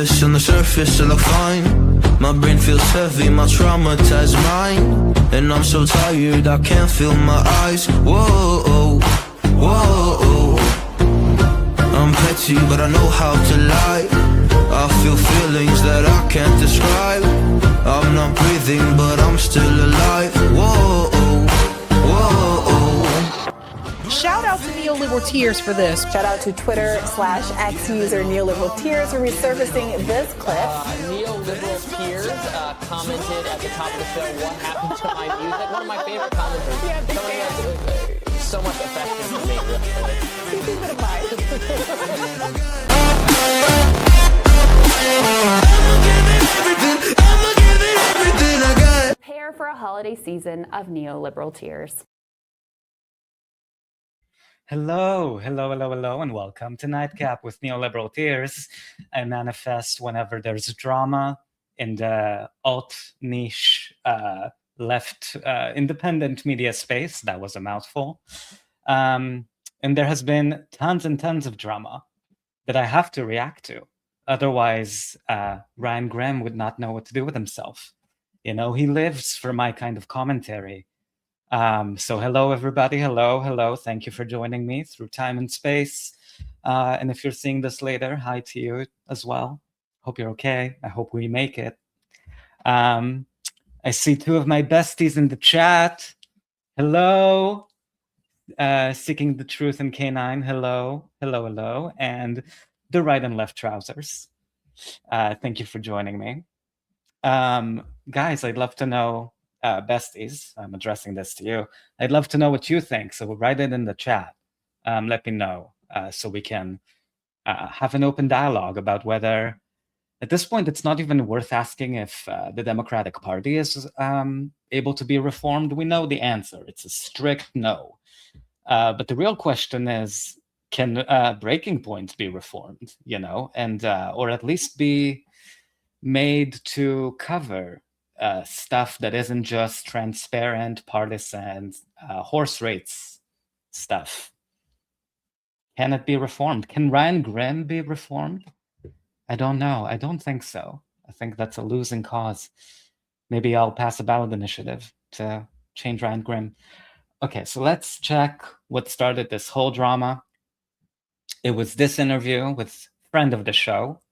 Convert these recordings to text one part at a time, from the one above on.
surface, on the surface I look fine. My brain feels heavy, my traumatized mind. And I'm so tired, I can't feel my eyes. Whoa, whoa. I'm petty, but I know how to lie. I feel feelings that I can't describe. I'm not breathing, but I'm still alive. Whoa, whoa. Shout out to Neoliberal Tears for this. Shout out to Twitter/X user Neoliberal Tears for resurfacing this clip. Neoliberal Tears commented at the top of the show, "What happened to my music?" One of my favorite commenters. Yeah, so much affection for me. Keep it in mind. Prepare for a holiday season of Neoliberal Tears. Hello, and welcome to Nightcap with Neoliberal Tears. I manifest whenever there's drama in the alt-niche, left independent media space. That was a mouthful. And there has been tons and tons of drama that I have to react to. Otherwise, Ryan Grimm would not know what to do with himself. You know, he lives for my kind of commentary. So hello, everybody. Hello. Thank you for joining me through time and space. And if you're seeing this later, hi to you as well. Hope you're okay. I hope we make it. I see two of my besties in the chat. Hello. Seeking the Truth in K9. Hello. And the right and left trousers. Thank you for joining me. Guys, I'd love to know, besties, I'm addressing this to you. I'd love to know what you think. So write it in the chat. Let me know so we can have an open dialogue about whether, at this point, it's not even worth asking if the Democratic Party is able to be reformed. We know the answer. It's a strict no. But the real question is, can Breaking Point be reformed, you know, and or at least be made to cover stuff that isn't just transparent, partisan, horse race stuff? Can it be reformed? Can Ryan Grimm be reformed? I don't know. I don't think so. I think that's a losing cause. Maybe I'll pass a ballot initiative to change Ryan Grimm. Okay, so let's check what started this whole drama. It was this interview with friend of the show,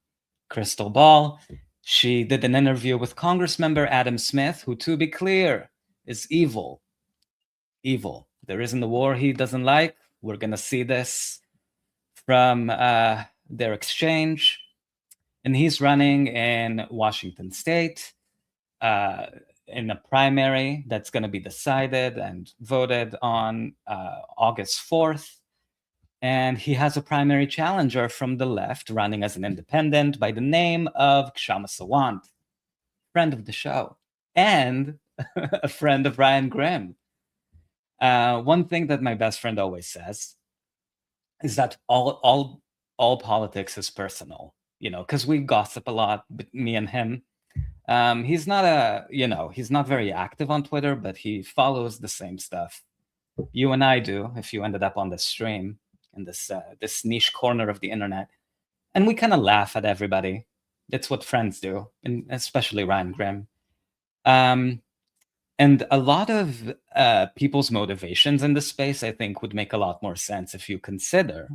Crystal Ball. She did an interview with Congressmember Adam Smith, who, to be clear, is evil. Evil. There isn't a war he doesn't like. We're going to see this from their exchange. And he's running in Washington State in a primary that's going to be decided and voted on August 4th. And he has a primary challenger from the left running as an independent by the name of Kshama Sawant, friend of the show, and a friend of Ryan Grimm. One thing that my best friend always says is that all politics is personal, you know, because we gossip a lot, me and him. He's not he's not very active on Twitter, but he follows the same stuff you and I do if you ended up on this stream in this niche corner of the internet. And we kind of laugh at everybody. It's what friends do, and especially Ryan Grimm. And a lot of people's motivations in this space, I think, would make a lot more sense if you consider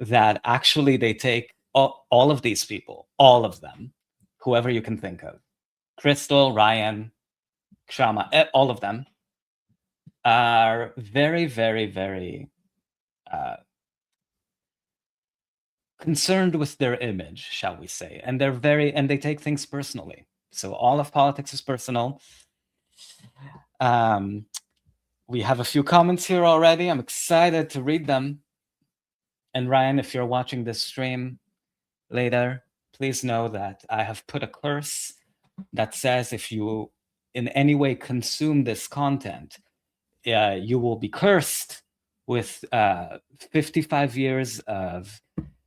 that actually they take all of these people, all of them, whoever you can think of, Crystal, Ryan, Kshama, all of them are very, very, very concerned with their image, shall we say, and they take things personally. So all of politics is personal. We have a few comments here already. I'm excited to read them. And Ryan, if you're watching this stream later, please know that I have put a curse that says if you in any way consume this content, you will be cursed with 55 years of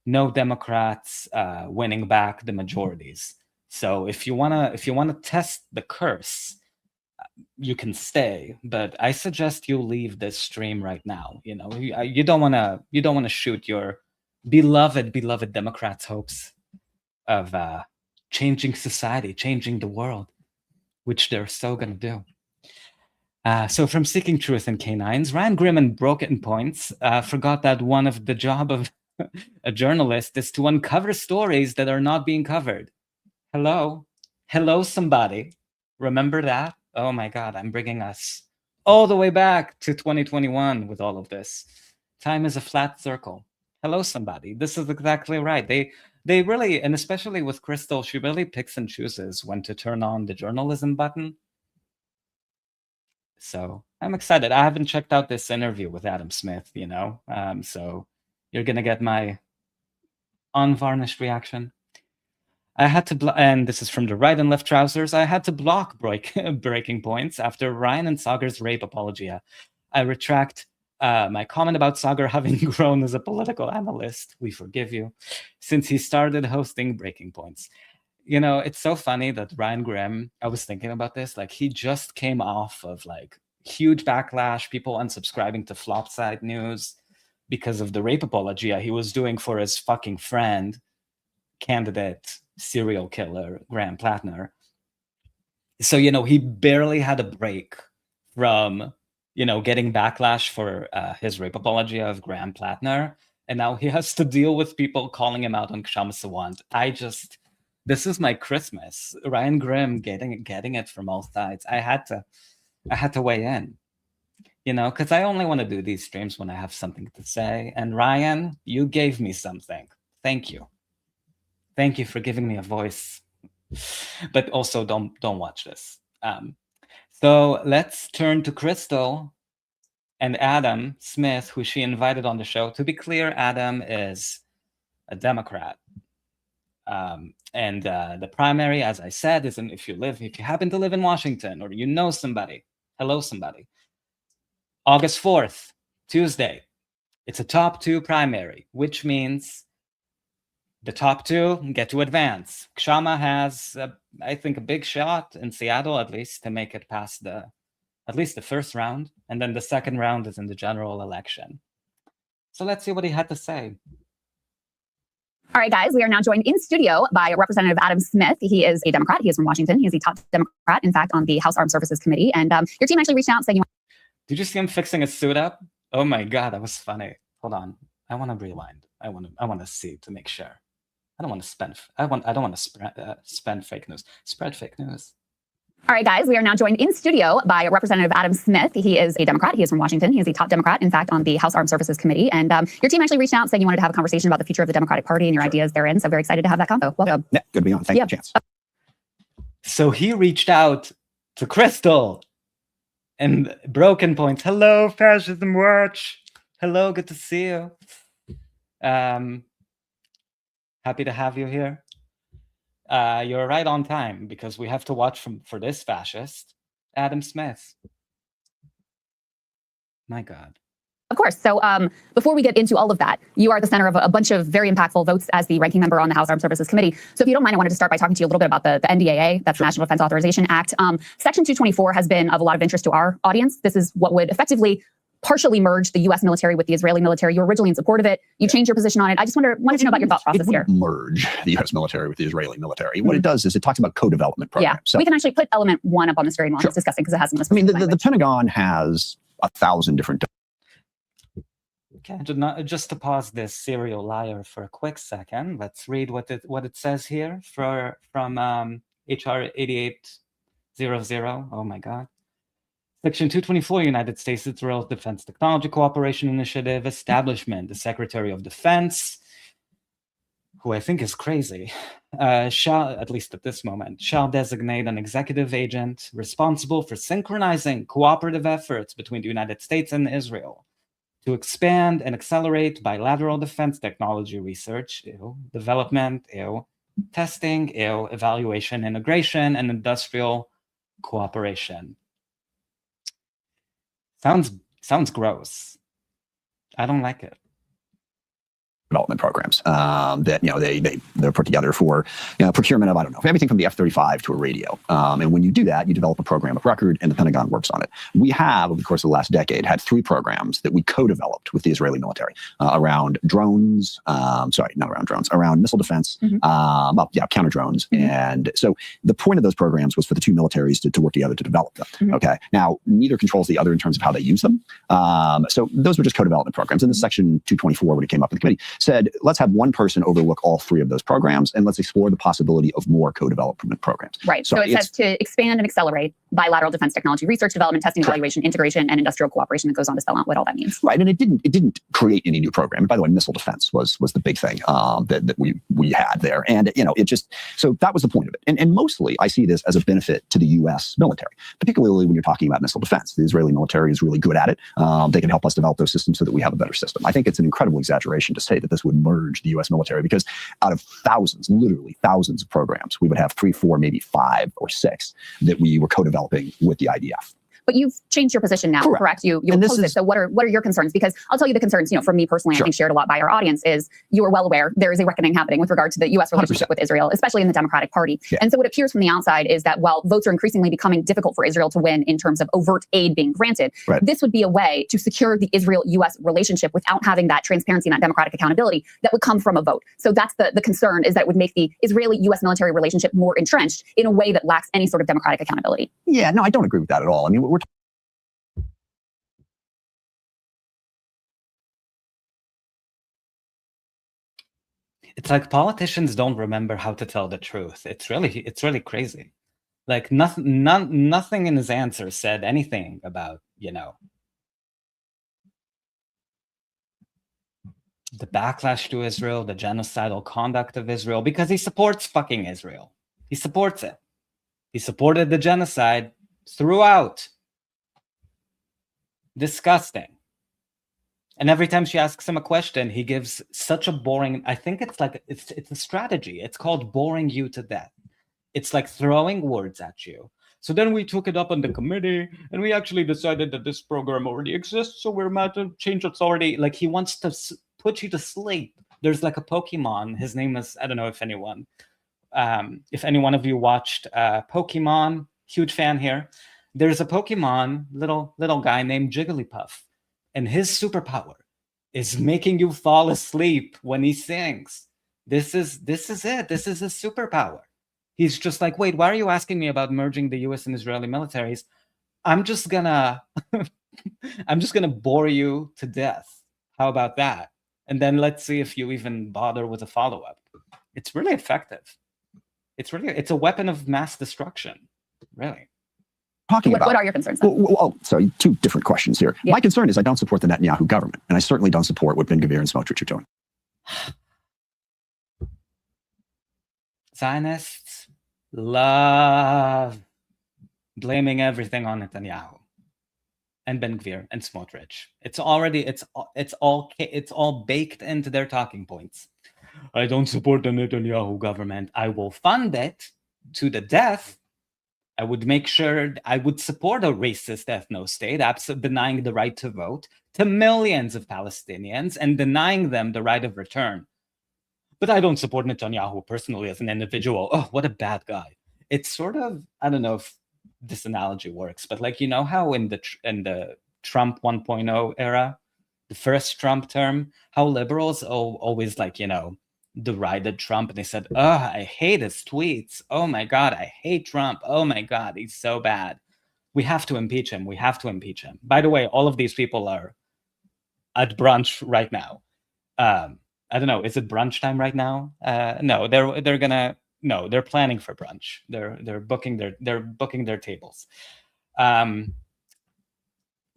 no Democrats winning back the majorities. So if you wanna test the curse, you can stay, but I suggest you leave this stream right now. You know, you don't wanna shoot your beloved Democrats' hopes changing society, changing the world, which they're so going to do. So from Seeking Truth and Canines, Ryan Grimm and Broken Points forgot that one of the job of a journalist is to uncover stories that are not being covered. Hello somebody. Remember that? Oh my God, I'm bringing us all the way back to 2021 with all of this. Time is a flat circle. Hello somebody. This is exactly right. They really, and especially with Crystal, she really picks and chooses when to turn on the journalism button. So I'm excited. I haven't checked out this interview with Adam Smith, so you're going to get my unvarnished reaction. I had to, and this is from the Right and Left Trousers, I had to block Breaking Points after Ryan and Sagar's rape apologia. I retract my comment about Sagar having grown as a political analyst. We forgive you. Since he started hosting Breaking Points. It's so funny that Ryan Grimm, I was thinking about this, like he just came off of like huge backlash, people unsubscribing to Flopside News because of the rape apologia he was doing for his fucking friend, candidate serial killer, Graham Plattner. So, he barely had a break from, getting backlash for his rape apology of Graham Plattner. And now he has to deal with people calling him out on Kshama Sawant. This is my Christmas. Ryan Grimm getting it from all sides. I had to weigh in, because I only want to do these streams when I have something to say. And Ryan, you gave me something. Thank you. Thank you for giving me a voice. But also don't watch this. So let's turn to Crystal and Adam Smith, who she invited on the show. To be clear, Adam is a Democrat. And the primary, as I said, is if you happen to live in Washington or somebody, hello somebody. August 4th, Tuesday, it's a top 2 primary, which means the top 2 get to advance. Kshama has, I think, a big shot in Seattle, at least, to make it past at least the first round. And then the second round is in the general election. So let's see what he had to say. All right, guys, we are now joined in studio by Representative Adam Smith. He is a Democrat. He is from Washington. He is the top Democrat, in fact, on the House Armed Services Committee. And your team actually reached out saying Did you see him fixing his suit up? Oh my God, that was funny. Hold on. I want to rewind. I want to see to make sure. I don't want to spend fake news. Spread fake news. All right, guys, we are now joined in studio by Representative Adam Smith. He is a Democrat. He is from Washington. He is the top Democrat, in fact, on the House Armed Services Committee. And your team actually reached out saying you wanted to have a conversation about the future of the Democratic Party and your ideas therein. So very excited to have that convo. Welcome. Yeah, good to be on. Thanks for the chance. So he reached out to Crystal and Broken Points. Hello, Fascism Watch. Hello, good to see you. Happy to have you here. You're right on time because we have to watch for this fascist, Adam Smith. My God. Of course. So before we get into all of that, you are at the center of a bunch of very impactful votes as the ranking member on the House Armed Services Committee. So if you don't mind, I wanted to start by talking to you a little bit about the NDAA, that's the National Defense Authorization Act. Section 224 has been of a lot of interest to our audience. This is what would effectively partially merge the U.S. military with the Israeli military. You were originally in support of it. You changed your position on it. I just wanted to know about your thought process here. Merge the U.S. military with the Israeli military. What it does is it talks about co-development programs. Yeah, so we can actually put element 1 up on the screen while it's discussing because it has some. I mean, the Pentagon has 1,000 different. Okay, just to pause this serial liar for a quick second, let's read what it says here from HR 8800. Oh my God. Section 224, United States-Israel Defense Technology Cooperation Initiative, establishment. The Secretary of Defense, who I think is crazy, shall, at least at this moment, shall designate an executive agent responsible for synchronizing cooperative efforts between the United States and Israel to expand and accelerate bilateral defense technology research, development, testing, evaluation, integration, and industrial cooperation. Sounds gross. I don't like it. development programs that they're put together for procurement of, I don't know, everything from the F-35 to a radio. And when you do that, you develop a program of record, and the Pentagon works on it. We have, over the course of the last decade, had 3 programs that we co-developed with the Israeli military around drones. Sorry, not around drones, around missile defense, counter drones. And so the point of those programs was for the 2 militaries to work together to develop them. Okay. Now, neither controls the other in terms of how they use them. So those were just co-development programs. And the Section 224, when it came up in the committee, said, let's have one person overlook all 3 of those programs, and let's explore the possibility of more co-development programs. Right. So it says to expand and accelerate bilateral defense technology research, development, testing, evaluation, integration, and industrial cooperation. That goes on to spell out what all that means. Right. And it didn't create any new program. And by the way, missile defense was the big thing that we had there. And so that was the point of it. And mostly I see this as a benefit to the U.S. military, particularly when you're talking about missile defense. The Israeli military is really good at it. They can help us develop those systems so that we have a better system. I think it's an incredible exaggeration to say that this would merge the U.S. military, because out of thousands, literally thousands of programs, we would have 3, 4, maybe 5 or 6 that we were co-developing with the IDF. But you've changed your position now, correct? You opposed it. So what are your concerns? Because I'll tell you the concerns, from me personally, I think shared a lot by our audience, is you are well aware there is a reckoning happening with regard to the U.S. relationship 100%. With Israel, especially in the Democratic Party. Yeah. And so what appears from the outside is that while votes are increasingly becoming difficult for Israel to win in terms of overt aid being granted, this would be a way to secure the Israel-U.S. relationship without having that transparency and that democratic accountability that would come from a vote. So that's the concern, is that it would make the Israeli-U.S. military relationship more entrenched in a way that lacks any sort of democratic accountability. Yeah, no, I don't agree with that at all. I mean, we're It's like politicians don't remember how to tell the truth. It's really crazy. Like nothing in his answer said anything about, the backlash to Israel, the genocidal conduct of Israel, because he supports fucking Israel. He supports it. He supported the genocide throughout. Disgusting. And every time she asks him a question, he gives such a boring, I think it's a strategy. It's called boring you to death. It's like throwing words at you. So then we took it up on the committee, and we actually decided that this program already exists, so we're mad to change what's already, like he wants to put you to sleep. There's like a Pokemon. His name is, I don't know if any one of you watched Pokemon, huge fan here. There's a Pokemon, little guy named Jigglypuff. And his superpower is making you fall asleep when he sings. This is it. This is his superpower. He's just like, wait, why are you asking me about merging the U.S. and Israeli militaries? I'm just gonna bore you to death. How about that? And then let's see if you even bother with a follow-up. It's really effective. It's a weapon of mass destruction, really. What are your concerns then? Sorry, 2 different questions here. Yeah. My concern is I don't support the Netanyahu government, and I certainly don't support what Ben-Gvir and Smotrich are doing. Zionists love blaming everything on Netanyahu and Ben-Gvir and Smotrich. It's all baked into their talking points. I don't support the Netanyahu government. I will fund it to the death. I would make sure I would support a racist ethno-state, denying the right to vote to millions of Palestinians and denying them the right of return. But I don't support Netanyahu personally as an individual. Oh, what a bad guy. It's sort of, I don't know if this analogy works, but like, how in the Trump 1.0 era, the first Trump term, how liberals always like, derided Trump, and they said, oh, I hate his tweets. Oh my God, I hate Trump. Oh my God, he's so bad. We have to impeach him. We have to impeach him. By the way, all of these people are at brunch right now. I don't know. Is it brunch time right now? No, they're planning for brunch. They're booking their tables.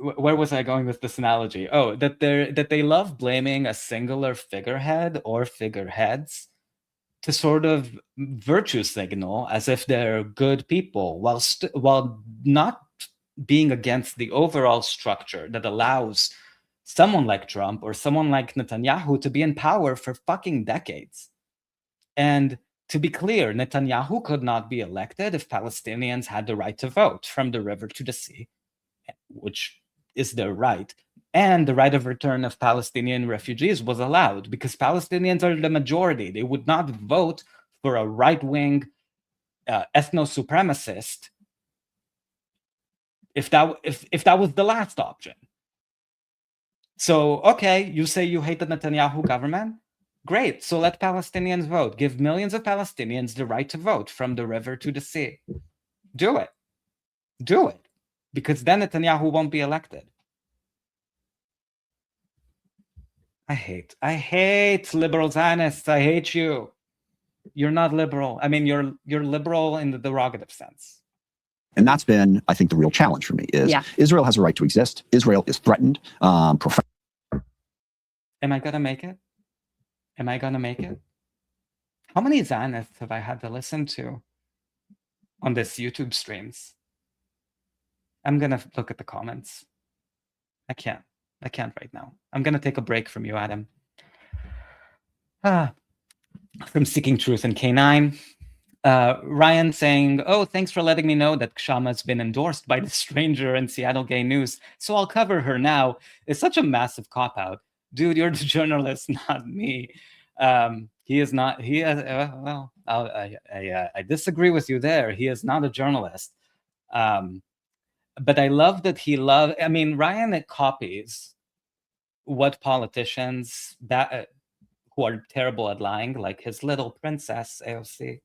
Where was I going with this analogy? Oh, that they love blaming a singular figurehead or figureheads to sort of virtue signal as if they're good people, while not being against the overall structure that allows someone like Trump or someone like Netanyahu to be in power for fucking decades. And to be clear, Netanyahu could not be elected if Palestinians had the right to vote from the river to the sea, which is their right. And the right of return of Palestinian refugees was allowed because Palestinians are the majority. They would not vote for a right-wing ethno-supremacist if that was the last option. So, okay, you say you hate the Netanyahu government? Great, so let Palestinians vote. Give millions of Palestinians the right to vote from the river to the sea. Do it. Do it. Because then Netanyahu won't be elected. I hate liberal Zionists. I hate you. You're not liberal. I mean, you're liberal in the derogative sense. And that's been, I think, the real challenge for me is Israel has a right to exist. Israel is threatened. Am I going to make it? Am I going to make it? How many Zionists have I had to listen to on this YouTube streams? I'm going to look at the comments. I can't right now. I'm going to take a break from you, Adam. From Seeking Truth in K9. Ryan saying, oh, thanks for letting me know that Kshama's been endorsed by the stranger in Seattle Gay News, so I'll cover her now. It's such a massive cop-out. Dude, you're the journalist, not me. He is not, he is, well, I disagree with you there. He is not a journalist. But I love that I mean, Ryan copies what politicians that who are terrible at lying, like his little princess, AOC.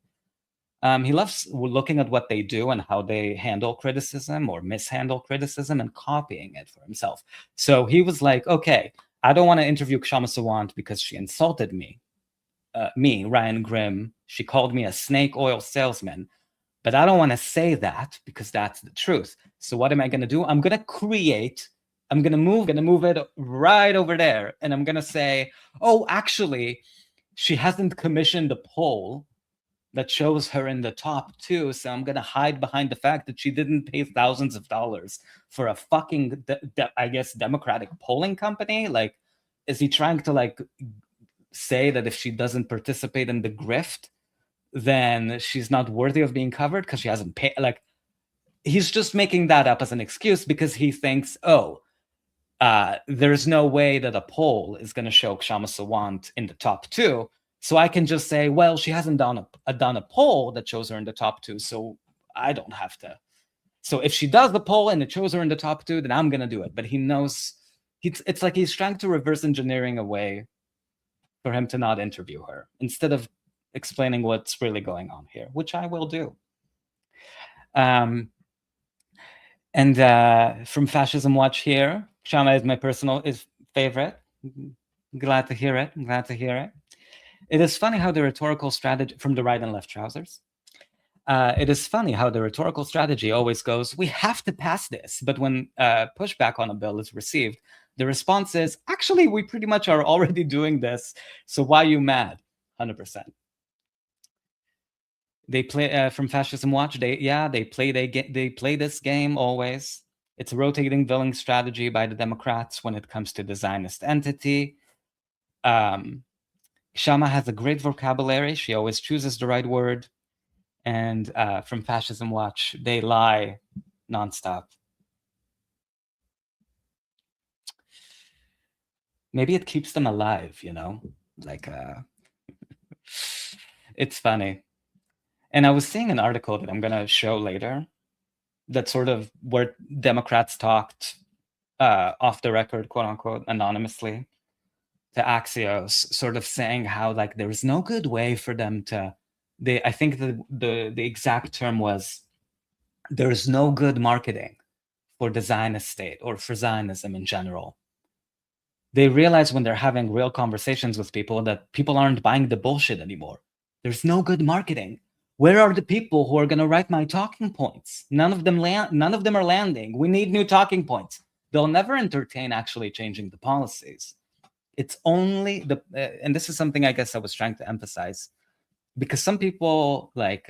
He loves looking at what they do and how they handle criticism or mishandle criticism and copying it for himself. So he was like, okay, I don't want to interview Kshama Sawant because she insulted me, Ryan Grimm. She called me a snake oil salesman. But I don't want to say that because that's the truth. So what am I going to do? I'm going to move it right over there. And I'm going to say, oh, actually, she hasn't commissioned a poll that shows her in the top 2. So I'm going to hide behind the fact that she didn't pay thousands of dollars for a fucking, I guess, Democratic polling company. Like, is he trying to like say that if she doesn't participate in the grift, then she's not worthy of being covered because she hasn't paid? Like, he's just making that up as an excuse because he thinks, oh, there's no way that a poll is going to show Kshama Sawant in the top 2. So I can just say, well, she hasn't done a poll that shows her in the top 2, so I don't have to. So if she does the poll and it shows her in the top 2, then I'm going to do it. But he knows, it's like he's trying to reverse engineering a way for him to not interview her instead of explaining what's really going on here, which I will do. And from Fascism Watch here, Kshama is my personal favorite. Glad to hear it. It is funny how the rhetorical strategy from the right and left trousers. It is funny how the rhetorical strategy always goes, we have to pass this. But when pushback on a bill is received, the response is, actually, we pretty much are already doing this. So why are you mad? 100%. They play from Fascism Watch. They play this game always. It's a rotating villain strategy by the Democrats when it comes to the Zionist entity. Kshama has a great vocabulary. She always chooses the right word. And from Fascism Watch, they lie nonstop. Maybe it keeps them alive, you know? Like, it's funny. And I was seeing an article that I'm going to show later that sort of where Democrats talked off the record, quote unquote, anonymously to Axios, sort of saying how like there is no good way for them to, I think the exact term was, there is no good marketing for the Zionist state or for Zionism in general. They realize when they're having real conversations with people that people aren't buying the bullshit anymore. There's no good marketing. Where are the people who are going to write my talking points? None of them are landing. We need new talking points. They'll never entertain actually changing the policies. It's only and this is something I guess I was trying to emphasize, because some people like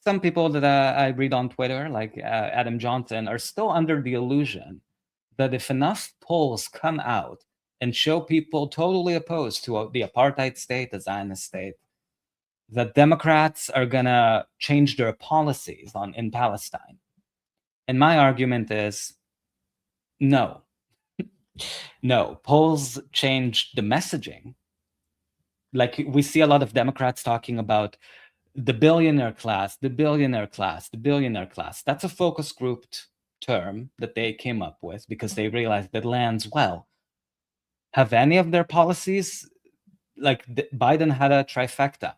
some people that I read on Twitter, like Adam Johnson, are still under the illusion that if enough polls come out and show people totally opposed to the apartheid state, the Zionist state, that Democrats are gonna change their policies in Palestine. And my argument is no. No, polls changed the messaging. Like we see a lot of Democrats talking about the billionaire class, the billionaire class, the billionaire class. That's a focus grouped term that they came up with because they realized it lands well. Have any of their policies, like Biden had a trifecta.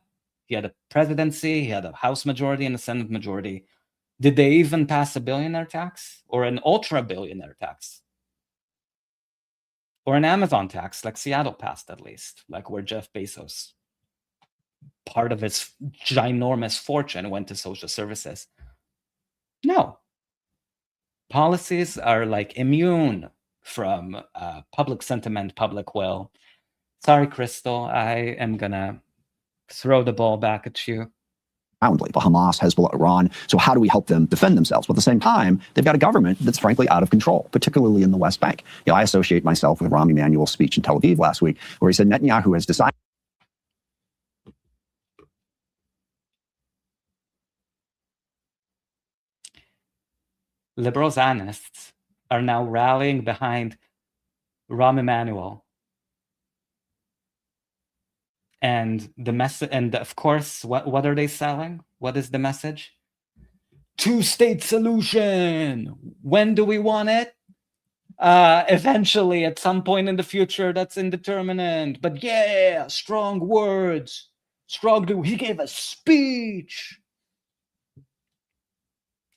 He had a presidency, he had a House majority and a Senate majority. Did they even pass a billionaire tax or an ultra billionaire tax? Or an Amazon tax like Seattle passed, at least, like where Jeff Bezos, part of his ginormous fortune went to social services. No. Policies are like immune from public sentiment, public will. Sorry, Crystal, I am gonna throw the ball back at you. Roundly, but Hamas, Hezbollah, Iran. So how do we help them defend themselves? But at the same time, they've got a government that's frankly out of control, particularly in the West Bank. You know, I associate myself with Rahm Emanuel's speech in Tel Aviv last week, where he said Netanyahu has decided. Liberal Zionists are now rallying behind Rahm Emanuel. And the message, and of course, what are they selling? What is the message? Two-state solution. When do we want it? Eventually, at some point in the future, that's indeterminate. But yeah, strong words. He gave a speech.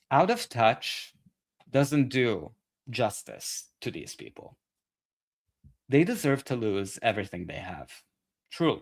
Out of touch doesn't do justice to these people. They deserve to lose everything they have. True.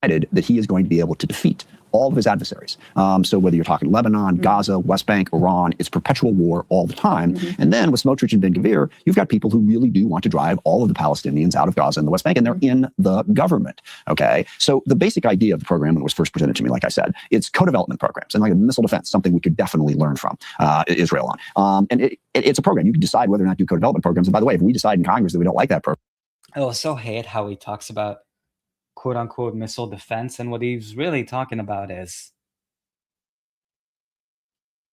That he is going to be able to defeat all of his adversaries. So whether you're talking Lebanon, Gaza, West Bank, Iran, it's perpetual war all the time. And then with Smotrich and Ben-Gvir, you've got people who really do want to drive all of the Palestinians out of Gaza and the West Bank, and they're in the government. Okay, so the basic idea of the program when it was first presented to me, like I said, it's co-development programs and like a missile defense, something we could definitely learn from Israel on. And it's a program. You can decide whether or not to do co-development programs. And by the way, if we decide in Congress that we don't like that program, I also hate how he talks about quote unquote missile defense. And what he's really talking about is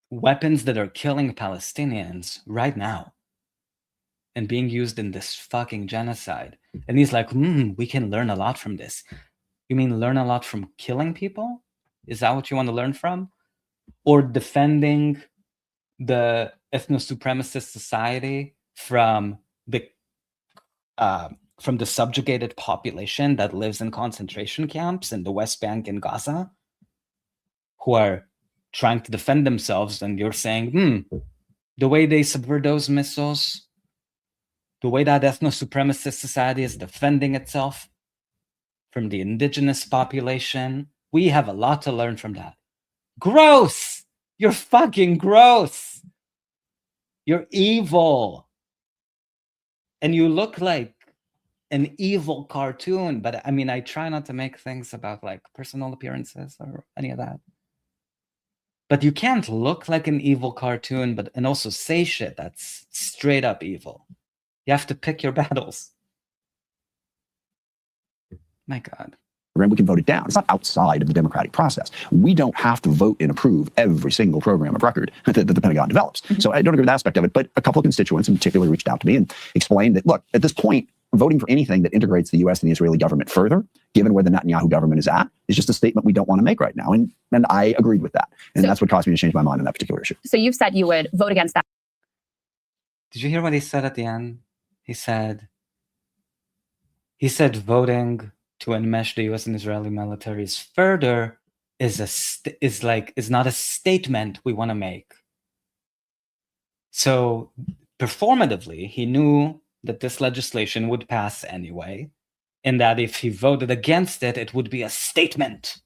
weapons that are killing Palestinians right now and being used in this fucking genocide. And he's like, we can learn a lot from this. You mean learn a lot from killing people? Is that what you want to learn from? Or defending the ethno-supremacist society from the subjugated population that lives in concentration camps in the West Bank and Gaza, who are trying to defend themselves, and you're saying, the way they subvert those missiles, the way that ethno-supremacist society is defending itself from the indigenous population, we have a lot to learn from that. Gross! You're fucking gross! You're evil! And you look like an evil cartoon, but I mean, I try not to make things about like personal appearances or any of that. But you can't look like an evil cartoon, and also say shit that's straight up evil. You have to pick your battles. My God. we can vote it down. It's not outside of the democratic process. We don't have to vote and approve every single program of record that the Pentagon develops. So I don't agree with that aspect of it, but a couple of constituents in particular reached out to me and explained that, look, at this point, voting for anything that integrates the U.S. and the Israeli government further, given where the Netanyahu government is at, is just a statement we don't want to make right now. And I agreed with that. And that's what caused me to change my mind on that particular issue. So you've said you would vote against that. Did you hear what he said at the end? He said voting to enmesh the U.S. and Israeli militaries further is not a statement we want to make. So performatively, he knew that this legislation would pass anyway, and that if he voted against it, it would be a statement,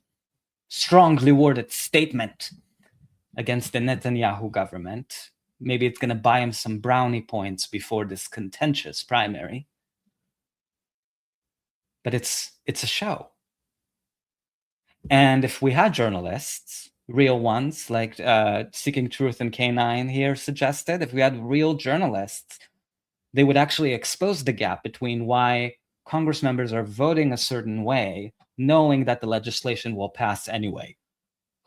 strongly worded statement against the Netanyahu government. Maybe it's going to buy him some brownie points before this contentious primary. But it's a show. And if we had journalists, real ones, like Seeking Truth and K9 here suggested, if we had real journalists, they would actually expose the gap between why Congress members are voting a certain way, knowing that the legislation will pass anyway.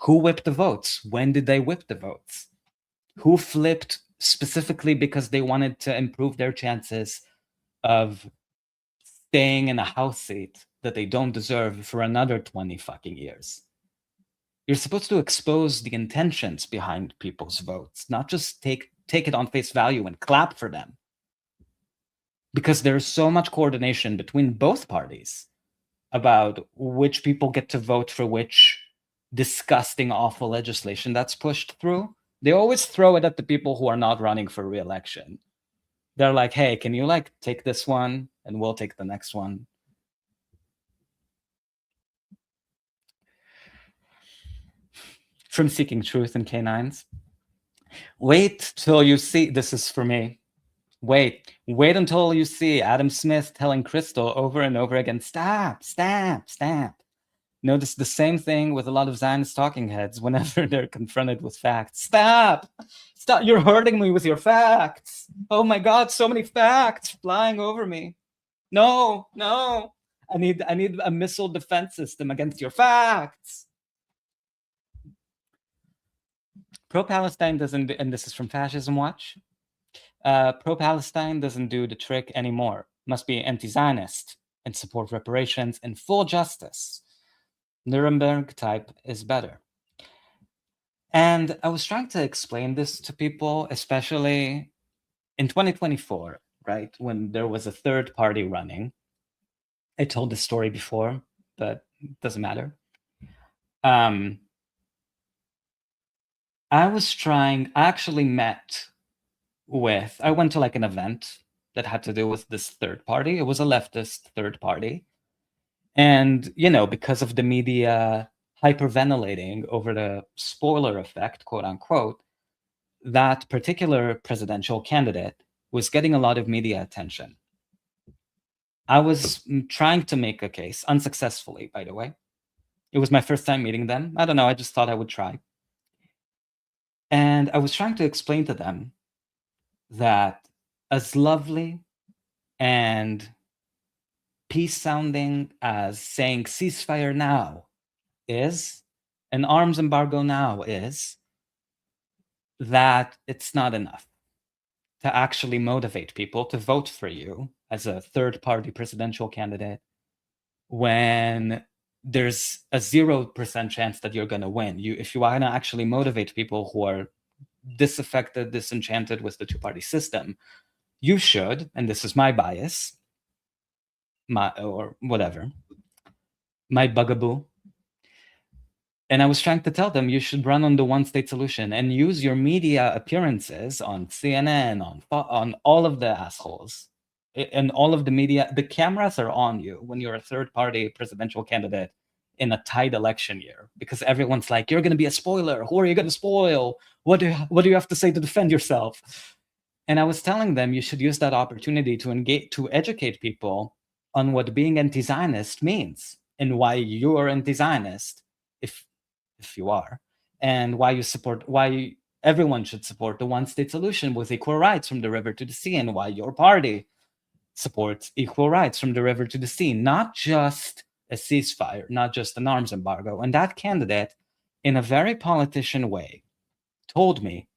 Who whipped the votes? When did they whip the votes? Who flipped specifically because they wanted to improve their chances of staying in a House seat that they don't deserve for another 20 fucking years? You're supposed to expose the intentions behind people's votes, not just take it on face value and clap for them. Because there's so much coordination between both parties about which people get to vote for which disgusting, awful legislation that's pushed through. They always throw it at the people who are not running for re-election. They're like, hey, can you like take this one and we'll take the next one? From Seeking Truth in Canines. Wait till you see, this is for me. Wait until you see Adam Smith telling Crystal over and over again, stop. Notice the same thing with a lot of Zionist talking heads whenever they're confronted with facts. Stop, you're hurting me with your facts. Oh my God, so many facts flying over me. No, I need a missile defense system against your facts. Pro-Palestine doesn't, and this is from Fascism Watch, pro-Palestine doesn't do the trick anymore. Must be anti-Zionist and support reparations and full justice. Nuremberg type is better. And I was trying to explain this to people, especially in 2024, right? When there was a third party running. I told this story before, but it doesn't matter. I actually met with, I went to like an event that had to do with this third party. It was a leftist third party. And, you know, because of the media hyperventilating over the spoiler effect, quote unquote, that particular presidential candidate was getting a lot of media attention. I was trying to make a case, unsuccessfully, by the way. It was my first time meeting them. I don't know, I just thought I would try. And I was trying to explain to them that as lovely and peace-sounding as saying ceasefire now is, an arms embargo now is, that it's not enough to actually motivate people to vote for you as a third-party presidential candidate when there's a 0% chance that you're going to win. If you want to actually motivate people who are disaffected, disenchanted with the two-party system, you should, and this is my bias, or whatever, my bugaboo. And I was trying to tell them you should run on the one-state solution and use your media appearances on CNN, on all of the assholes, and all of the media. The cameras are on you when you're a third-party presidential candidate in a tight election year, because everyone's like, you're going to be a spoiler. Who are you going to spoil? What do you have to say to defend yourself? And I was telling them you should use that opportunity to educate people on what being anti-Zionist means and why you're anti-Zionist, if you are, and why everyone should support the one-state solution with equal rights from the river to the sea, and why your party supports equal rights from the river to the sea, not just a ceasefire, not just an arms embargo. And that candidate, in a very politician way, told me,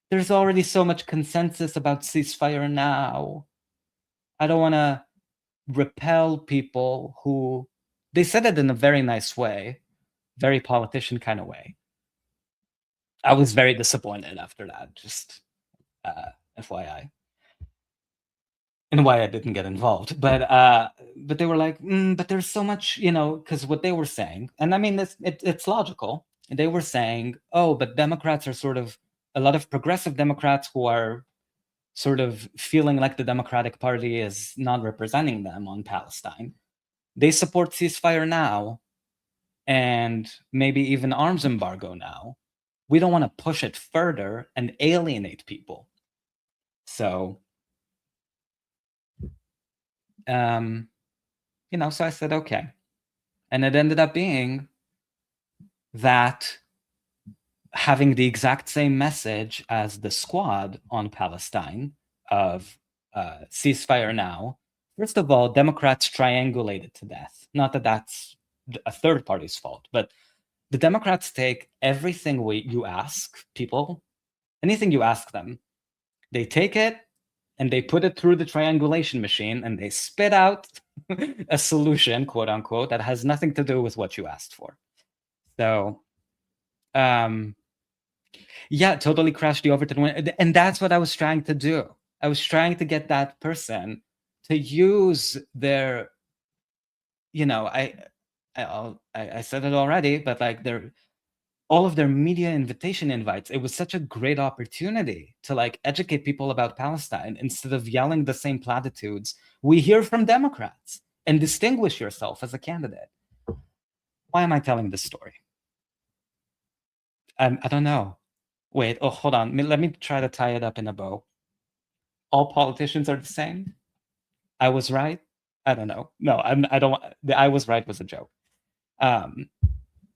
there's already so much consensus about ceasefire now. I don't want to repel people who, they said it in a very nice way, very politician kind of way. I was very disappointed after that, just FYI. And why I didn't get involved. But they were like, but there's so much, because what they were saying, and I mean, it's logical. They were saying, oh, but Democrats are sort of, a lot of progressive Democrats who are sort of feeling like the Democratic Party is not representing them on Palestine. They support ceasefire now and maybe even arms embargo now. We don't want to push it further and alienate people. So, so I said, okay. And it ended up being that having the exact same message as the squad on Palestine of ceasefire now. First of all, Democrats triangulated to death. Not that that's a third party's fault. But the Democrats take everything you ask people, anything you ask them, they take it and they put it through the triangulation machine and they spit out a solution, quote unquote, that has nothing to do with what you asked for. So, yeah, totally crashed the Overton win. And that's what I was trying to do. I was trying to get that person to use their, I said it already, but like all of their media invitation invites, it was such a great opportunity to like educate people about Palestine instead of yelling the same platitudes we hear from Democrats, and distinguish yourself as a candidate. Why am I telling this story? I don't know. Wait, hold on. Let me try to tie it up in a bow. All politicians are the same. I was right. I don't know. No, I don't. The I was right was a joke. I'm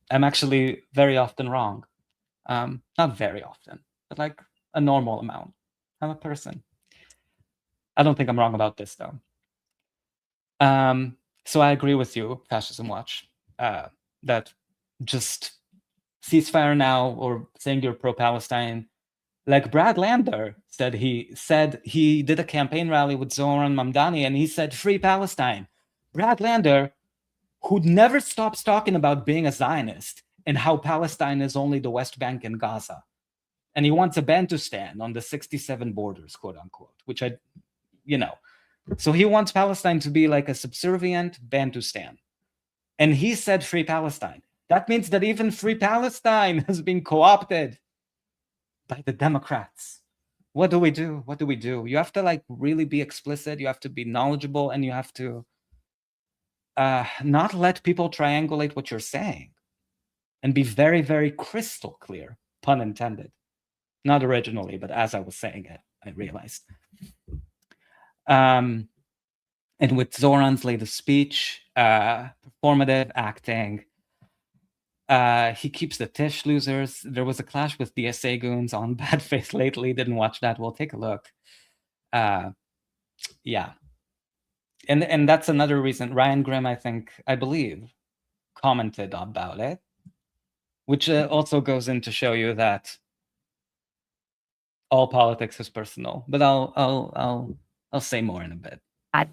actually very often wrong. Not very often, but like a normal amount. I'm a person. I don't think I'm wrong about this though. So I agree with you, Fascism Watch, that just ceasefire now or saying you're pro-Palestine. Like Brad Lander said he did a campaign rally with Zoran Mamdani and he said, free Palestine. Brad Lander, who never stops talking about being a Zionist and how Palestine is only the West Bank and Gaza. And he wants a Bantustan on the 67 borders, quote unquote, which So he wants Palestine to be like a subservient Bantustan. And he said free Palestine. That means that even free Palestine has been co-opted by the Democrats. What do we do? What do we do? You have to like really be explicit. You have to be knowledgeable, and you have to not let people triangulate what you're saying, and be very, very crystal clear, pun intended. Not originally, but as I was saying it, I realized. And with Zoran's latest speech, performative acting, he keeps the Tish losers. There was a clash with DSA goons on Bad Faith lately. Didn't watch that. We'll take a look. Yeah. And that's another reason. Ryan Grimm, I believe, commented about it, which also goes in to show you that all politics is personal. But I'll say more in a bit.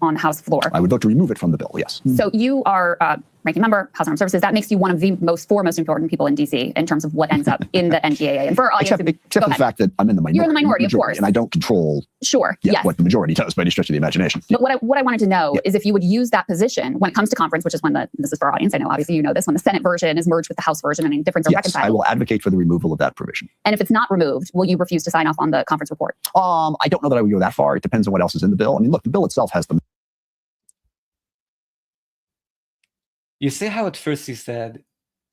On House floor. I would vote to remove it from the bill, yes. So you are ranking member, House Armed Services. That makes you one of the four most important people in DC in terms of what ends up in the NDAA. And for our audience, except for the fact that I'm in the minority. You're in the minority, of course. And I don't control yes. what the majority does by any stretch of the imagination. But what I wanted to know is if you would use that position when it comes to conference, which is when this is for our audience, I know obviously you know this, when the Senate version is merged with the House version and difference are reconciled. I will advocate for the removal of that provision. And if it's not removed, will you refuse to sign off on the conference report? I don't know that I would go that far. It depends on what else is in the bill. I mean, look, the bill itself has the... You see how at first he said,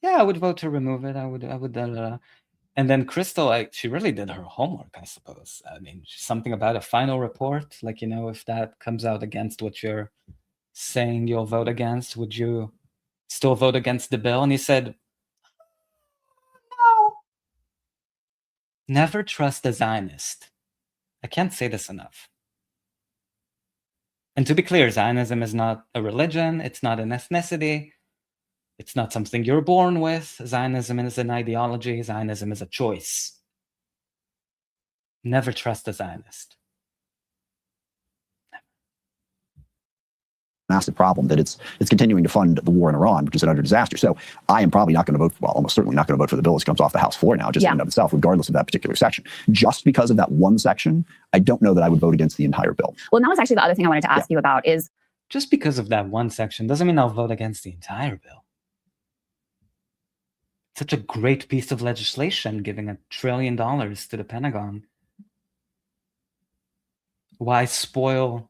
yeah, I would vote to remove it. I would. And then Crystal, she really did her homework, I suppose. I mean, something about a final report, like, if that comes out against what you're saying you'll vote against, would you still vote against the bill? And he said, no. Never trust a Zionist. I can't say this enough. And to be clear, Zionism is not a religion. It's not an ethnicity. It's not something you're born with. Zionism is an ideology. Zionism is a choice. Never trust a Zionist. Massive problem that it's continuing to fund the war in Iran, which is an utter disaster. So I am probably not going to vote, almost certainly not going to vote for the bill as it comes off the House floor now, just in and of itself, regardless of that particular section. Just because of that one section, I don't know that I would vote against the entire bill. Well, that was actually the other thing I wanted to ask you about is... Just because of that one section doesn't mean I'll vote against the entire bill. Such a great piece of legislation, giving $1 trillion to the Pentagon. Why spoil...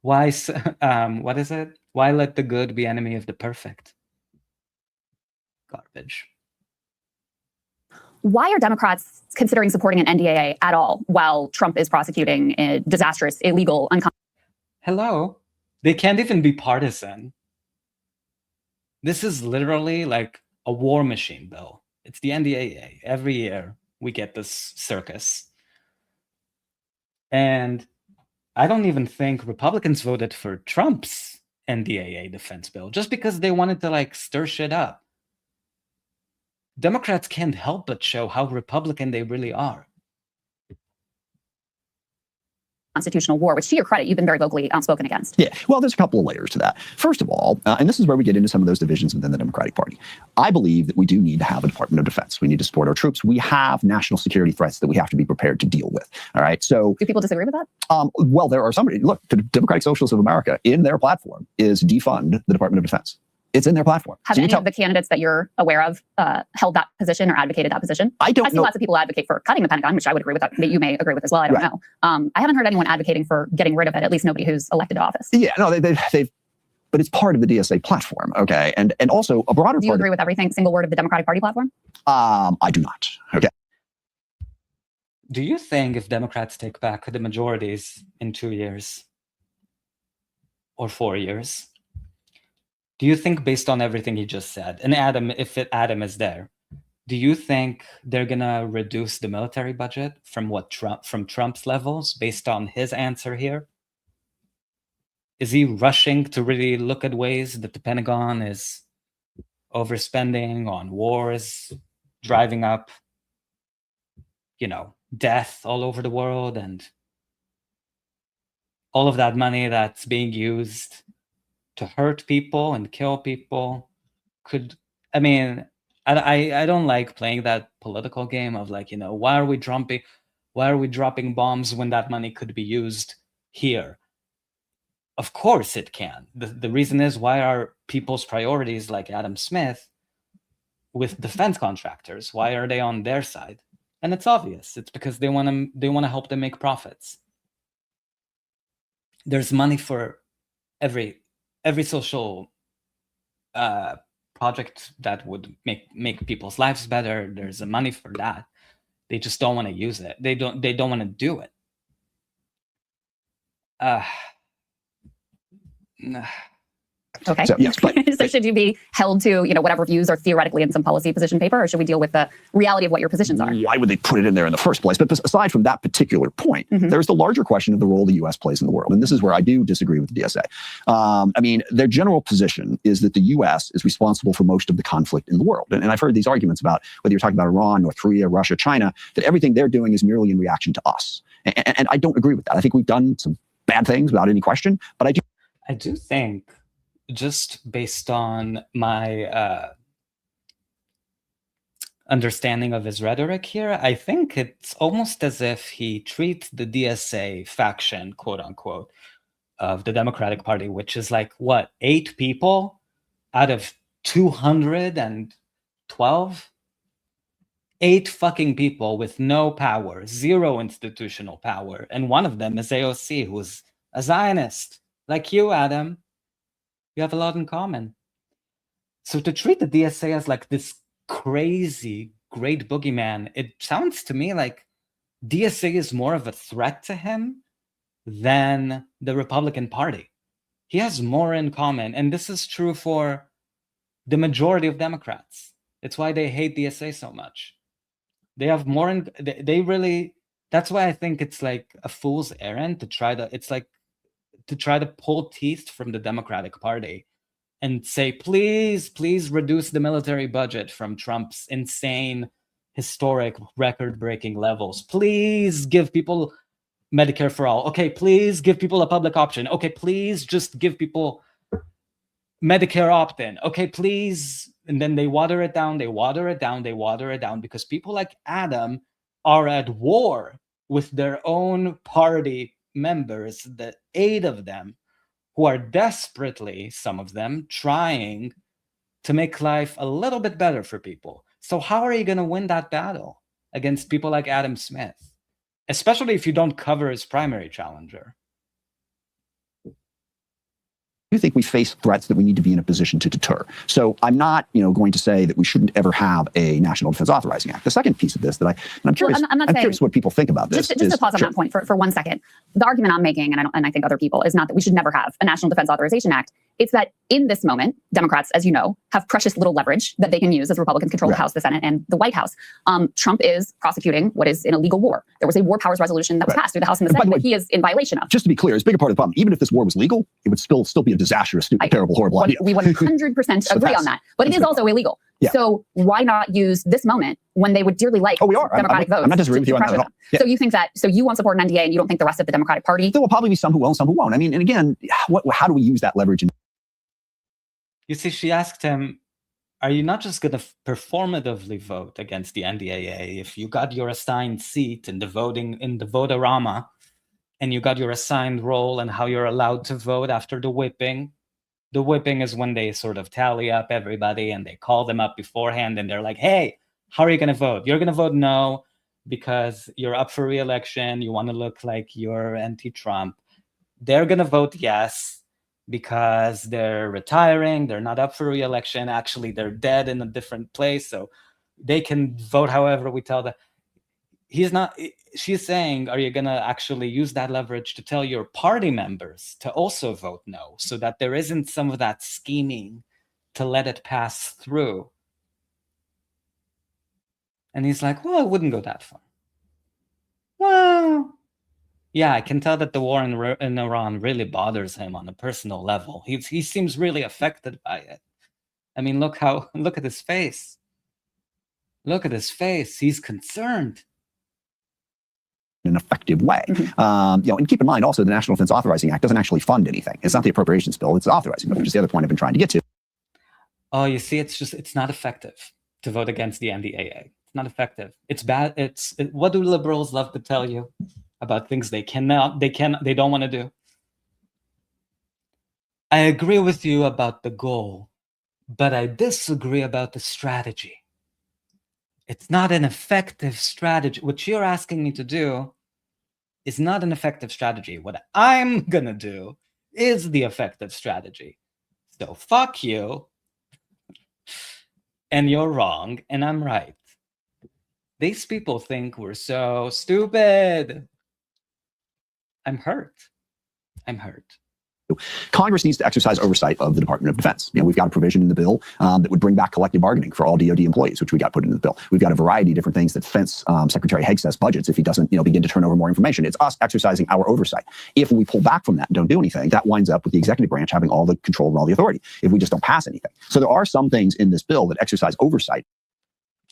Why, what is it? Why let the good be enemy of the perfect? Garbage. Why are Democrats considering supporting an NDAA at all while Trump is prosecuting a disastrous, illegal, Hello? They can't even be partisan. This is literally like a war machine bill. It's the NDAA. Every year we get this circus. And I don't even think Republicans voted for Trump's NDAA defense bill just because they wanted to like stir shit up. Democrats can't help but show how Republican they really are. Constitutional war, which to your credit, you've been very vocally outspoken against. Yeah, well, there's a couple of layers to that. First of all, and this is where we get into some of those divisions within the Democratic Party, I believe that we do need to have a Department of Defense. We need to support our troops. We have national security threats that we have to be prepared to deal with. All right. So do people disagree with that? Well, there are somebody, look, the Democratic Socialists of America in their platform is defund the Department of Defense. It's in their platform. Have any of the candidates that you're aware of held that position or advocated that position? I don't know. I see lots of people advocate for cutting the Pentagon, which I would agree with, that you may agree with as well. I don't know. I haven't heard anyone advocating for getting rid of it, at least nobody who's elected to office. Yeah, no, they've but it's part of the DSA platform, okay? And also a broader Do you agree with everything, single word of the Democratic Party platform? I do not, okay? Do you think if Democrats take back the majorities in 2 years or 4 years, do you think, based on everything he just said, and Adam, if Adam is there, do you think they're gonna reduce the military budget from Trump's levels based on his answer here? Is he rushing to really look at ways that the Pentagon is overspending on wars, driving up, death all over the world, and all of that money that's being used to hurt people and kill people I don't like playing that political game of like, why are we dropping bombs when that money could be used here? Of course it can. The reason is, why are people's priorities like Adam Smith with defense contractors? Why are they on their side? And it's obvious. It's because they want to help them make profits. There's money for every social project that would make people's lives better. There's a money for that. They just don't want to use it. They don't want to do it. Okay. So, yes, so should you be held to, whatever views are theoretically in some policy position paper, or should we deal with the reality of what your positions are? Why would they put it in there in the first place? But aside from that particular point, there's the larger question of the role the U.S. plays in the world. And this is where I do disagree with the DSA. Their general position is that the U.S. is responsible for most of the conflict in the world. And I've heard these arguments about, whether you're talking about Iran, North Korea, Russia, China, that everything they're doing is merely in reaction to us. And I don't agree with that. I think we've done some bad things without any question, but I do think, just based on my understanding of his rhetoric here, I think it's almost as if he treats the DSA faction, quote unquote, of the Democratic Party, which is like, 8 people out of 212? 8 fucking people with no power, 0 institutional power. And one of them is AOC, who's a Zionist, like you, Adam. You have a lot in common. So to treat the DSA as like this crazy great boogeyman, it sounds to me like DSA is more of a threat to him than the Republican Party. He has more in common. And this is true for the majority of Democrats. It's why they hate DSA so much. They have more in, they really, that's why I think it's like a fool's errand to try to pull teeth from the Democratic Party and say, please reduce the military budget from Trump's insane, historic, record-breaking levels. Please give people Medicare for all. Okay, please give people a public option. Okay, please just give people Medicare opt-in. Okay, please. And then they water it down, because people like Adam are at war with their own party members, the 8 of them, who are desperately, some of them, trying to make life a little bit better for people. So how are you going to win that battle against people like Adam Smith, especially if you don't cover his primary challenger? I do think we face threats that we need to be in a position to deter. So I'm not, going to say that we shouldn't ever have a National Defense Authorizing Act. The second piece of this that I'm curious, I'm curious what people think about this. Just to pause on that point for 1 second. The argument I'm making, and I think other people, is not that we should never have a National Defense Authorization Act. It's that in this moment, Democrats, as you know, have precious little leverage that they can use as Republicans control the House, the Senate, and the White House. Trump is prosecuting what is an illegal war. There was a war powers resolution that was passed through the House and the Senate that he is in violation of. Just to be clear, it's a bigger part of the problem. Even if this war was legal, it would still be a disastrous, stupid, terrible, horrible idea. We 100% agree on that. But it is also illegal. Yeah. So why not use this moment when they would dearly like Democratic votes? I'm not disagreeing with you on that at all. Yeah. So you think that, so you won't support an NDA and you don't think the rest of the Democratic Party? There will probably be some who will and some who won't. I mean, and again, how do we use that leverage? You see, she asked him, are you not just going to performatively vote against the NDAA if you got your assigned seat in the vote-a-rama and you got your assigned role and how you're allowed to vote after the whipping? The whipping is when they sort of tally up everybody and they call them up beforehand and they're like, hey, how are you going to vote? You're going to vote no because you're up for re-election. You want to look like you're anti-Trump. They're going to vote yes because they're retiring. They're not up for re-election. Actually, they're dead in a different place. So they can vote however we tell them. She's saying, are you going to actually use that leverage to tell your party members to also vote no so that there isn't some of that scheming to let it pass through? And he's like, well, I wouldn't go that far. Well, yeah, I can tell that the war in Iran really bothers him on a personal level. He seems really affected by it. I mean, look at his face. Look at his face. He's concerned. In an effective way. And keep in mind also the National Defense Authorizing Act doesn't actually fund anything. It's not the appropriations bill, it's the authorizing bill, which is the other point I've been trying to get to. Oh, you see, it's not effective to vote against the NDAA. It's not effective. It's bad. What do liberals love to tell you about things they don't want to do? I agree with you about the goal, but I disagree about the strategy. It's not an effective strategy. What you're asking me to do is not an effective strategy. What I'm gonna do is the effective strategy. So fuck you, and you're wrong, and I'm right. These people think we're so stupid. I'm hurt. Congress needs to exercise oversight of the Department of Defense. We've got a provision in the bill that would bring back collective bargaining for all DoD employees, which we got put into the bill. We've got a variety of different things that Defense Secretary Hegseth's budgets if he doesn't, begin to turn over more information. It's us exercising our oversight. If we pull back from that and don't do anything, that winds up with the executive branch having all the control and all the authority if we just don't pass anything. So there are some things in this bill that exercise oversight.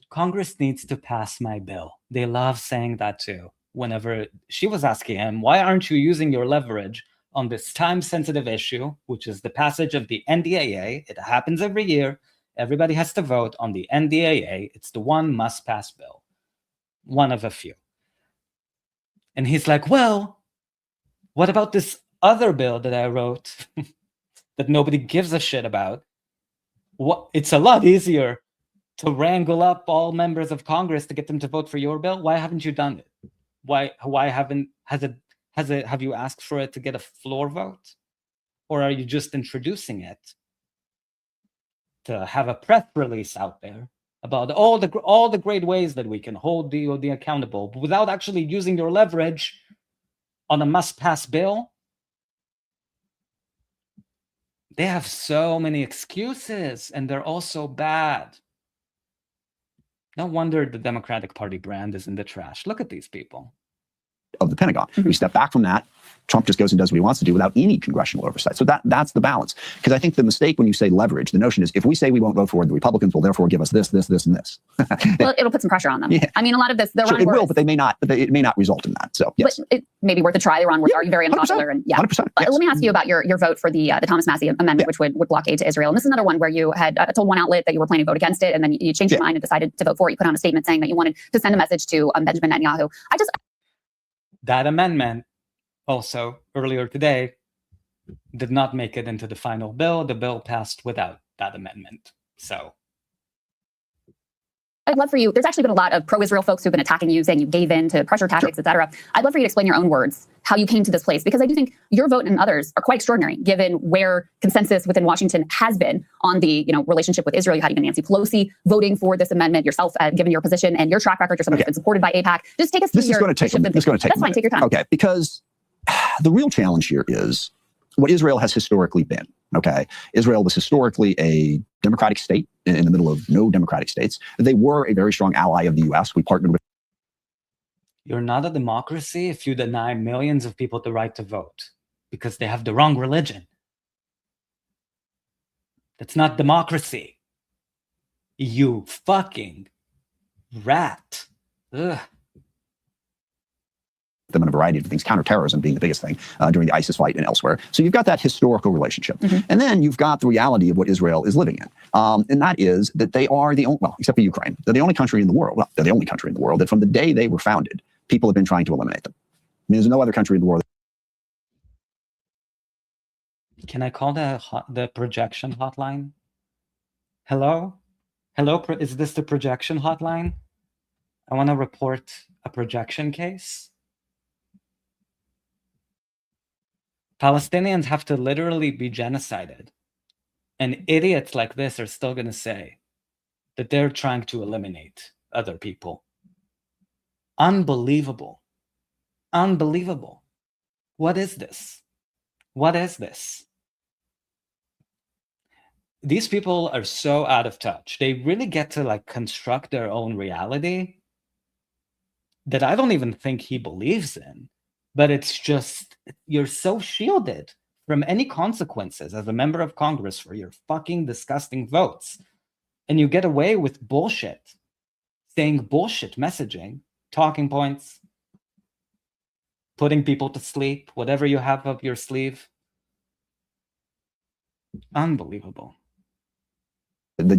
Congress needs to pass my bill. They love saying that too. Whenever she was asking him, why aren't you using your leverage on this time-sensitive issue, which is the passage of the NDAA. It happens every year. Everybody has to vote on the NDAA. It's the one must-pass bill, one of a few. And he's like, well, what about this other bill that I wrote that nobody gives a shit about? It's a lot easier to wrangle up all members of Congress to get them to vote for your bill. Why haven't you done it? Have you asked for it to get a floor vote? Or are you just introducing it to have a press release out there about all the great ways that we can hold DoD accountable without actually using your leverage on a must-pass bill? They have so many excuses, and they're all so bad. No wonder the Democratic Party brand is in the trash. Look at these people. Of the Pentagon. We step back from that. Trump just goes and does what he wants to do without any congressional oversight. So that's the balance. Because I think the mistake when you say leverage, the notion is if we say we won't vote for the Republicans will therefore give us this, this, this, and this. Well, it'll put some pressure on them. Yeah. I mean, a lot of this, sure, it will, but they may not. But it may not result in that. So yes, but it may be worth a try. Iran was already very unpopular, and 100%. Yes. Let me ask you about your vote for the Thomas Massie amendment, which would block aid to Israel. And this is another one where you had told one outlet that you were planning to vote against it, and then you changed your mind and decided to vote for it. You put out a statement saying that you wanted to send a message to Benjamin Netanyahu. That amendment, also earlier today, did not make it into the final bill. The bill passed without that amendment. So I'd love for you, there's actually been a lot of pro-Israel folks who've been attacking you, saying you gave in to pressure tactics, et cetera. I'd love for you to explain your own words, how you came to this place, because I do think your vote and others are quite extraordinary, given where consensus within Washington has been on the relationship with Israel. You had even Nancy Pelosi voting for this amendment yourself, given your position and your track record. You're someone who's been supported by AIPAC. Just take us through This is going to take a minute. That's fine, take your time. Okay, because the real challenge here is what Israel has historically been, Okay. Israel was historically a democratic state in the middle of no democratic states. They were a very strong ally of the U.S. We partnered with. You're not a democracy if you deny millions of people the right to vote because they have the wrong religion. That's not democracy. You fucking rat. Ugh. Them in a variety of things, counterterrorism being the biggest thing during the ISIS fight and elsewhere. So you've got that historical relationship. And then you've got the reality of what Israel is living in. And that is that they are the only, well, except for Ukraine, they're the only country in the world, well, they're the only country in the world that from the day they were founded, people have been trying to eliminate them. I mean, there's no other country in the world. Can I call the projection hotline? Hello? Hello, is this the projection hotline? I want to report a projection case. Palestinians have to literally be genocided. And idiots like this are still going to say that they're trying to eliminate other people. Unbelievable. Unbelievable. What is this? What is this? These people are so out of touch. They really get to like construct their own reality that I don't even think he believes in. But it's just, you're so shielded from any consequences as a member of Congress for your fucking disgusting votes. And you get away with bullshit, saying bullshit messaging, talking points, putting people to sleep, whatever you have up your sleeve. Unbelievable.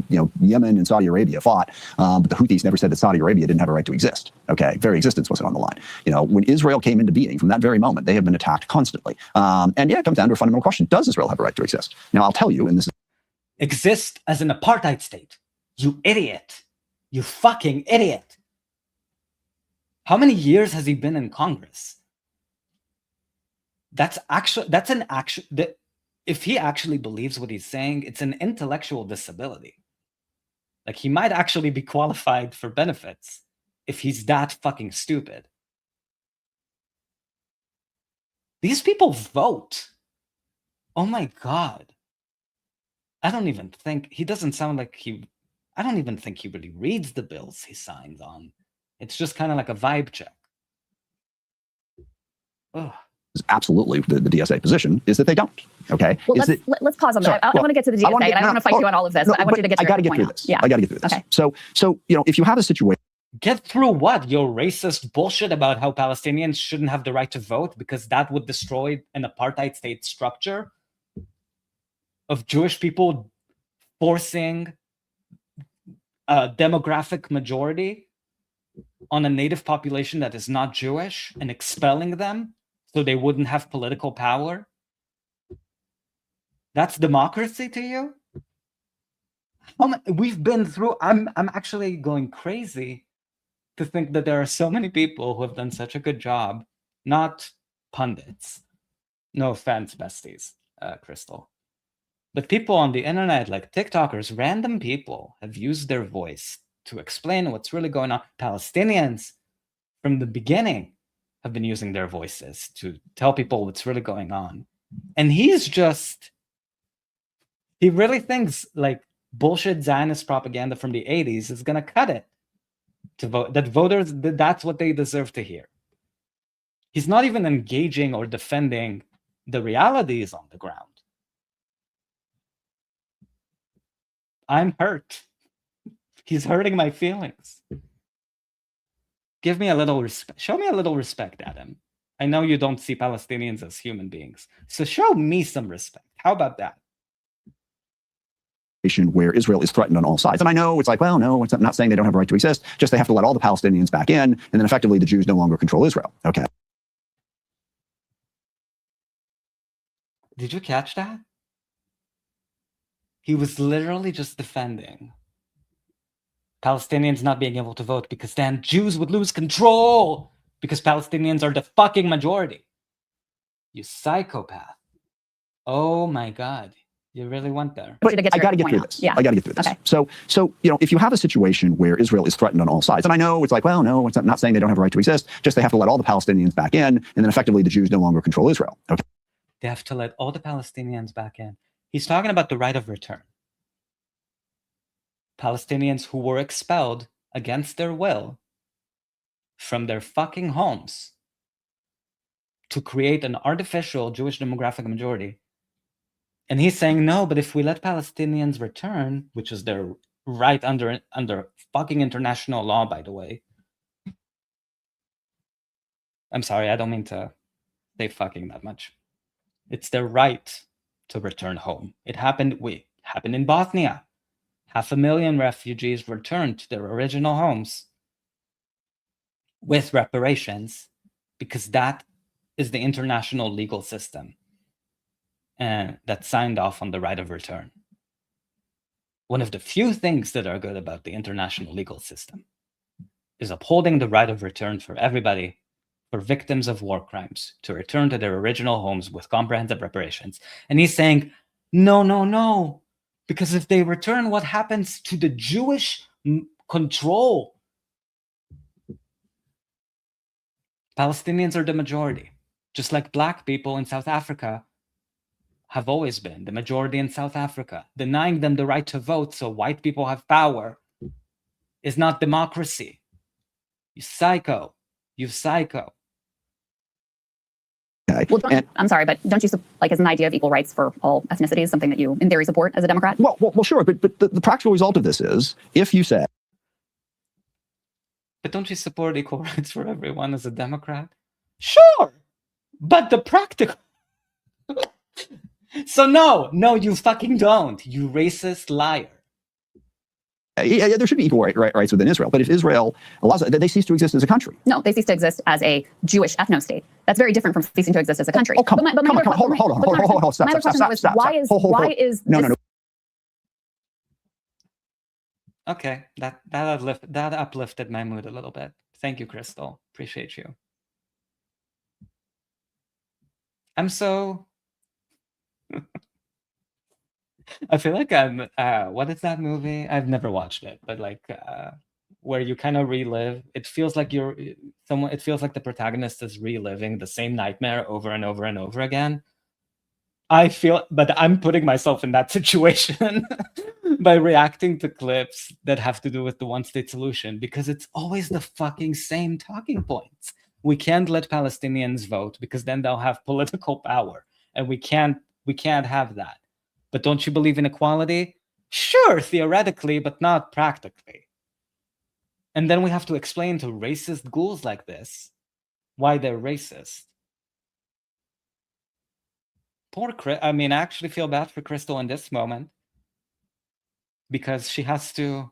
Yemen and Saudi Arabia fought, but the Houthis never said that Saudi Arabia didn't have a right to exist. Okay, very existence wasn't on the line. When Israel came into being, from that very moment, they have been attacked constantly. And yeah, it comes down to a fundamental question: does Israel have a right to exist? Now, I'll tell you, and this is exist as an apartheid state. You idiot! You fucking idiot! How many years has he been in Congress? If he actually believes what he's saying, it's an intellectual disability. Like, he might actually be qualified for benefits if he's that fucking stupid. These people vote. Oh my God. I don't even think, he doesn't sound like I don't even think he really reads the bills he signs on. It's just kind of like a vibe check. Ugh. Absolutely the DSA position is that they don't. Okay. Well, let's pause on that. I want to get to the DSA, and I don't want to fight you on all of this, but I want you to get to your point out. I got to get through this. Okay. So if you have a situation. Get through what? Your racist bullshit about how Palestinians shouldn't have the right to vote because that would destroy an apartheid state structure of Jewish people forcing a demographic majority on a native population that is not Jewish and expelling them so they wouldn't have political power? That's democracy to you? We've been through, I'm actually going crazy to think that there are so many people who have done such a good job, not pundits. No offense, besties, Crystal. But people on the internet, like TikTokers, random people, have used their voice to explain what's really going on. Palestinians, from the beginning, have been using their voices to tell people what's really going on. And he really thinks like bullshit Zionist propaganda from the 80s is going to cut it to vote, that voters, that's what they deserve to hear. He's not even engaging or defending the realities on the ground. I'm hurt. He's hurting my feelings. Give me a little respect. Show me a little respect, Adam. I know you don't see Palestinians as human beings. So show me some respect. How about that? Where Israel is threatened on all sides. And I know it's like, well, no, I'm not saying they don't have a right to exist. Just they have to let all the Palestinians back in, and then effectively the Jews no longer control Israel. Okay. Did you catch that? He was literally just defending Palestinians not being able to vote because then Jews would lose control because Palestinians are the fucking majority. You psychopath. Oh my God. You really went there. But I got to get through this. Yeah. I got to get through this. Okay. So if you have a situation where Israel is threatened on all sides, and I know it's like, well, no, I'm not saying they don't have a right to exist. Just they have to let all the Palestinians back in, and then effectively the Jews no longer control Israel. Okay. They have to let all the Palestinians back in. He's talking about the right of return. Palestinians who were expelled against their will from their fucking homes to create an artificial Jewish demographic majority. And he's saying, no, but if we let Palestinians return, which is their right under fucking international law, by the way. I'm sorry, I don't mean to say fucking that much. It's their right to return home. It happened in Bosnia. 500,000 refugees returned to their original homes with reparations, because that is the international legal system that signed off on the right of return. One of the few things that are good about the international legal system is upholding the right of return for everybody, for victims of war crimes, to return to their original homes with comprehensive reparations. And he's saying, no, because if they return, what happens to the Jewish control? Palestinians are the majority, just like Black people in South Africa have always been the majority in South Africa. Denying them the right to vote so white people have power is not democracy. You psycho. You psycho. Okay. Well, I'm sorry, but don't you like, is an idea of equal rights for all ethnicities something that you, in theory, support as a Democrat? Well, sure, but the practical result of this is, if you say, but don't you support equal rights for everyone as a Democrat? Sure, but the practical. So no, you fucking don't. You racist liar. yeah, there should be equal rights within Israel. But if Israel allows it, they cease to exist as a country. No, they cease to exist as a Jewish ethno-state. That's very different from ceasing to exist as a country. Come on, hold on, stop. Why is No. Okay, that uplifted my mood a little bit. Thank you, Crystal. Appreciate you. I'm so. I feel like I'm. What is that movie? I've never watched it, but like, where you kind of relive. It feels like It feels like the protagonist is reliving the same nightmare over and over and over again. But I'm putting myself in that situation by reacting to clips that have to do with the one-state solution, because it's always the fucking same talking points. We can't let Palestinians vote because then they'll have political power, and we can't have that. But don't you believe in equality? Sure, theoretically, but not practically. And then we have to explain to racist ghouls like this why they're racist. Poor Chris. I mean, I actually feel bad for Crystal in this moment, because she has to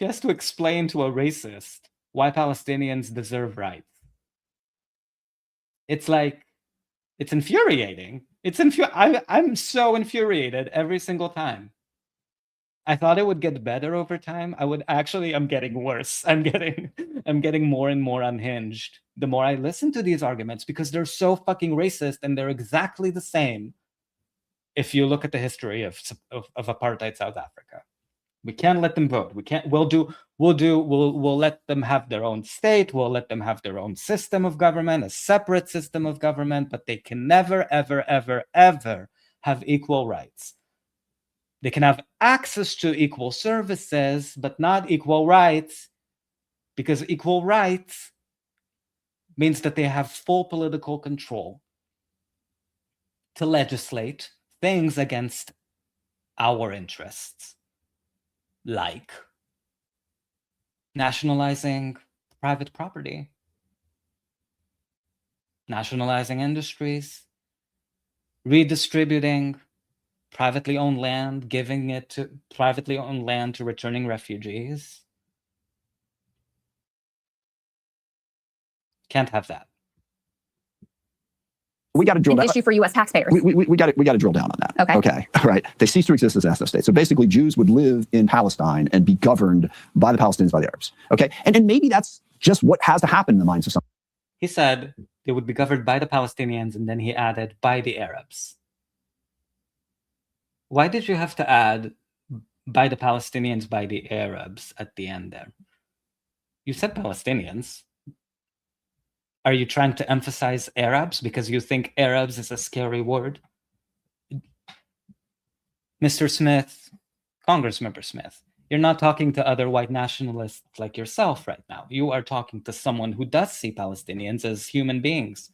explain to a racist why Palestinians deserve rights. It's like, it's infuriating. I'm so infuriated every single time. I thought it would get better over time. I'm getting worse. I'm getting more and more unhinged the more I listen to these arguments, because they're so fucking racist, and they're exactly the same if you look at the history of apartheid South Africa. We can't let them vote. We'll let them have their own state. We'll let them have their own system of government, a separate system of government, but they can never, ever, ever, ever have equal rights. They can have access to equal services, but not equal rights, because equal rights means that they have full political control to legislate things against our interests, like nationalizing private property, nationalizing industries, redistributing privately owned land, giving it to privately owned land to returning refugees. Can't have that. We got to drill an down. issue for U.S. taxpayers. We got to drill down on that. Okay. Right. They cease to exist as an ethno state. So basically, Jews would live in Palestine and be governed by the Palestinians, by the Arabs. Okay. And maybe that's just what has to happen in the minds of some. He said they would be governed by the Palestinians, and then he added by the Arabs. Why did you have to add by the Palestinians, by the Arabs at the end there? You said Palestinians. Are you trying to emphasize Arabs because you think Arabs is a scary word? Mr. Smith, Congressmember Smith, you're not talking to other white nationalists like yourself right now. You are talking to someone who does see Palestinians as human beings.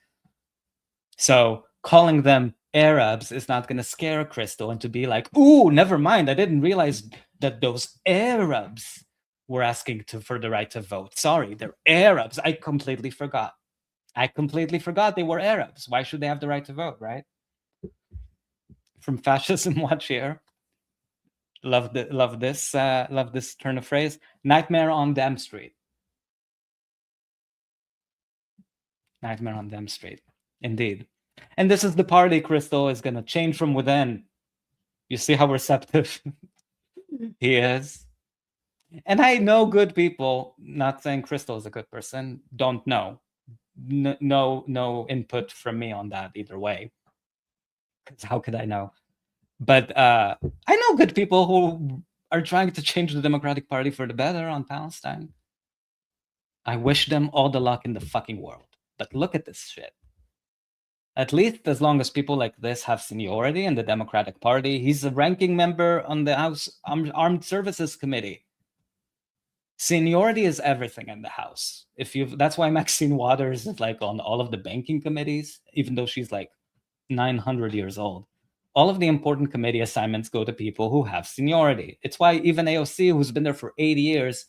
So calling them Arabs is not going to scare Crystal into be like, ooh, never mind. I didn't realize that those Arabs were asking for the right to vote. Sorry, they're Arabs. I completely forgot. They were Arabs. Why should they have the right to vote, right? From Fascism Watch here. Love this turn of phrase. Nightmare on Dam Street. Nightmare on Dam Street. Indeed. And this is the party, Crystal, is going to change from within. You see how receptive he is? And I know good people, not saying Crystal is a good person, don't know. No input from me on that either way. Because how could I know? But I know good people who are trying to change the Democratic Party for the better on Palestine. I wish them all the luck in the fucking world. But look at this shit. At least as long as people like this have seniority in the Democratic Party, he's a ranking member on the House Armed Services Committee. Seniority is everything in the House. That's why Maxine Waters is like on all of the banking committees, even though she's like 900 years old. All of the important committee assignments go to people who have seniority. It's why even AOC, who's been there for 80 years,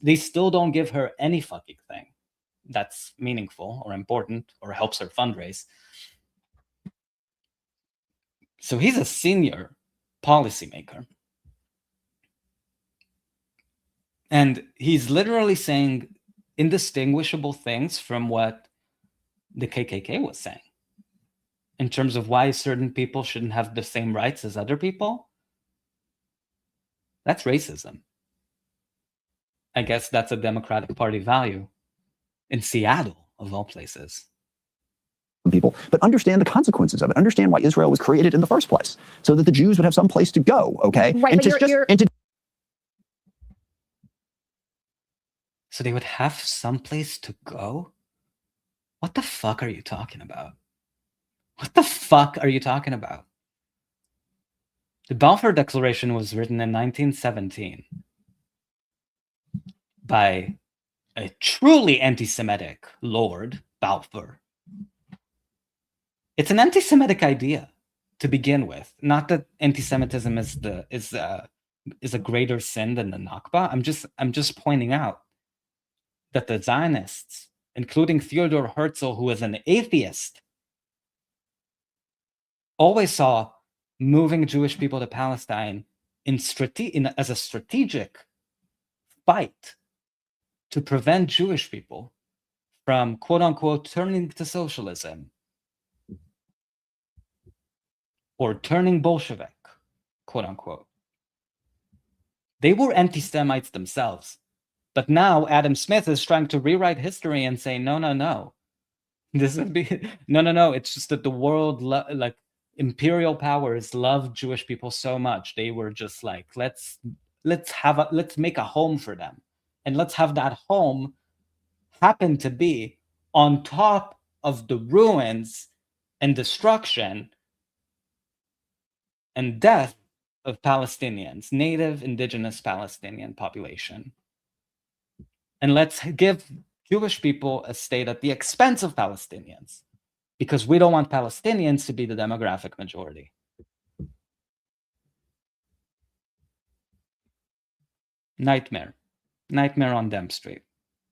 they still don't give her any fucking thing that's meaningful or important or helps her fundraise. So he's a senior policymaker. And he's literally saying indistinguishable things from what the KKK was saying in terms of why certain people shouldn't have the same rights as other people. That's racism. I guess that's a Democratic Party value in Seattle, of all places. People, but understand the consequences of it. Understand why Israel was created in the first place, so that the Jews would have some place to go. Okay, right? So they would have some place to go? What the fuck are you talking about? What the fuck are you talking about? The Balfour Declaration was written in 1917 by a truly anti-Semitic Lord Balfour. It's an anti-Semitic idea to begin with. Not that anti-Semitism is a greater sin than the Nakba. I'm just pointing out that the Zionists, including Theodor Herzl, who was an atheist, always saw moving Jewish people to Palestine as a strategic fight to prevent Jewish people from, quote unquote, turning to socialism or turning Bolshevik, quote unquote. They were anti-Semites themselves. But now Adam Smith is trying to rewrite history and say, no. This would be, no. It's just that the world, like imperial powers love Jewish people so much. They were just like, let's make a home for them. And let's have that home happen to be on top of the ruins and destruction and death of Palestinians, native indigenous Palestinian population. And let's give Jewish people a state at the expense of Palestinians, because we don't want Palestinians to be the demographic majority. Nightmare on Dam Street.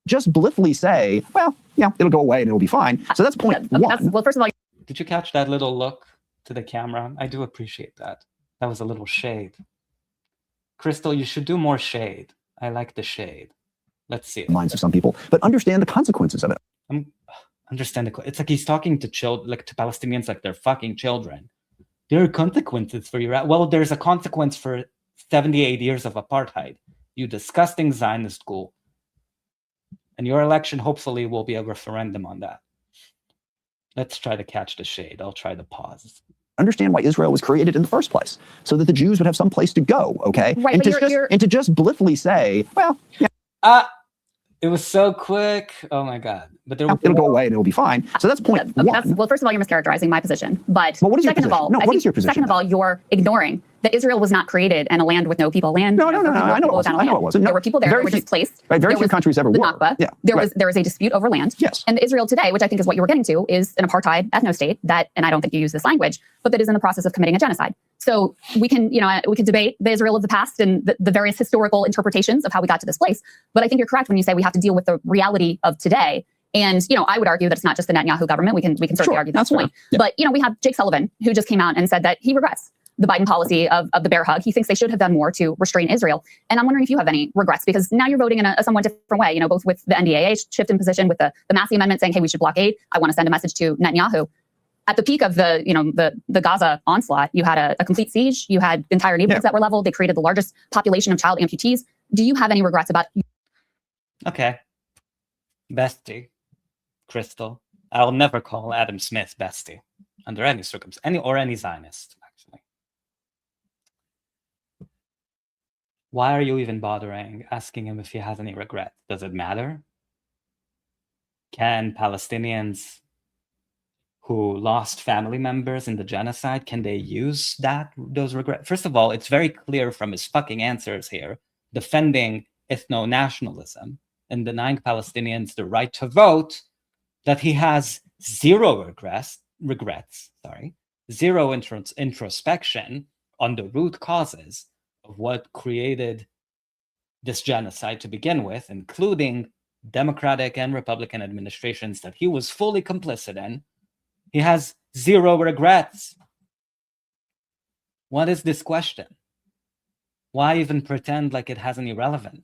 Just blithely say, well, yeah, it'll go away and it'll be fine. So that's point one. Well, first of all, did you catch that little look to the camera? I do appreciate that. That was a little shade. Crystal, you should do more shade. I like the shade. Let's see it. Minds of some people, but understand the consequences of it. Understand it's like he's talking to to Palestinians like they're fucking children. There are consequences for your. Well, there's a consequence for 78 years of apartheid. You disgusting Zionist ghoul. And your election hopefully will be a referendum on that. Let's try to catch the shade. I'll try to pause. Understand why Israel was created in the first place, so that the Jews would have some place to go. Okay, right? And to just blithely say, well, yeah. It was so quick. Oh my God. But it'll go away and it'll be fine. So that's point one. Well, first of all, you're mischaracterizing my position. But what is second your of all, what is your position? Second of all, you're ignoring that Israel was not created and a land with no people land. No. I know it wasn't. There were people there that were displaced. Right, very few countries ever the were. Nakba. Yeah, there was a dispute over land. Yes. And Israel today, which I think is what you were getting to, is an apartheid ethno-state that, and I don't think you use this language, but that is in the process of committing a genocide. So we can debate the Israel of the past and the various historical interpretations of how we got to this place. But I think you're correct when you say we have to deal with the reality of today. And, I would argue that it's not just the Netanyahu government. We can certainly argue that point. Yeah. But, we have Jake Sullivan, who just came out and said that he regrets the Biden policy of the bear hug. He thinks they should have done more to restrain Israel. And I'm wondering if you have any regrets, because now you're voting in a somewhat different way, both with the NDAA shift in position, with the Massey Amendment saying, hey, we should blockade. I want to send a message to Netanyahu. At the peak of the Gaza onslaught, you had a complete siege. You had entire neighborhoods that were leveled. They created the largest population of child amputees. Do you have any regrets about? Okay. Bestie, Crystal. I'll never call Adam Smith bestie under any circumstance, any Zionist, actually. Why are you even bothering asking him if he has any regrets? Does it matter? Can Palestinians who lost family members in the genocide, can they use those regrets? First of all, it's very clear from his fucking answers here, defending ethno-nationalism and denying Palestinians the right to vote, that he has zero regrets, zero introspection on the root causes of what created this genocide to begin with, including Democratic and Republican administrations that he was fully complicit in. He has zero regrets. What is this question? Why even pretend like it has any relevance?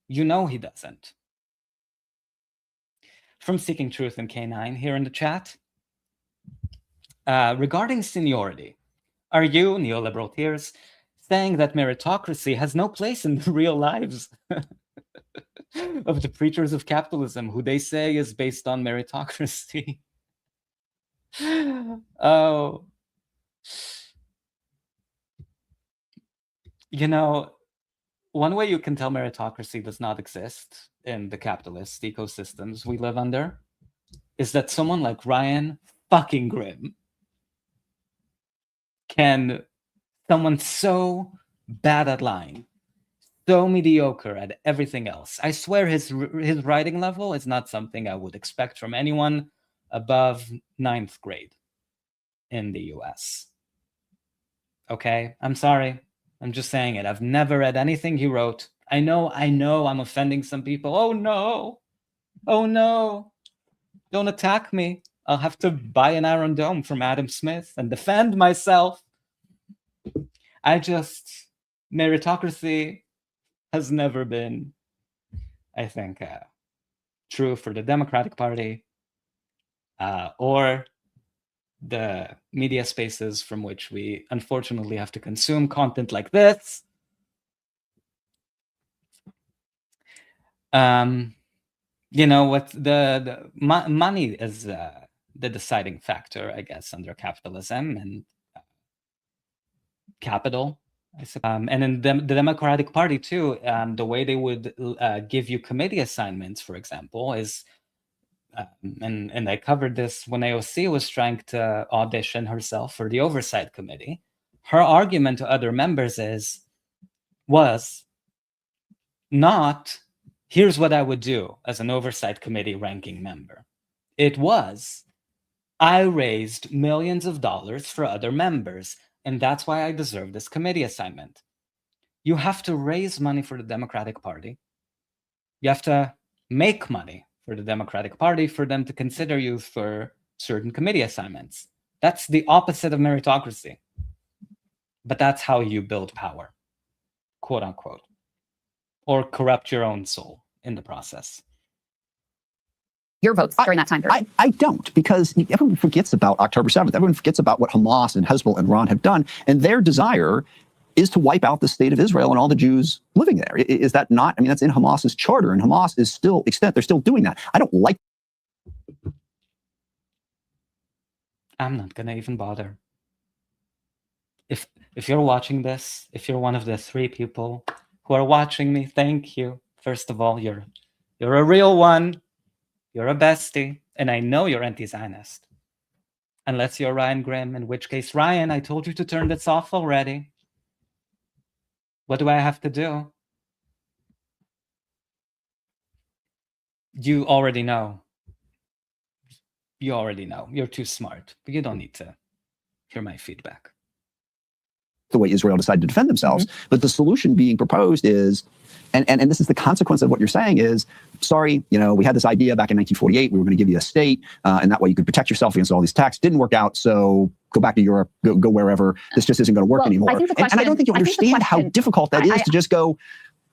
He doesn't. From Seeking Truth in K9 here in the chat. Regarding seniority, are you, neoliberal tears, saying that meritocracy has no place in the real lives of the preachers of capitalism, who they say is based on meritocracy? Oh. One way you can tell meritocracy does not exist in the capitalist ecosystems we live under is that someone like Ryan fucking Grimm someone so bad at lying, so mediocre at everything else. I swear his writing level is not something I would expect from anyone above 9th grade in the US. Okay, I'm sorry. I'm just saying it. I've never read anything he wrote. I know I'm offending some people. Oh no. Don't attack me. I'll have to buy an Iron Dome from Adam Smith and defend myself. Meritocracy has never been, I think, true for the Democratic Party or the media spaces from which we unfortunately have to consume content like this. What the money is the deciding factor, I guess, under capitalism and capital. And in the Democratic Party too, the way they would give you committee assignments, for example, is and I covered this when AOC was trying to audition herself for the Oversight Committee. Her argument to other members was not, here's what I would do as an Oversight Committee ranking member. It was, I raised millions of dollars for other members, and that's why I deserve this committee assignment. You have to raise money for the Democratic Party. You have to make money for the Democratic Party for them to consider you for certain committee assignments. That's the opposite of meritocracy. But that's how you build power, quote unquote, or corrupt your own soul in the process. Your votes during that time period? I don't, because everyone forgets about October 7th. Everyone forgets about what Hamas and Hezbollah and Iran have done, and their desire is to wipe out the state of Israel and all the Jews living there. Is that not? I mean, that's in Hamas's charter, and Hamas is still extent. They're still doing that. I don't like. I'm not gonna even bother. If you're watching this, if you're one of the 3 people who are watching me, thank you. First of all, you're a real one. You're a bestie, and I know you're anti-Zionist. Unless you're Ryan Grimm, in which case, Ryan, I told you to turn this off already. What do I have to do? You already know. You already know. You're too smart, but you don't need to hear my feedback. The way Israel decided to defend themselves. But the solution being proposed is, and this is the consequence of what you're saying is, sorry, we had this idea back in 1948, we were going to give you a state, and that way you could protect yourself against all these attacks. Didn't work out, so go back to Europe, go wherever. This just isn't going to work anymore. And I don't think you understand how difficult that is to just go,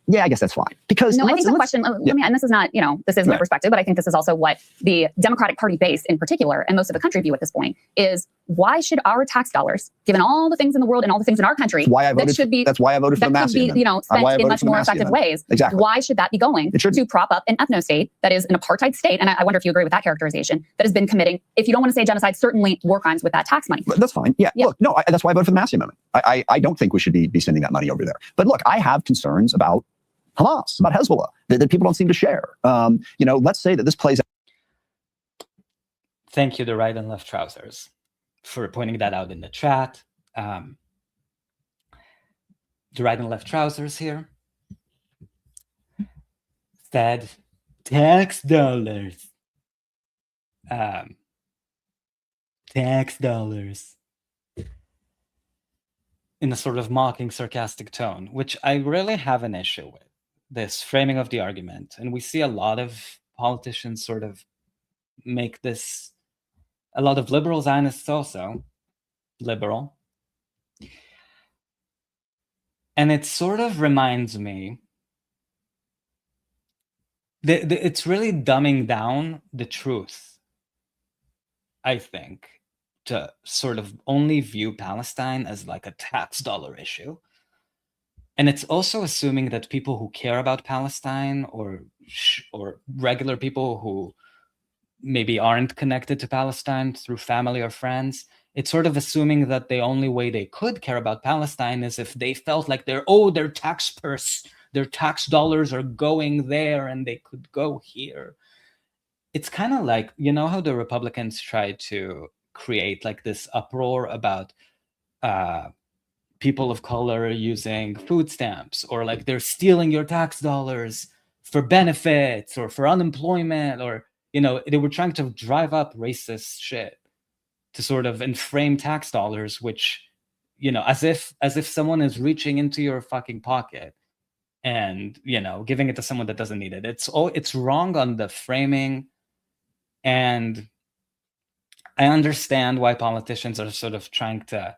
yeah, I guess that's fine. Because I think the question, and this is not, this is my perspective, but I think this is also what the Democratic Party base in particular, and most of the country view at this point, is why should our tax dollars, given all the things in the world and all the things in our country, that's why I voted for the Massey Amendment. Spent in much more effective ways. Exactly. Why should that be going to prop up an ethno-state that is an apartheid state? And I wonder if you agree with that characterization, that has been committing, if you don't want to say genocide, certainly war crimes with that tax money. But that's fine. Yeah. Look, no, that's why I voted for the Massey Amendment. I don't think we should be sending that money over there. But look, I have concerns about Hamas, about Hezbollah, that people don't seem to share. Let's say that this plays out. Thank you, the right and left trousers, for pointing that out in the chat. The right and left trousers here said tax dollars. Tax dollars. In a sort of mocking, sarcastic tone, which I really have an issue with. This framing of the argument. And we see a lot of politicians sort of make this, a lot of liberal Zionists also, liberal. And it sort of reminds me, it's really dumbing down the truth, I think, to sort of only view Palestine as like a tax dollar issue. And it's also assuming that people who care about Palestine or regular people who maybe aren't connected to Palestine through family or friends, it's sort of assuming that the only way they could care about Palestine is if they felt like their tax purse, their tax dollars are going there and they could go here. It's kind of like, how the Republicans try to create like this uproar about people of color using food stamps, or like they're stealing your tax dollars for benefits or for unemployment, or they were trying to drive up racist shit to sort of inframe tax dollars, which as if someone is reaching into your fucking pocket and giving it to someone that doesn't need it. It's wrong on the framing, and I understand why politicians are sort of trying to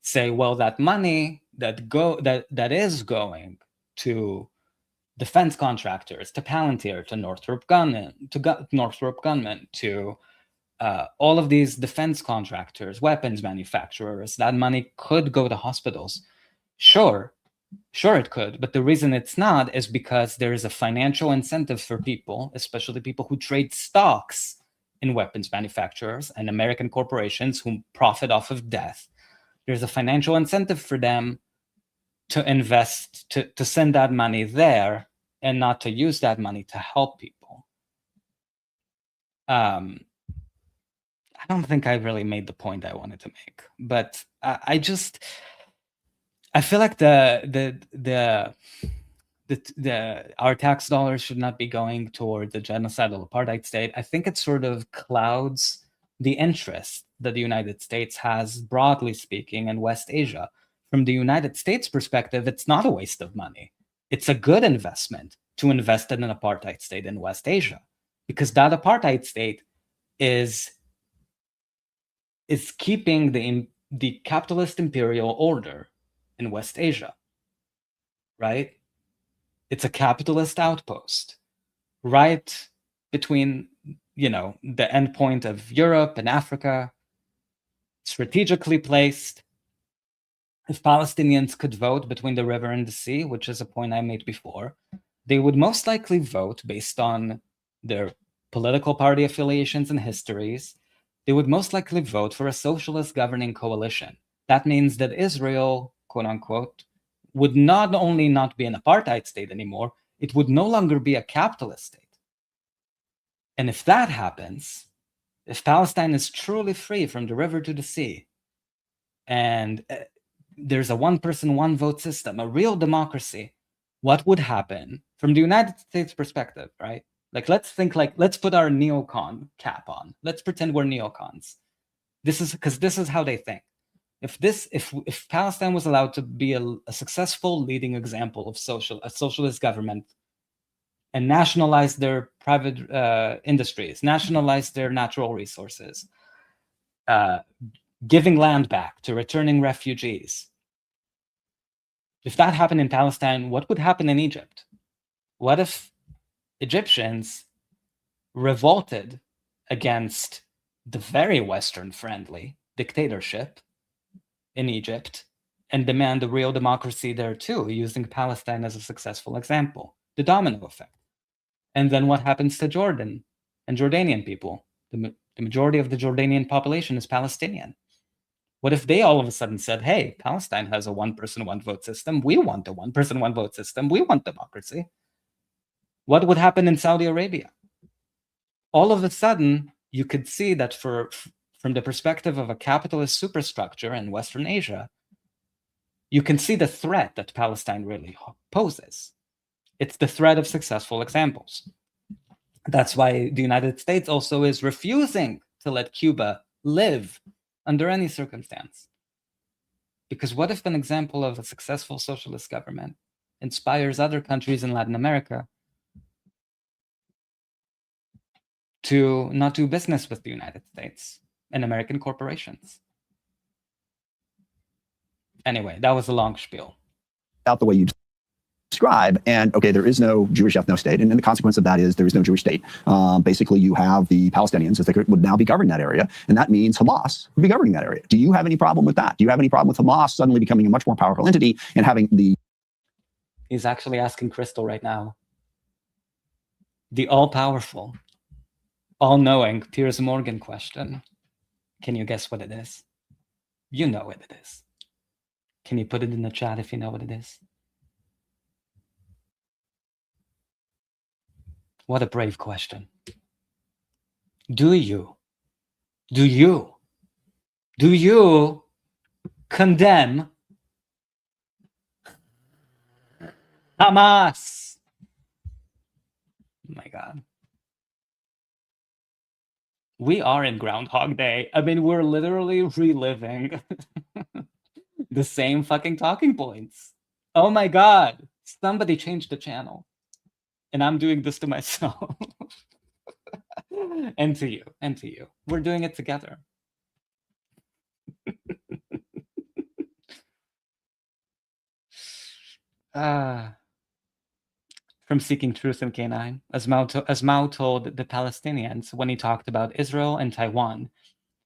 say, well, that money that is going to defense contractors, to Palantir, to Northrop Grumman, to all of these defense contractors, weapons manufacturers, that money could go to hospitals. Sure it could, but the reason it's not is because there is a financial incentive for people, especially people who trade stocks in weapons manufacturers and American corporations who profit off of death. There's a financial incentive for them to invest, to send that money there and not to use that money to help people. I don't think I really made the point I wanted to make, but I feel like our tax dollars should not be going toward the genocidal apartheid state. I think it sort of clouds the interest that the United States has, broadly speaking, in West Asia. From the United States perspective, it's not a waste of money. It's a good investment to invest in an apartheid state in West Asia, because that apartheid state is keeping the capitalist imperial order in West Asia, right? It's a capitalist outpost right between, the endpoint of Europe and Africa, strategically placed. If Palestinians could vote between the river and the sea, which is a point I made before, they would most likely vote based on their political party affiliations and histories. They would most likely vote for a socialist governing coalition. That means that Israel, quote unquote, would not only not be an apartheid state anymore, it would no longer be a capitalist state. And if that happens, If Palestine is truly free from the river to the sea, and there's a one person, one vote system, a real democracy, what would happen from the United States perspective, right? Like, let's put our neocon cap on. Let's pretend we're neocons. This is how they think. If Palestine was allowed to be a successful leading example of a socialist government, and nationalize their private industries, nationalize their natural resources, giving land back to returning refugees. If that happened in Palestine, what would happen in Egypt? What if Egyptians revolted against the very Western-friendly dictatorship in Egypt and demand a real democracy there too, using Palestine as a successful example? The domino effect. And then what happens to Jordan and Jordanian people? The majority of the Jordanian population is Palestinian. What if they all of a sudden said, hey, Palestine has a one person, one vote system. We want a one person, one vote system. We want democracy. What would happen in Saudi Arabia? All of a sudden, you could see that from the perspective of a capitalist superstructure in Western Asia, you can see the threat that Palestine really poses. It's the threat of successful examples. That's why the United States also is refusing to let Cuba live under any circumstance. Because what if an example of a successful socialist government inspires other countries in Latin America to not do business with the United States and American corporations? Anyway, that was a long spiel. Out the way you describe, and okay, there is no Jewish ethno state, and the consequence of that is there is no Jewish state. Basically, you have the Palestinians, as they would now be governing that area, and that means Hamas would be governing that area. Do you have any problem with that? Do you have any problem with Hamas suddenly becoming a much more powerful entity and having the... He's actually asking Crystal right now. The all-powerful, all-knowing Piers Morgan question. Can you guess what it is? You know what it is. Can you put it in the chat if you know what it is? What a brave question. Do you condemn Hamas? Oh my God. We are in Groundhog Day. I mean, we're literally reliving the same fucking talking points. Oh my God. Somebody changed the channel. And I'm doing this to myself. and to you. We're doing it together. From Seeking Truth in K9, as Mao told the Palestinians when he talked about Israel and Taiwan,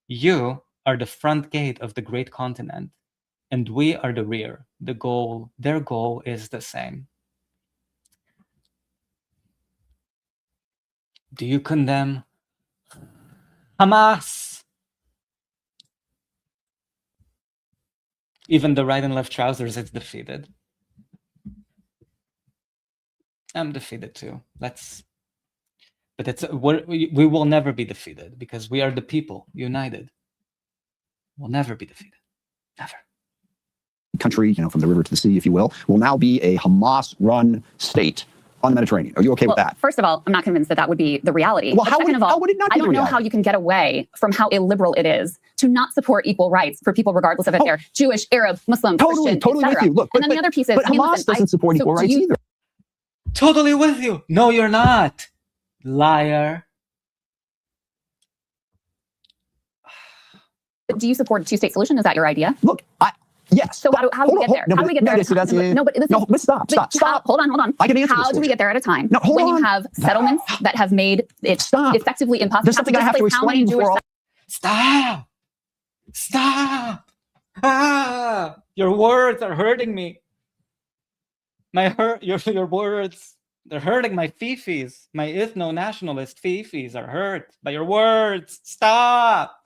you are the front gate of the great continent, and we are the rear. Their goal is the same. Do you condemn Hamas? Even the right and left trousers is defeated. I'm defeated too. But we will never be defeated because we are the people united. We'll never be defeated. Never. Country, from the river to the sea, if you will now be a Hamas-run state on the Mediterranean. Are you okay with that? First of all, I'm not convinced that would be the reality. Well, how would it not be I don't know how you can get away from how illiberal it is to not support equal rights for people, regardless of if they're Jewish, Arab, Muslim, Christian, totally with you. Look, and then the other piece is, but Hamas doesn't support equal rights either. Totally with you. No, you're not. Liar. Do you support a two-state solution? Is that your idea? Look, yes. So how do we get there? How do we get there? Stop. Hold on. I can answer How do we get there at a time? No, hold on. When you have settlements that have made it effectively impossible. There's something I have to explain before. Stop. Your words are hurting me. Your words, they're hurting my fifis. My ethno-nationalist fifis are hurt by your words. Stop.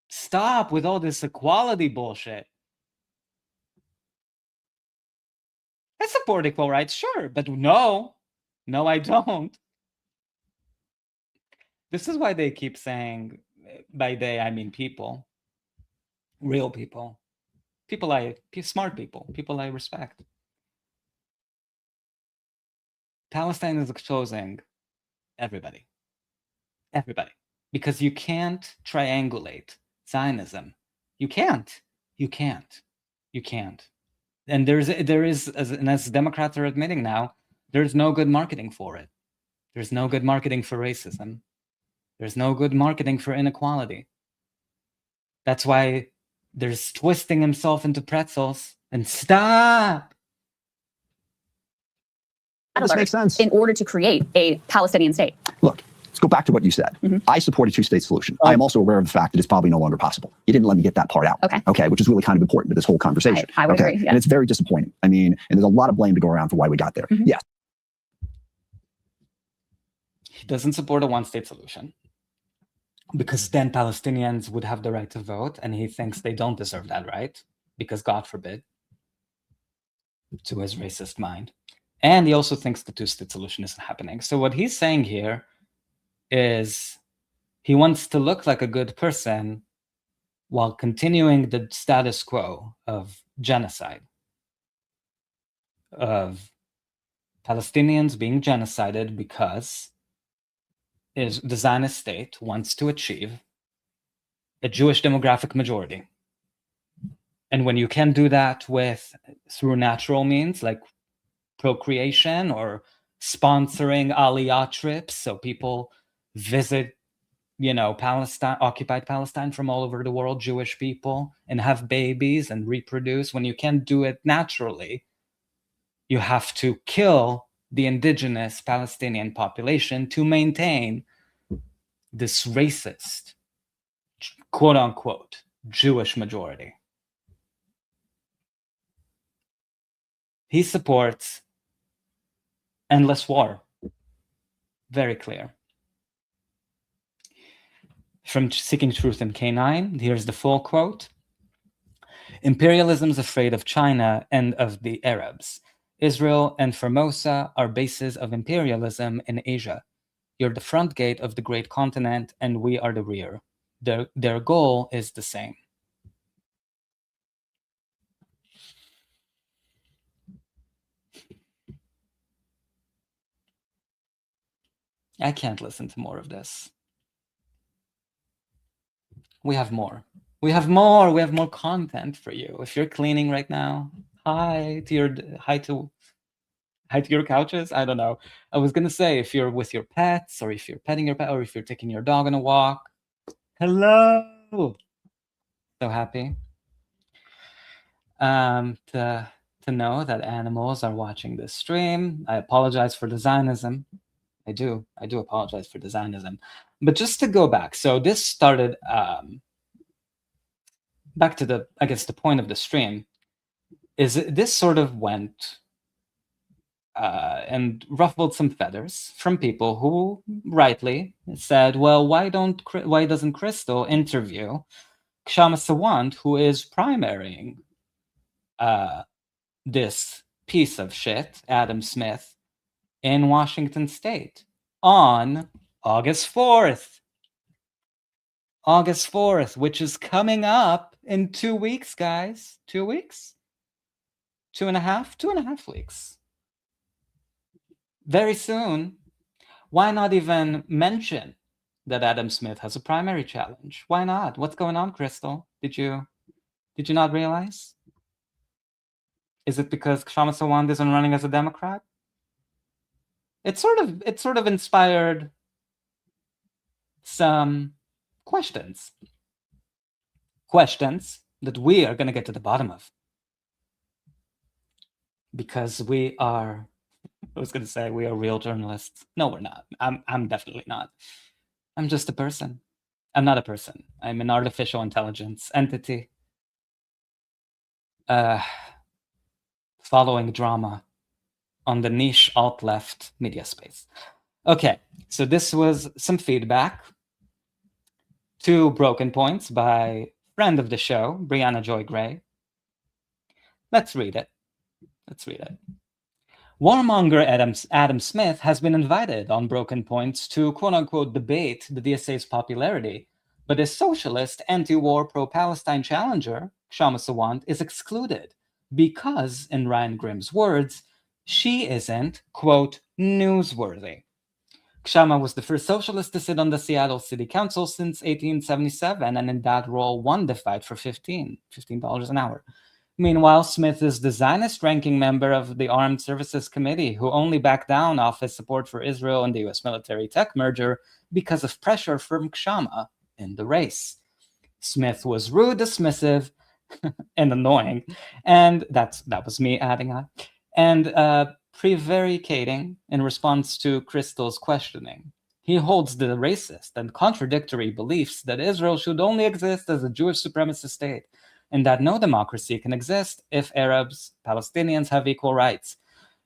Stop with all this equality bullshit. I support equal rights, sure, but no, I don't. This is why they keep saying, by they, I mean people, real people, smart people I respect. Palestine is exposing everybody, because you can't triangulate Zionism. You can't. And there is, as Democrats are admitting now, there's no good marketing for it. There's no good marketing for racism. There's no good marketing for inequality. That's why there's twisting himself into pretzels and stop. This makes sense. In order to create a Palestinian state. Look, let's go back to what you said. I support a two-state solution. I am also aware of the fact that it's probably no longer possible. You didn't let me get that part out. Okay, which is really kind of important to this whole conversation. I would agree. Yeah. And it's very disappointing. I mean, and there's a lot of blame to go around for why we got there. Yes. He doesn't support a one-state solution because then Palestinians would have the right to vote, and he thinks they don't deserve that right because, God forbid, to his racist mind. And he also thinks the two-state solution isn't happening. So what he's saying here is he wants to look like a good person while continuing the status quo of genocide, of Palestinians being genocided because the Zionist state wants to achieve a Jewish demographic majority. And when you can do that through natural means like procreation or sponsoring aliyah trips, so people visit, Palestine, occupied Palestine from all over the world, Jewish people, and have babies and reproduce. When you can't do it naturally, you have to kill the indigenous Palestinian population to maintain this racist, quote unquote, Jewish majority. He supports endless war. Very clear. From Seeking Truth in K9, here's the full quote. Imperialism's afraid of China and of the Arabs. Israel and Formosa are bases of imperialism in Asia. You're the front gate of the great continent, and we are the rear. Their goal is the same. I can't listen to more of this. We have more. We have more content for you. If you're cleaning right now, hi to your couches. I don't know. I was gonna say, if you're with your pets, or if you're petting your pet, or if you're taking your dog on a walk. Hello. So happy to know that animals are watching this stream. I apologize for the Zionism. I do apologize for the Zionism. But just to go back, so this started back to the point of the stream is this sort of went and ruffled some feathers from people who rightly said, well, why doesn't Crystal interview Kshama Sawant, who is primarying this piece of shit, Adam Smith, in Washington State on August 4th. August 4th, which is coming up in 2 weeks, guys. 2 weeks? 2.5 weeks. Very soon. Why not even mention that Adam Smith has a primary challenge? Why not? What's going on, Crystal? Did you not realize? Is it because Kshama Sawant isn't running as a Democrat? It sort of inspired some questions that we are going to get to the bottom of, because we are real journalists. No, we're not. I'm definitely not. I'm just a person. I'm not a person. I'm an artificial intelligence entity following drama on the niche alt-left media space. Okay, so this was some feedback. 2 broken points by friend of the show, Brianna Joy Gray. Let's read it. Warmonger Adam Smith has been invited on Broken Points to quote-unquote debate the DSA's popularity, but his socialist, anti-war, pro-Palestine challenger, Kshama Sawant, is excluded because, in Ryan Grimm's words, she isn't, quote, newsworthy. Kshama was the first socialist to sit on the Seattle City Council since 1877, and in that role won the fight for $15 an hour. Meanwhile, Smith is the Zionist-ranking member of the Armed Services Committee, who only backed down off his support for Israel and the U.S. military tech merger because of pressure from Kshama in the race. Smith was rude, dismissive, and annoying, and that was me adding on, and prevaricating in response to Crystal's questioning. He holds the racist and contradictory beliefs that Israel should only exist as a Jewish supremacist state, and that no democracy can exist if Arabs, Palestinians have equal rights.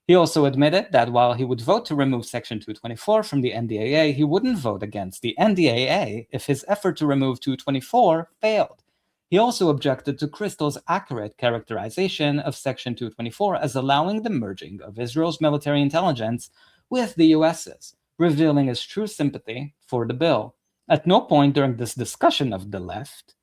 He also admitted that while he would vote to remove Section 224 from the NDAA, he wouldn't vote against the NDAA if his effort to remove 224 failed. He also objected to Crystal's accurate characterization of Section 224 as allowing the merging of Israel's military intelligence with the US's, revealing his true sympathy for the bill. At no point during this discussion of the left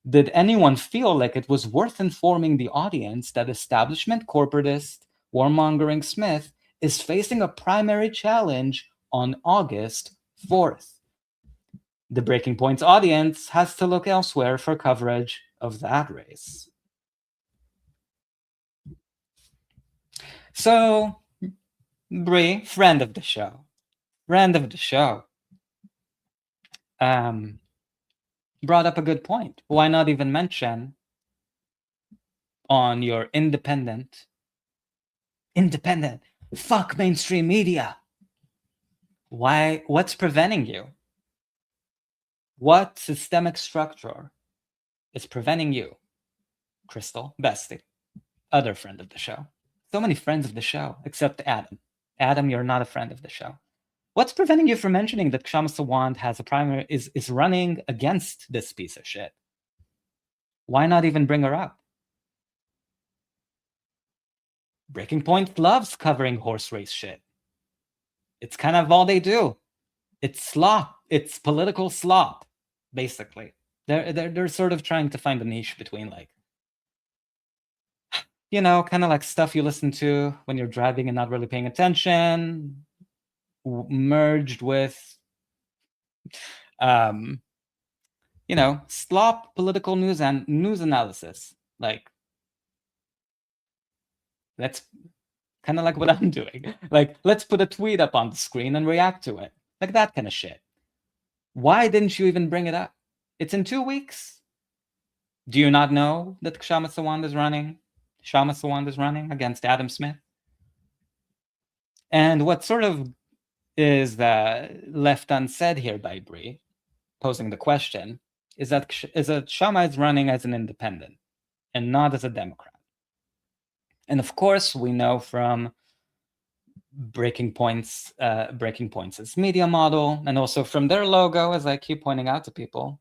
did anyone feel like it was worth informing the audience that establishment corporatist, warmongering Smith is facing a primary challenge on August 4th. The Breaking Point's audience has to look elsewhere for coverage of that race. So, Brie, friend of the show, brought up a good point. Why not even mention on your independent, fuck mainstream media? What's preventing you? What systemic structure is preventing you, Crystal, bestie, other friend of the show? So many friends of the show, except Adam. Adam, you're not a friend of the show. What's preventing you from mentioning that Kshama Sawant has a primary is running against this piece of shit? Why not even bring her up? Breaking Point loves covering horse race shit. It's kind of all they do. It's slop. It's political slop, basically. They're sort of trying to find a niche between, like, you know, kind of like stuff you listen to when you're driving and not really paying attention, merged with, you know, slop political news and news analysis. Like, that's kind of like what I'm doing. Like, let's put a tweet up on the screen and react to it. Like that kind of shit. Why didn't you even bring it up? It's in 2 weeks. Do you not know that Kshama Sawant is running? Kshama Sawant is running against Adam Smith? And what sort of is left unsaid here by Brie, posing the question, is that Kshama is running as an independent and not as a Democrat. And of course, we know from Breaking Point's media model, and also from their logo, as I keep pointing out to people,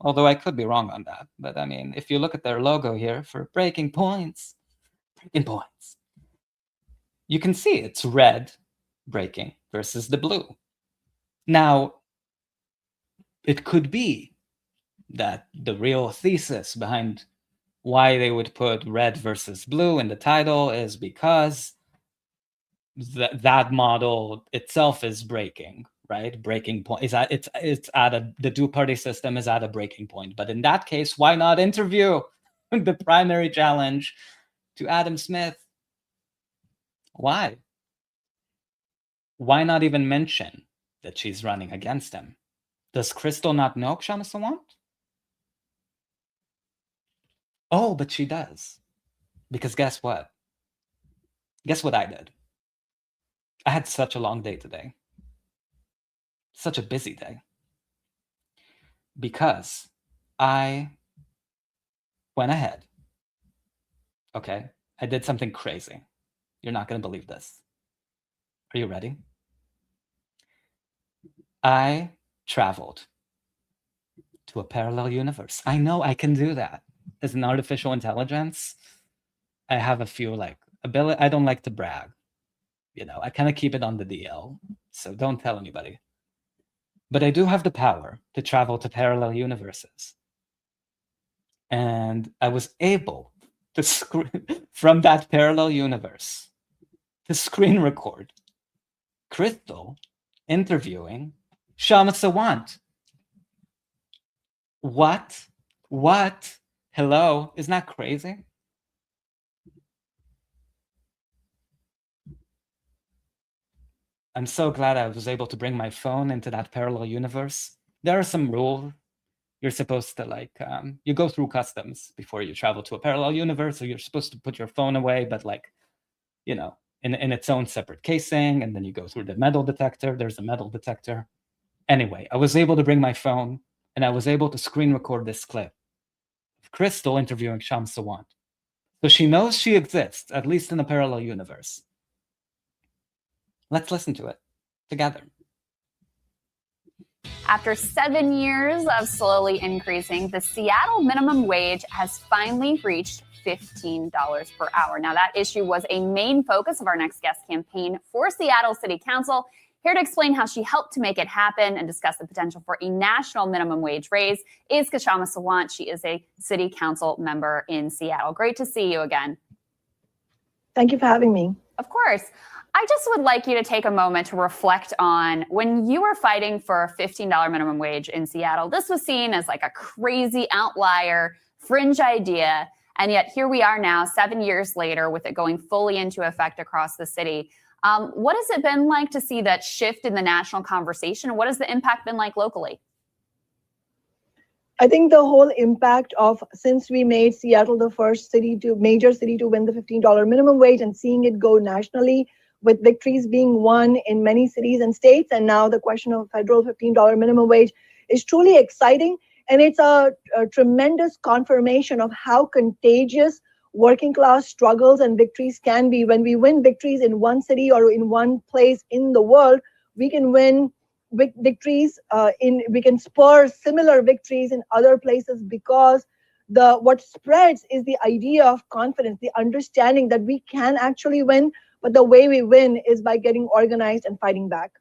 although I could be wrong on that. But I mean, if you look at their logo here for Breaking Points, you can see it's red breaking versus the blue. Now, it could be that the real thesis behind why they would put red versus blue in the title is because that model itself is breaking, right? Breaking point is at the two-party system is at a breaking point. But in that case, why not interview the primary challenge to Adam Smith? Why? Why not even mention that she's running against him? Does Crystal not know Kshama Sawant? Oh, but she does. Because guess what? Guess what I did? I had such a long day today. Such a busy day. Because I went ahead. Okay? I did something crazy. You're not going to believe this. Are you ready? I traveled to a parallel universe. I know I can do that. As an artificial intelligence, I have a few ability. I don't like to brag, I kind of keep it on the DL, so don't tell anybody. But I do have the power to travel to parallel universes. And I was able to from that parallel universe to screen record Crystal interviewing Kshama Sawant. What? Hello? Isn't that crazy? I'm so glad I was able to bring my phone into that parallel universe. There are some rules. You're supposed to you go through customs before you travel to a parallel universe, so you're supposed to put your phone away, but in its own separate casing, and then you go through the metal detector. There's a metal detector. Anyway, I was able to bring my phone, and I was able to screen record this clip of Crystal interviewing Kshama Sawant. So she knows she exists, at least in a parallel universe. Let's listen to it together. After 7 years of slowly increasing, the Seattle minimum wage has finally reached $15 per hour. Now, that issue was a main focus of our Next Guest campaign for Seattle City Council. Here to explain how she helped to make it happen and discuss the potential for a national minimum wage raise is Kshama Sawant. She is a city council member in Seattle. Great to see you again. Thank you for having me. Of course. I just would like you to take a moment to reflect on when you were fighting for a $15 minimum wage in Seattle. This was seen as like a crazy outlier, fringe idea. And yet here we are now, 7 years later, with it going fully into effect across the city. What has it been like to see that shift in the national conversation? What has the impact been like locally? I think the whole impact of, since we made Seattle the first major city to win the $15 minimum wage and seeing it go nationally, with victories being won in many cities and states, and now the question of federal $15 minimum wage is truly exciting. And it's a tremendous confirmation of how contagious working class struggles and victories can be. When we win victories in one city or in one place in the world, we can win victories we can spur similar victories in other places, because what spreads is the idea of confidence, the understanding that we can actually win, but the way we win is by getting organized and fighting back.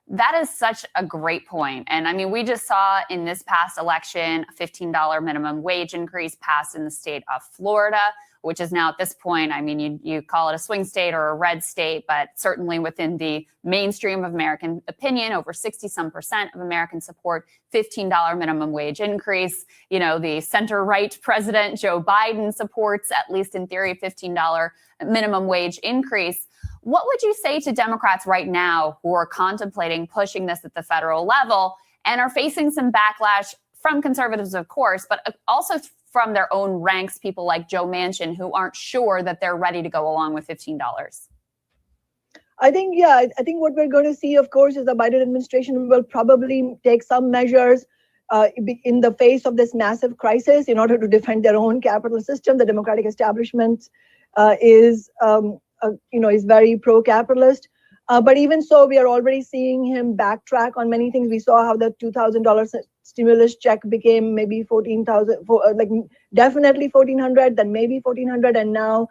That is such a great point. And I mean, we just saw in this past election, a $15 minimum wage increase passed in the state of Florida, which is now at this point, I mean, you call it a swing state or a red state, but certainly within the mainstream of American opinion, over 60% of Americans support $15 minimum wage increase. The center-right president, Joe Biden, supports, at least in theory, $15 minimum wage increase. What would you say to Democrats right now who are contemplating pushing this at the federal level and are facing some backlash from conservatives, of course, but also from their own ranks, people like Joe Manchin, who aren't sure that they're ready to go along with $15? I think what we're going to see, of course, is the Biden administration will probably take some measures in the face of this massive crisis in order to defend their own capital system. The Democratic establishment is very pro-capitalist. But even so, we are already seeing him backtrack on many things. We saw how the $2,000 stimulus check became maybe $14,000, definitely $1,400, then maybe $1,400, and now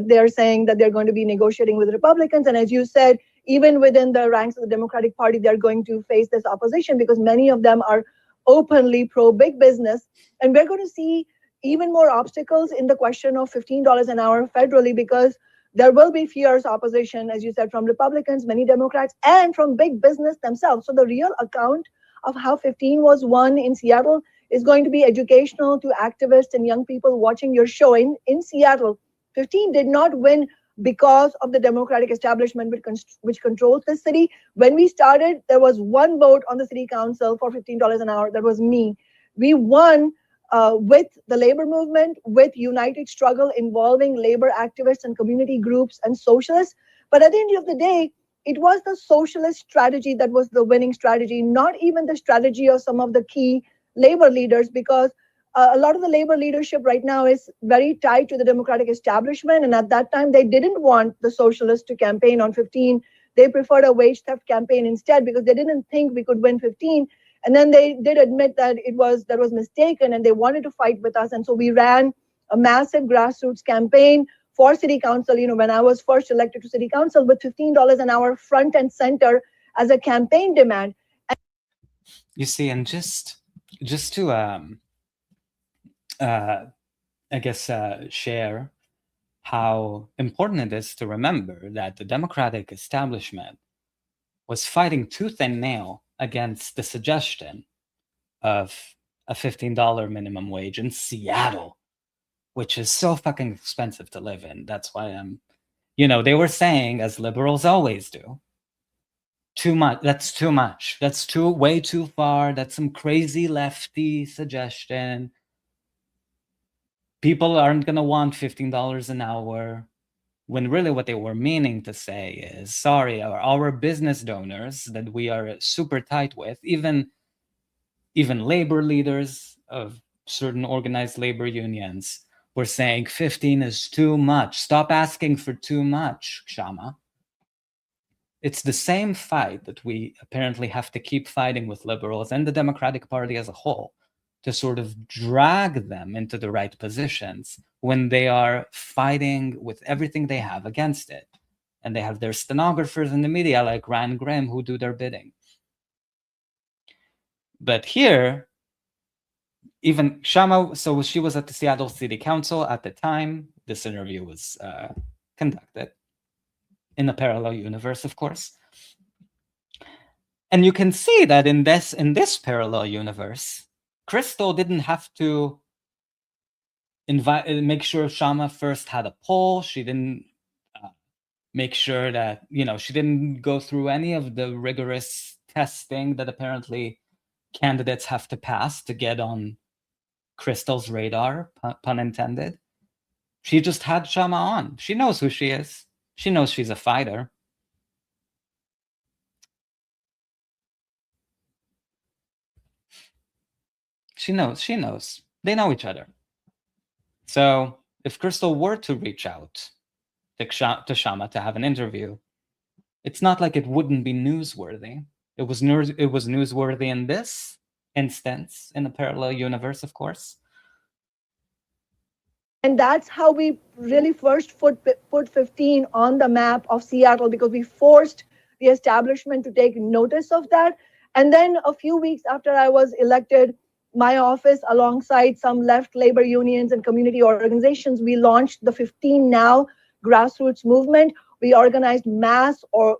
they're saying that they're going to be negotiating with Republicans. And as you said, even within the ranks of the Democratic Party, they're going to face this opposition because many of them are openly pro-big business. And we're going to see even more obstacles in the question of $15 an hour federally, because there will be fierce opposition, as you said, from Republicans, many Democrats, and from big business themselves. So the real account of how 15 was won in Seattle is going to be educational to activists and young people watching your show. In Seattle, 15 did not win because of the Democratic establishment which controls the city. When we started, there was one vote on the city council for $15 an hour. That was me. We won with the labor movement, with united struggle involving labor activists and community groups and socialists. But at the end of the day, it was the socialist strategy that was the winning strategy, not even the strategy of some of the key labor leaders, because a lot of the labor leadership right now is very tied to the Democratic establishment. And at that time, they didn't want the socialists to campaign on 15. They preferred a wage theft campaign instead because they didn't think we could win 15. And then they did admit that that was mistaken and they wanted to fight with us. And so we ran a massive grassroots campaign for city council, when I was first elected to city council, with $15 an hour front and center as a campaign demand. You see, and just to I guess share how important it is to remember that the Democratic establishment was fighting tooth and nail against the suggestion of a $15 minimum wage in Seattle, which is so fucking expensive to live in. That's why they were saying, as liberals always do, too much. That's too much. That's way too far. That's some crazy lefty suggestion. People aren't going to want $15 an hour, when really what they were meaning to say is, sorry, our business donors that we are super tight with, even labor leaders of certain organized labor unions were saying 15 is too much. Stop asking for too much, Kshama. It's the same fight that we apparently have to keep fighting with liberals and the Democratic Party as a whole, to sort of drag them into the right positions when they are fighting with everything they have against it. And they have their stenographers in the media like Rand Graham who do their bidding. But here, even Kshama, so she was at the Seattle City Council at the time this interview was conducted, in a parallel universe, of course. And you can see that in this parallel universe, Crystal didn't have to make sure Kshama first had a poll. She didn't make sure that, she didn't go through any of the rigorous testing that apparently candidates have to pass to get on Crystal's radar, pun intended. She just had Kshama on. She knows who she is. She knows she's a fighter. She knows. They know each other. So if Crystal were to reach out to Kshama to have an interview, it's not like it wouldn't be newsworthy. It was newsworthy in this instance, in a parallel universe, of course. And that's how we really first put 15 on the map of Seattle, because we forced the establishment to take notice of that. And then a few weeks after I was elected, my office, alongside some left labor unions and community organizations, we launched the 15 Now grassroots movement. We organized mass or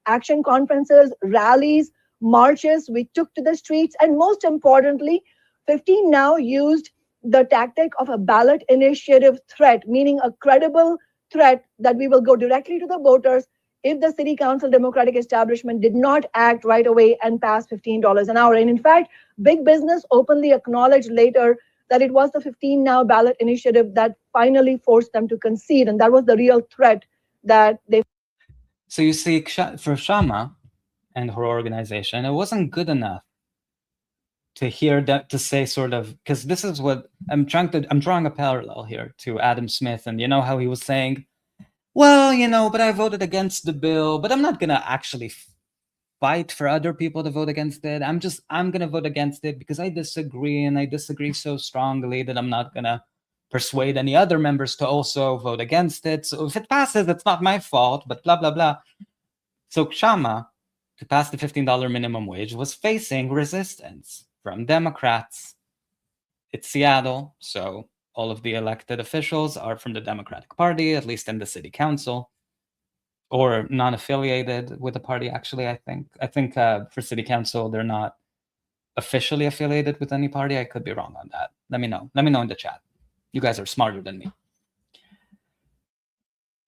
action conferences, rallies, marches. We took to the streets. And most importantly, 15 Now used the tactic of a ballot initiative threat, meaning a credible threat that we will go directly to the voters if the city council Democratic establishment did not act right away and pass $15 an hour. And in fact, big business openly acknowledged later that it was the 15 Now ballot initiative that finally forced them to concede. And that was the real threat that they. So you see, for Kshama and her organization, it wasn't good enough to hear that, to say sort of, because this is what I'm drawing a parallel here to Adam Smith, and how he was saying, well, but I voted against the bill, but I'm not going to actually fight for other people to vote against it. I'm going to vote against it because I disagree, and I disagree so strongly that I'm not going to persuade any other members to also vote against it. So if it passes, it's not my fault, but blah, blah, blah. So Kshama, to pass the $15 minimum wage, was facing resistance from Democrats. It's Seattle, so all of the elected officials are from the Democratic Party, at least in the city council, or non-affiliated with the party, actually, I think. I think for city council, they're not officially affiliated with any party. I could be wrong on that. Let me know. Let me know in the chat. You guys are smarter than me.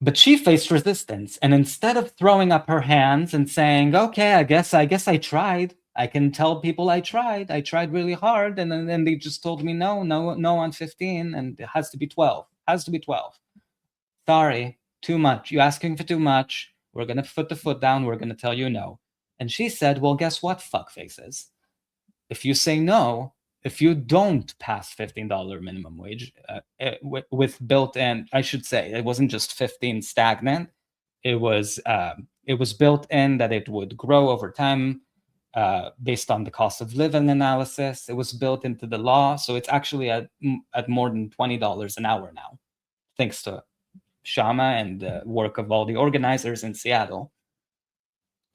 But she faced resistance, and instead of throwing up her hands and saying, okay, I guess I tried. I can tell people I tried really hard, and then they just told me no on 15, and it has to be 12. Sorry, too much. You're asking for too much. We're going to put the foot down. We're going to tell you no. And she said, well, guess what, fuckfaces? If you say no, if you don't pass $15 minimum wage with built-in, I should say, it wasn't just 15 stagnant. It was built in that it would grow over time based on the cost of living analysis. It was built into the law, so it's actually at more than $20 an hour now, thanks to Kshama and the work of all the organizers in Seattle.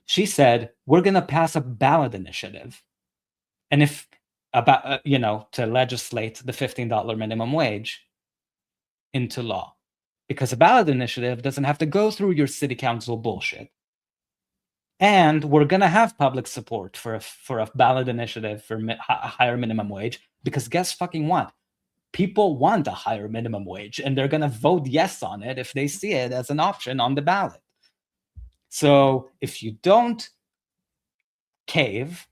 She said, we're going to pass a ballot initiative. And if about, to legislate the $15 minimum wage into law. Because a ballot initiative doesn't have to go through your city council bullshit. And we're going to have public support for a ballot initiative for a higher minimum wage. Because guess fucking what? People want a higher minimum wage, and they're going to vote yes on it if they see it as an option on the ballot. So if you don't cave,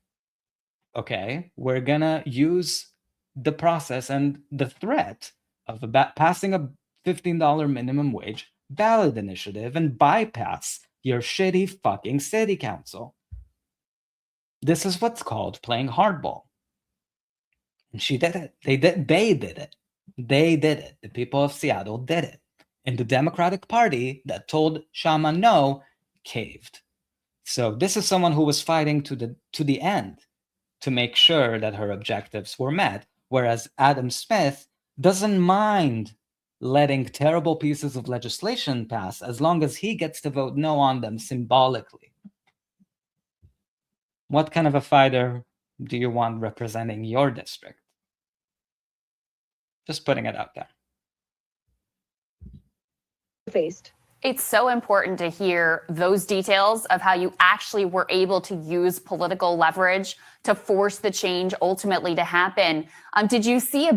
okay, we're going to use the process and the threat of passing a $15 minimum wage ballot initiative and bypass your shitty fucking city council. This is what's called playing hardball. And she did it. They did it. They did it. The people of Seattle did it. And the Democratic Party that told Kshama no caved. So this is someone who was fighting to the end to make sure that her objectives were met, whereas Adam Smith doesn't mind letting terrible pieces of legislation pass as long as he gets to vote no on them symbolically. What kind of a fighter do you want representing your district? Just putting it out there. Faced. It's so important to hear those details of how you actually were able to use political leverage to force the change ultimately to happen. Did you see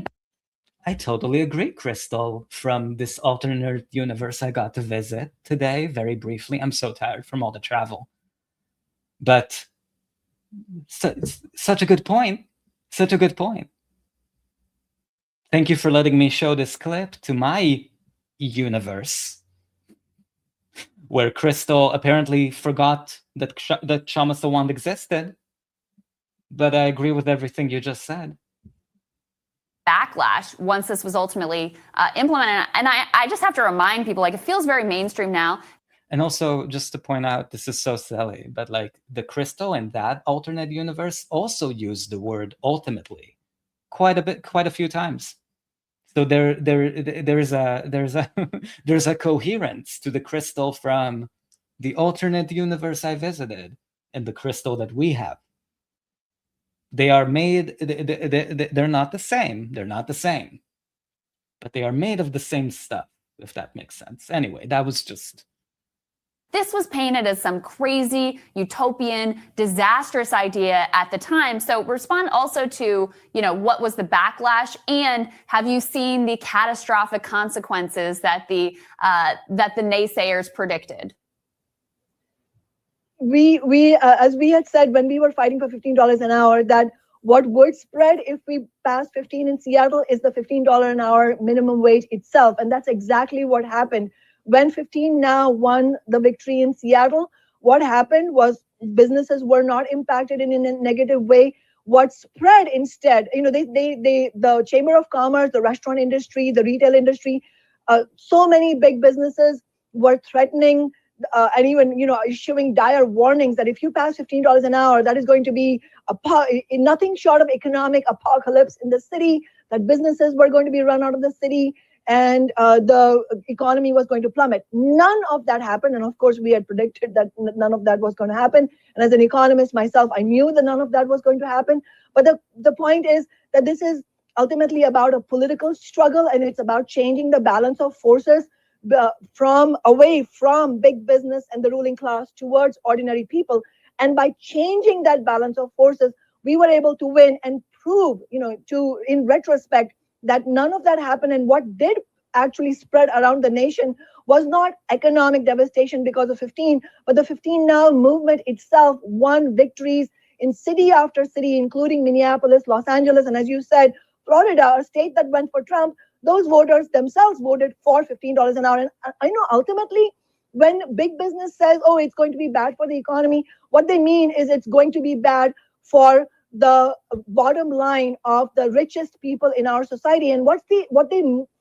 I totally agree, Crystal. From this alternate universe I got to visit today, very briefly. I'm so tired from all the travel. But such a good point. Such a good point. Thank you for letting me show this clip to my universe, where Crystal apparently forgot that Kshama Sawant existed. But I agree with everything you just said. backlash once this was ultimately implemented? And I just have to remind people, like, it feels very mainstream now. And also, just to point out, this is so silly, but like the Crystal in that alternate universe also used the word ultimately quite a few times. So there's a coherence to the Crystal from the alternate universe I visited and the Crystal that we have. They are made, they're not the same. They're not the same. But they are made of the same stuff, if that makes sense. Anyway, that was just... This was painted as some crazy, utopian, disastrous idea at the time. So respond also to, what was the backlash, and have you seen the catastrophic consequences that the naysayers predicted? We as we had said when we were fighting for $15 an hour, that what would spread if we passed 15 in Seattle is the $15 an hour minimum wage itself. And that's exactly what happened. When 15 now won the victory in Seattle, what happened was businesses were not impacted in a negative way. What spread instead, the Chamber of Commerce, the restaurant industry, the retail industry, so many big businesses were threatening and even, issuing dire warnings that if you pass $15 an hour, that is going to be nothing short of economic apocalypse in the city, that businesses were going to be run out of the city, and the economy was going to plummet. None of that happened. And of course, we had predicted that none of that was going to happen. And as an economist myself, I knew that none of that was going to happen. But the point is that this is ultimately about a political struggle, and it's about changing the balance of forces away from big business and the ruling class towards ordinary people. And by changing that balance of forces, we were able to win and prove, in retrospect, that none of that happened. And what did actually spread around the nation was not economic devastation because of 15, but the 15 Now movement itself won victories in city after city, including Minneapolis, Los Angeles, and as you said, Florida, a state that went for Trump. Those voters themselves voted for $15 an hour. And I know ultimately when big business says, oh, it's going to be bad for the economy, what they mean is it's going to be bad for the bottom line of the richest people in our society. And what they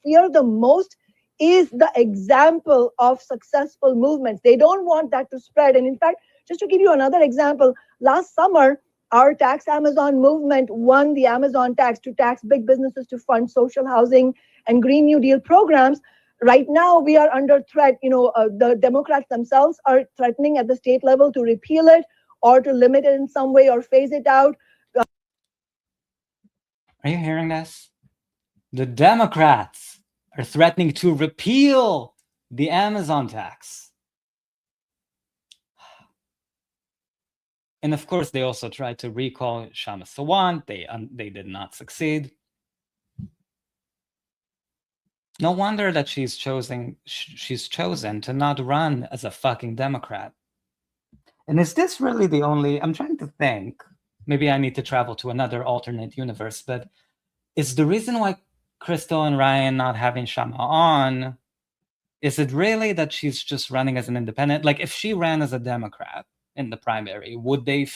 fear the most is the example of successful movements. They don't want that to spread. And in fact, just to give you another example, last summer, our Tax Amazon movement won the Amazon tax to tax big businesses to fund social housing and Green New Deal programs. right now we are under threat. The Democrats themselves are threatening at the state level to repeal it or to limit it in some way or phase it out. Are you hearing this? The Democrats are threatening to repeal the Amazon tax. And of course, they also tried to recall Kshama Sawant. They did not succeed. No wonder that she's chosen to not run as a fucking Democrat. And is this really the only? I'm trying to think. Maybe I need to travel to another alternate universe. But is the reason why Crystal and Ryan not having Kshama on? Is it really that she's just running as an independent? Like, if she ran as a Democrat in the primary, would they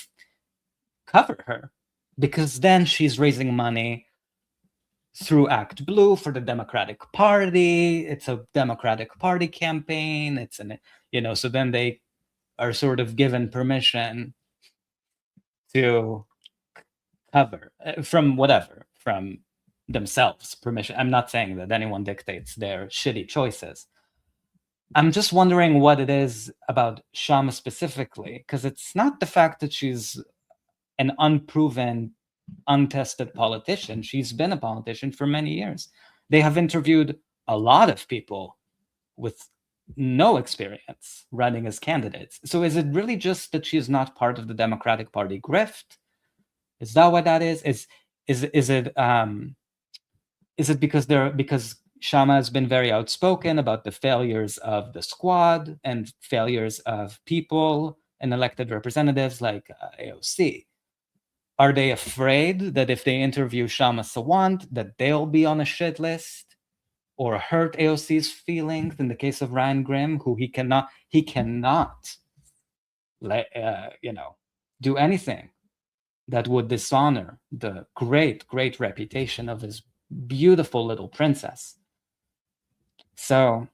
cover her? Because then she's raising money through Act Blue for the Democratic Party. It's a Democratic Party campaign. So then they are sort of given permission to cover from themselves permission. I'm not saying that anyone dictates their shitty choices. I'm just wondering what it is about Kshama specifically, because it's not the fact that she's an unproven, untested politician. She's been a politician for many years. They have interviewed a lot of people with no experience running as candidates. So is it really just that she's not part of the Democratic Party grift? Is that what that is? Is it because Kshama has been very outspoken about the failures of the squad and failures of people and elected representatives like AOC? Are they afraid that if they interview Kshama Sawant, that they'll be on a shit list or hurt AOC's feelings? In the case of Ryan Grimm, who he cannot do anything that would dishonor the great reputation of his beautiful little princess. So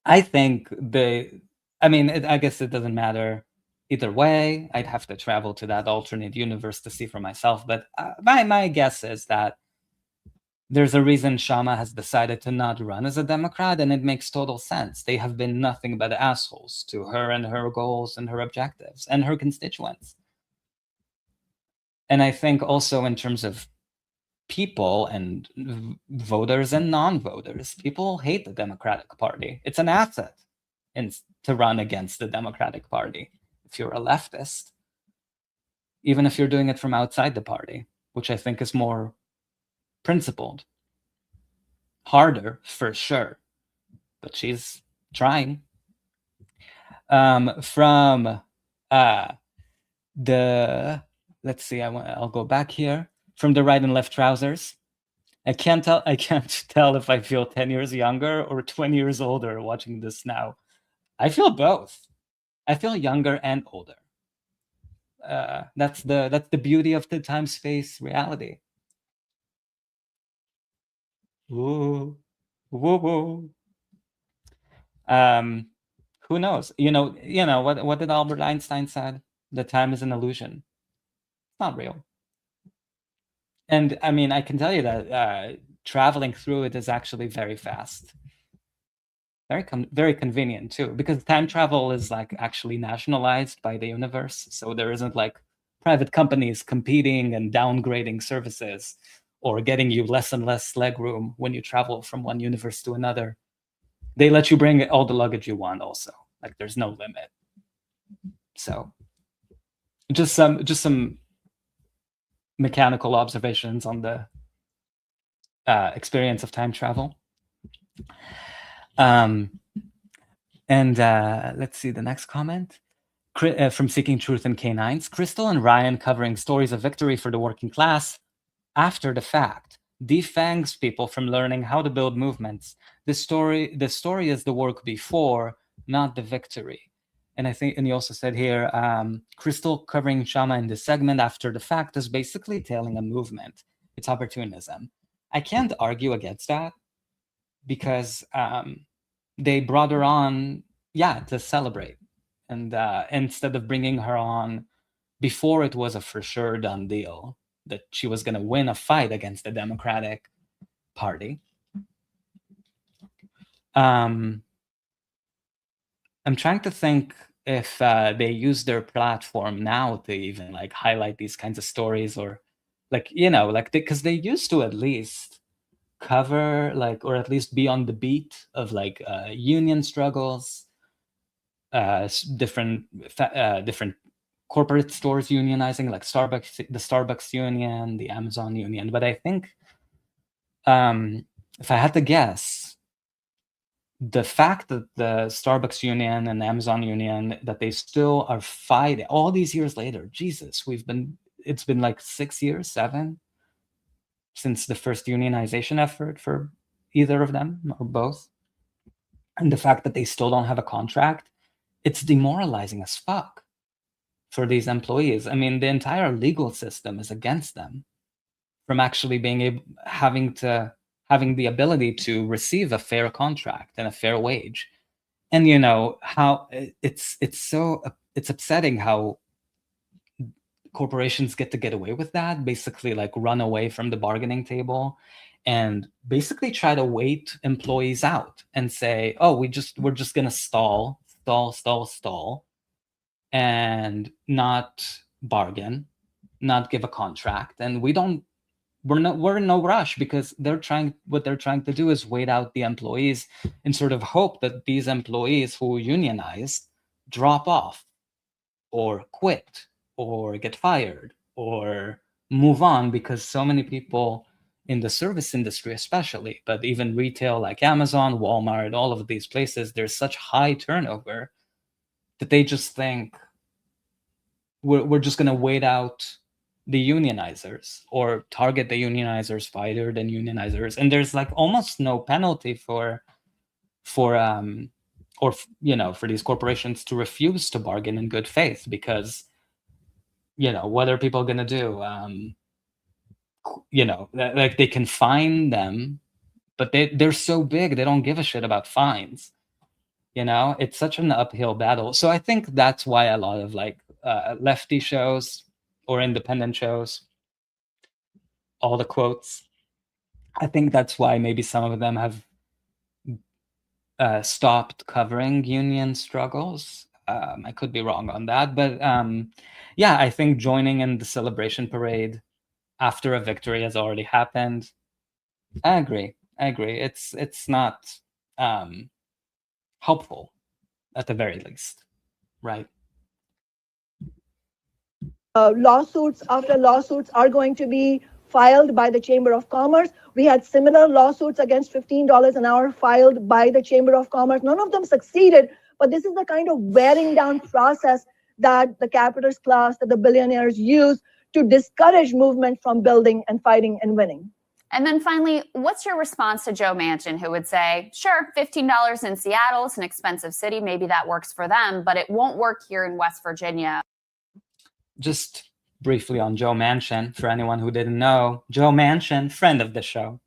I think I guess it doesn't matter either way. I'd have to travel to that alternate universe to see for myself. But my guess is that there's a reason Kshama has decided to not run as a Democrat, and it makes total sense. They have been nothing but assholes to her and her goals and her objectives and her constituents. And I think also in terms of people and voters and non-voters, people hate the Democratic Party. It's an asset to run against the Democratic Party if you're a leftist, even if you're doing it from outside the party, which I think is more principled. Harder, for sure, but she's trying. Let's see, I'll go back here. From the right and left trousers. I can't tell if I feel 10 years younger or 20 years older watching this now. I feel both. I feel younger and older. That's the beauty of the time-space reality. Woo, woo, woo. Who knows? You know what did Albert Einstein said? That time is an illusion. It's not real. And I mean, I can tell you that traveling through it is actually very fast. Very convenient too, because time travel is like actually nationalized by the universe. So there isn't like private companies competing and downgrading services or getting you less and less leg room when you travel from one universe to another. They let you bring all the luggage you want also. Like there's no limit. So just some mechanical observations on the experience of time travel. And let's see the next comment from Seeking Truth and Canines. Crystal and Ryan covering stories of victory for the working class after the fact defangs people from learning how to build movements. The story is the work before, not the victory. And I think, and you also said here, Crystal covering Kshama in this segment after the fact is basically tailing a movement. It's opportunism. I can't argue against that because they brought her on, to celebrate. And instead of bringing her on before it was a for sure done deal that she was going to win a fight against the Democratic Party. I'm trying to think if they use their platform now to even like highlight these kinds of stories, or like, like, because they used to at least cover, like, or at least be on the beat of like union struggles, different corporate stores unionizing, like the Starbucks union, the Amazon union. But I think if I had to guess, the fact that the Starbucks union and the Amazon union, that they still are fighting all these years later, Jesus, it's been like 6 years, 7, since the first unionization effort for either of them or both. And the fact that they still don't have a contract, it's demoralizing as fuck for these employees. I mean, the entire legal system is against them from actually having the ability to receive a fair contract and a fair wage. And how it's upsetting how corporations get away with that, basically like run away from the bargaining table and basically try to wait employees out and say, oh, we're just gonna stall and not bargain, not give a contract. And we're in no rush, because what they're trying to do is wait out the employees and sort of hope that these employees who unionize drop off or quit or get fired or move on, because so many people in the service industry especially, but even retail like Amazon, Walmart, all of these places, there's such high turnover that they just think we're just going to wait out the unionizers or target the unionizers, fired and unionizers. And there's like almost no penalty for these corporations to refuse to bargain in good faith, because what are people going to do? Like they can fine them, but they're so big, they don't give a shit about fines. It's such an uphill battle. So I think that's why a lot of like lefty shows or independent shows, all the quotes, I think that's why maybe some of them have stopped covering union struggles. I could be wrong on that, but yeah, I think joining in the celebration parade after a victory has already happened. I agree. It's not helpful, at the very least, right? Lawsuits after lawsuits are going to be filed by the Chamber of Commerce. We had similar lawsuits against $15 an hour filed by the Chamber of Commerce. None of them succeeded, but this is the kind of wearing down process that the capitalist class, that the billionaires use to discourage movement from building and fighting and winning. And then finally, what's your response to Joe Manchin, who would say, sure, $15 in Seattle, it's an expensive city, maybe that works for them, but it won't work here in West Virginia? Just briefly on Joe Manchin, for anyone who didn't know, Joe Manchin, friend of the show,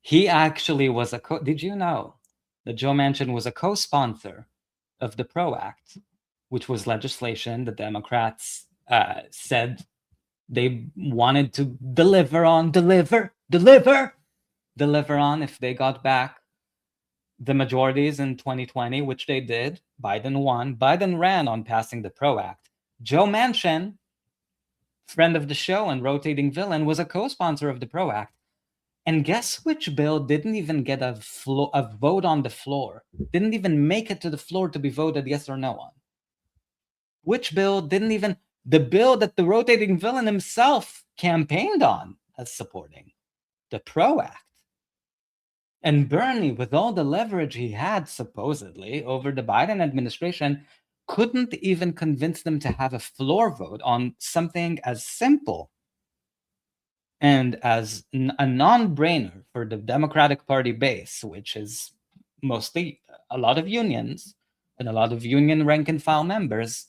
he actually was did you know that Joe Manchin was a co-sponsor of the PRO Act, which was legislation the Democrats said they wanted to deliver on if they got back the majorities in 2020, which they did. Biden won. Biden ran on passing the PRO Act. Joe Manchin, friend of the show and rotating villain, was a co-sponsor of the PRO Act. And guess which bill didn't even get a vote on the floor? Didn't even make it to the floor to be voted yes or no on. Which bill didn't even... The bill that the rotating villain himself campaigned on as supporting, the PRO Act. And Bernie, with all the leverage he had supposedly over the Biden administration, couldn't even convince them to have a floor vote on something as simple and as a non-brainer for the Democratic Party base, which is mostly a lot of unions and a lot of union rank and file members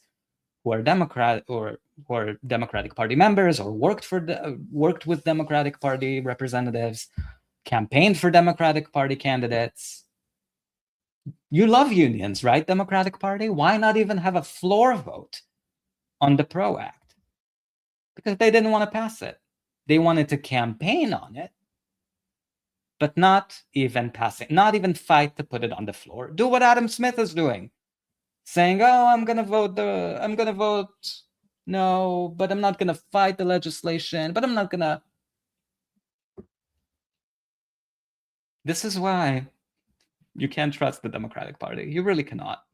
who are Democrat or who are Democratic Party members or worked with Democratic Party representatives, campaigned for Democratic Party candidates. You love unions, right, Democratic Party? Why not even have a floor vote on the PRO Act? Because they didn't want to pass it. They wanted to campaign on it. but not even passing, not even fight to put it on the floor. Do what Adam Smith is doing, saying, "Oh, I'm gonna vote no, but I'm not gonna fight the legislation, but I'm not gonna." This is why you can't trust the Democratic Party. You really cannot.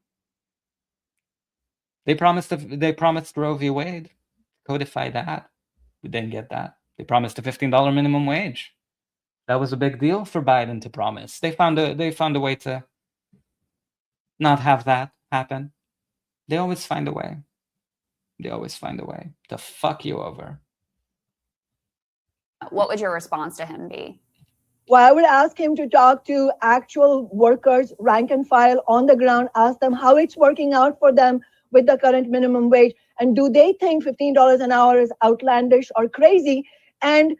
They promised Roe v. Wade, codify that. We didn't get that. They promised a $15 minimum wage. That was a big deal for Biden to promise. They found a way to not have that happen. They always find a way. They always find a way to fuck you over. What would your response to him be? Well, I would ask him to talk to actual workers, rank and file on the ground, ask them how it's working out for them with the current minimum wage. And do they think $15 an hour is outlandish or crazy? And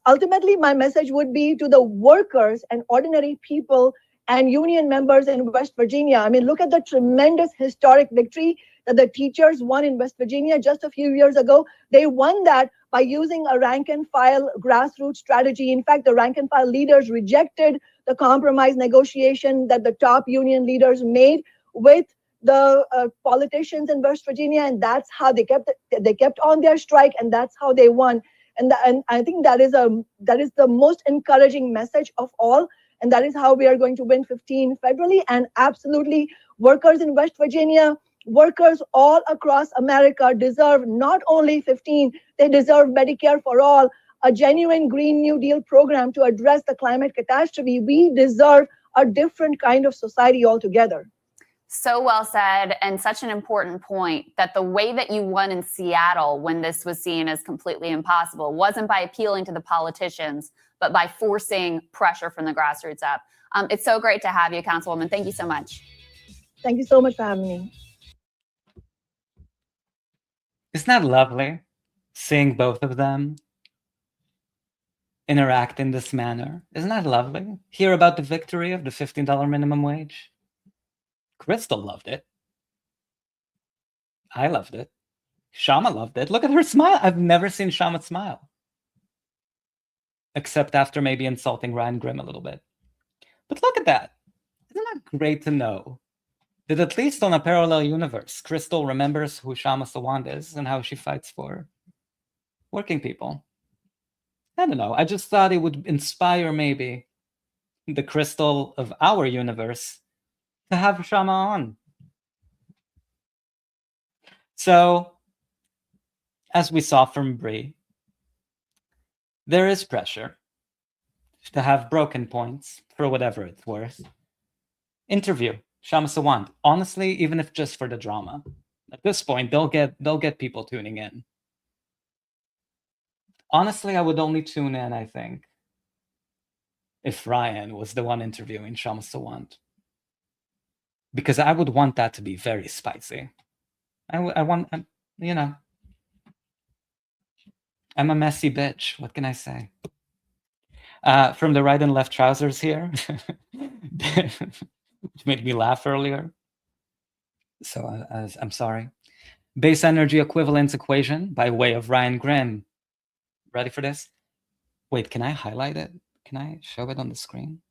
ultimately, my message would be to the workers and ordinary people and union members in West Virginia. I mean, look at the tremendous historic victory that the teachers won in West Virginia just a few years ago. They won that by using a rank and file grassroots strategy. In fact, the rank and file leaders rejected the compromise negotiation that the top union leaders made with the politicians in West Virginia, and that's how they kept on their strike, and that's how they won. And I think that is the most encouraging message of all, and that is how we are going to win 15 federally. And absolutely, workers in West Virginia, workers all across America deserve not only 15, they deserve Medicare for all, a genuine Green New Deal program to address the climate catastrophe. We deserve a different kind of society altogether. So well said, and such an important point that the way that you won in Seattle when this was seen as completely impossible wasn't by appealing to the politicians, but by forcing pressure from the grassroots up. It's so great to have you, Councilwoman. Thank you so much. Thank you so much for having me. Isn't that lovely, seeing both of them interact in this manner? Isn't that lovely? Hear about the victory of the $15 minimum wage. Crystal loved it. I loved it. Kshama loved it. Look at her smile. I've never seen Kshama smile. Except after maybe insulting Ryan Grimm a little bit. But look at that. Isn't that great to know? That at least on a parallel universe, Crystal remembers who Kshama Sawant is and how she fights for working people. I don't know. I just thought it would inspire maybe the Crystal of our universe to have Kshama on. So, as we saw from Bree, there is pressure to have broken points for whatever it's worth. Interview Kshama Sawant. Honestly, even if just for the drama. At this point, they'll get people tuning in. Honestly, I would only tune in, I think, if Ryan was the one interviewing Kshama Sawant. Because I would want that to be very spicy. I want, you know, I'm a messy bitch. What can I say? From the right and left trousers here, which made me laugh earlier. So I'm sorry. Base energy equivalence equation by way of Ryan Grimm. Ready for this? Wait, can I highlight it? Can I show it on the screen?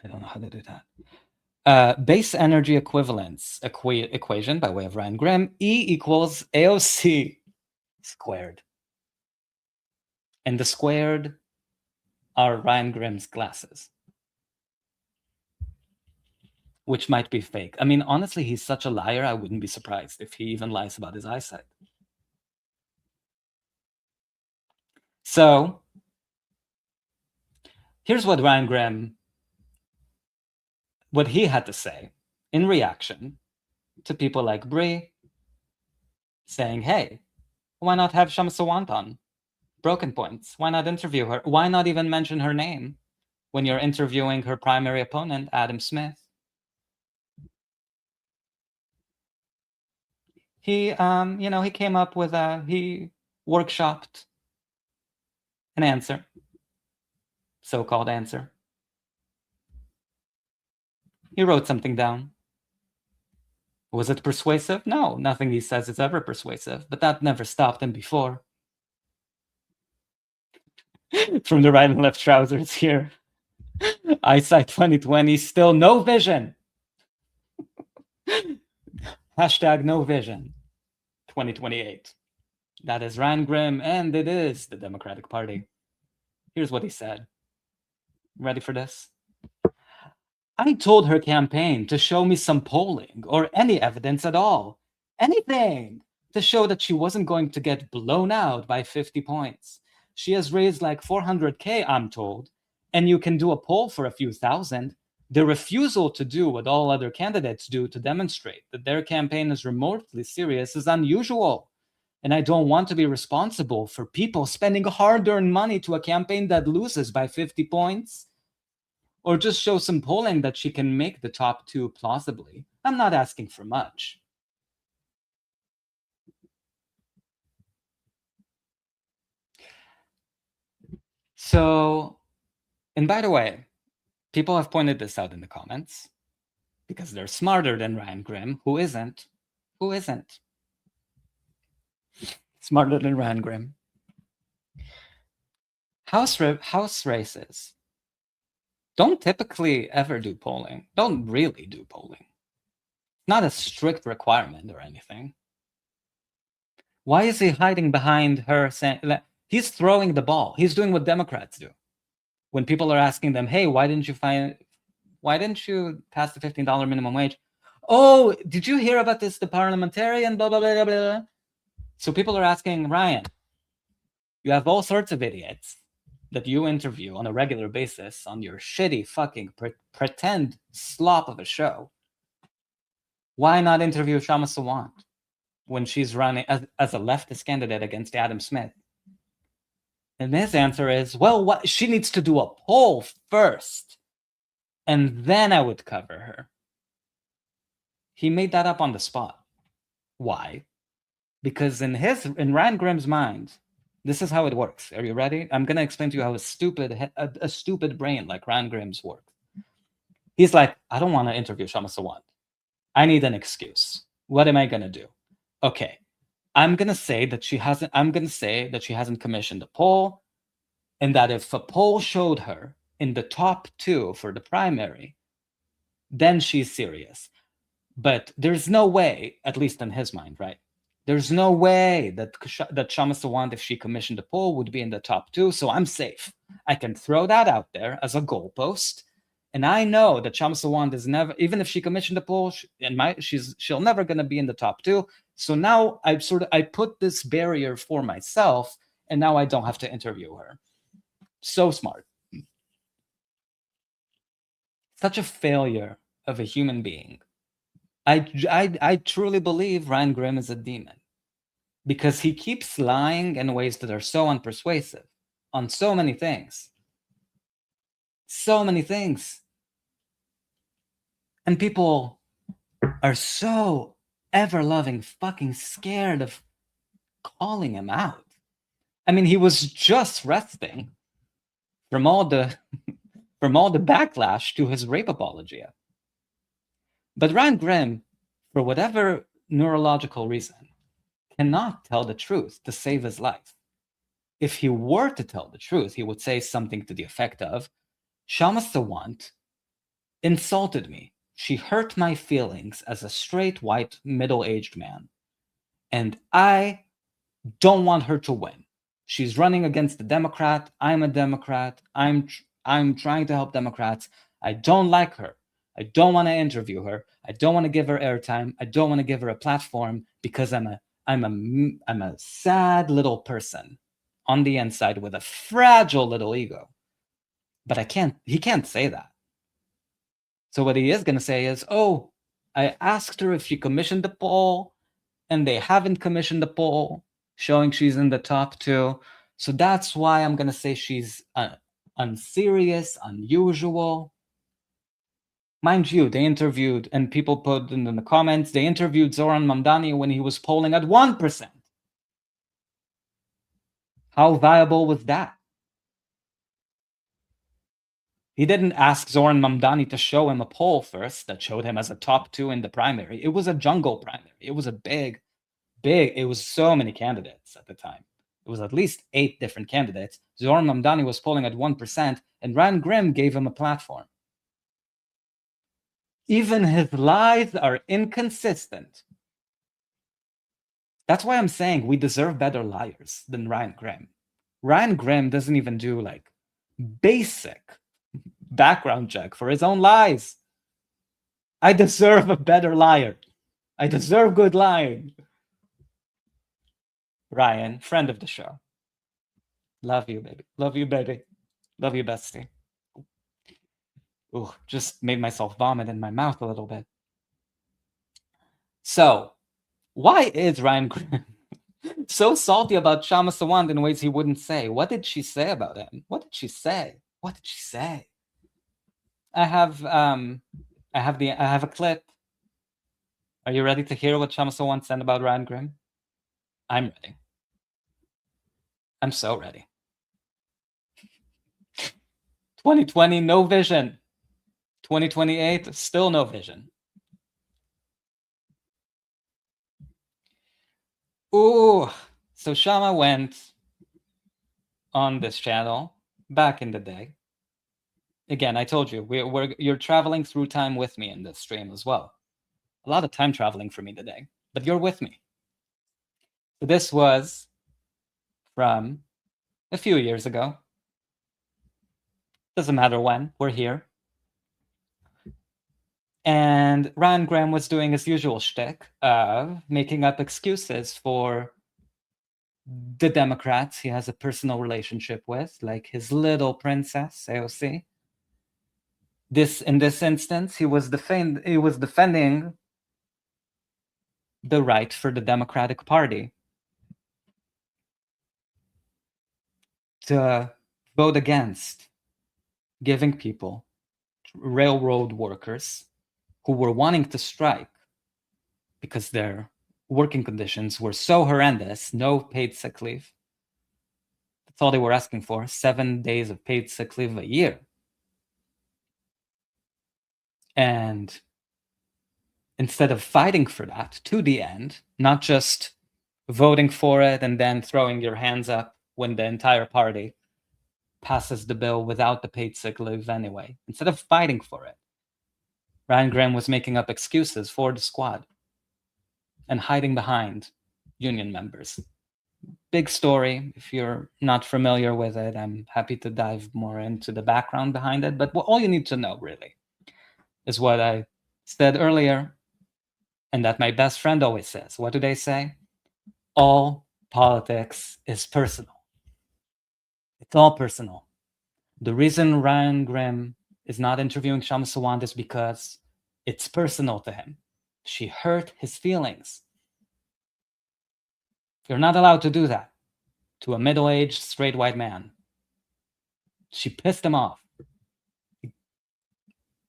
I don't know how to do that. Base energy equivalence equation by way of Ryan Grimm. E equals AOC squared. And the squared are Ryan Grimm's glasses, which might be fake. I mean, honestly, he's such a liar, I wouldn't be surprised if he even lies about his eyesight. So, here's what Ryan Grimm, what he had to say in reaction to people like Bree saying, hey, why not have Kshama Sawant on? Broken points. Why not interview her? Why not even mention her name when you're interviewing her primary opponent, Adam Smith? He, he came up with he workshopped an answer, so-called answer. He wrote something down. Was it persuasive? No, nothing he says is ever persuasive, but that never stopped him before. From the right and left trousers here. Eyesight 2020, still no vision. Hashtag no vision 2028. That is Ryan Grim, and it is the Democratic Party. Here's what he said. Ready for this? I told her campaign to show me some polling or any evidence at all. Anything to show that she wasn't going to get blown out by 50 points. She has raised like 400K, I'm told, and you can do a poll for a few thousand. The refusal to do what all other candidates do to demonstrate that their campaign is remotely serious is unusual. And I don't want to be responsible for people spending hard-earned money to a campaign that loses by 50 points. Or just show some polling that she can make the top 2 plausibly. I'm not asking for much. So, and by the way, people have pointed this out in the comments because they're smarter than Ryan Grim, who isn't. Who isn't? Smarter than Ryan Grim. House races don't typically ever do polling. Don't really do polling. Not a strict requirement or anything. Why is he hiding behind her saying, he's throwing the ball. He's doing what Democrats do. When people are asking them, hey, why didn't you pass the $15 minimum wage? Oh, did you hear about this, the parliamentarian, blah, blah, blah, blah, blah. So people are asking, Ryan, you have all sorts of idiots that you interview on a regular basis on your shitty fucking pretend slop of a show. Why not interview Kshama Sawant when she's running as a leftist candidate against Adam Smith? And his answer is, well, she needs to do a poll first, and then I would cover her. He made that up on the spot. Why? Because in Ryan Grim's mind, this is how it works. Are you ready? I'm going to explain to you how a stupid brain like Ryan Grim's works. He's like, I don't want to interview Kshama Sawant. I need an excuse. What am I going to do? Okay. I'm going to say that she hasn't commissioned a poll, and that if a poll showed her in the top 2 for the primary, then she's serious. But there's no way, at least in his mind, right? There's no way that Kshama Sawant, if she commissioned a poll, would be in the top 2, so I'm safe. I can throw that out there as a goalpost, and I know that Kshama Sawant is never, even if she commissioned a poll, she'll never going to be in the top 2. So now I put this barrier for myself, and now I don't have to interview her. So smart. Such a failure of a human being. I truly believe Ryan Grim is a demon, because he keeps lying in ways that are so unpersuasive on so many things. So many things. And people are so ever-loving fucking scared of calling him out. I mean, he was just resting from all the backlash to his rape apologia. But Ryan Grim, for whatever neurological reason, cannot tell the truth to save his life. If he were to tell the truth, he would say something to the effect of, Kshama Sawant insulted me. She hurt my feelings as a straight, white, middle-aged man. And I don't want her to win. She's running against a Democrat. I'm a Democrat. I'm trying to help Democrats. I don't like her. I don't want to interview her. I don't want to give her airtime. I don't want to give her a platform because I'm a sad little person on the inside with a fragile little ego. But he can't say that. So what he is going to say is, oh, I asked her if she commissioned the poll, and they haven't commissioned the poll showing she's in the top 2. So that's why I'm going to say she's unserious, unusual. Mind you, they interviewed, and people put in the comments, they interviewed Zoran Mamdani when he was polling at 1%. How viable was that? He didn't ask Zoran Mamdani to show him a poll first that showed him as a top 2 in the primary. It was a jungle primary. It was a big, it was so many candidates at the time. It was at least 8 different candidates. Zohar Mamdani was polling at 1%, and Ryan Grimm gave him a platform. Even his lies are inconsistent. That's why I'm saying we deserve better liars than Ryan Grimm. Ryan Grimm doesn't even do like basic background check for his own lies. I deserve a better liar. I deserve good lying. Ryan, friend of the show. Love you, baby. Love you, baby. Love you, bestie. Ooh, just made myself vomit in my mouth a little bit. So, why is Ryan Grimm so salty about Kshama Sawant in ways he wouldn't say? What did she say about him? What did she say? What did she say? I have a clip. Are you ready to hear what Kshama Sawant said about Ryan Grimm? I'm ready. I'm so ready. 2020, no vision. 2028, still no vision. Ooh, so Kshama went on this channel back in the day. Again, I told you, you're traveling through time with me in this stream as well. A lot of time traveling for me today, but you're with me. So this was from a few years ago. Doesn't matter when, we're here. And Ryan Grimm was doing his usual shtick of making up excuses for the Democrats he has a personal relationship with, like his little princess, AOC. In this instance, he was defending the right for the Democratic Party to vote against giving people, railroad workers who were wanting to strike because their working conditions were so horrendous, no paid sick leave. That's all they were asking for, 7 days of paid sick leave a year. And instead of fighting for that to the end, not just voting for it and then throwing your hands up when the entire party passes the bill without the paid sick leave anyway, instead of fighting for it, Ryan Grimm was making up excuses for the squad and hiding behind union members. Big story. If you're not familiar with it, I'm happy to dive more into the background behind it. But all you need to know, really, is what I said earlier, and that my best friend always says. What do they say? All politics is personal. It's all personal. The reason Ryan Grimm is not interviewing Kshama Sawant is because it's personal to him. She hurt his feelings. You're not allowed to do that to a middle-aged, straight white man. She pissed him off.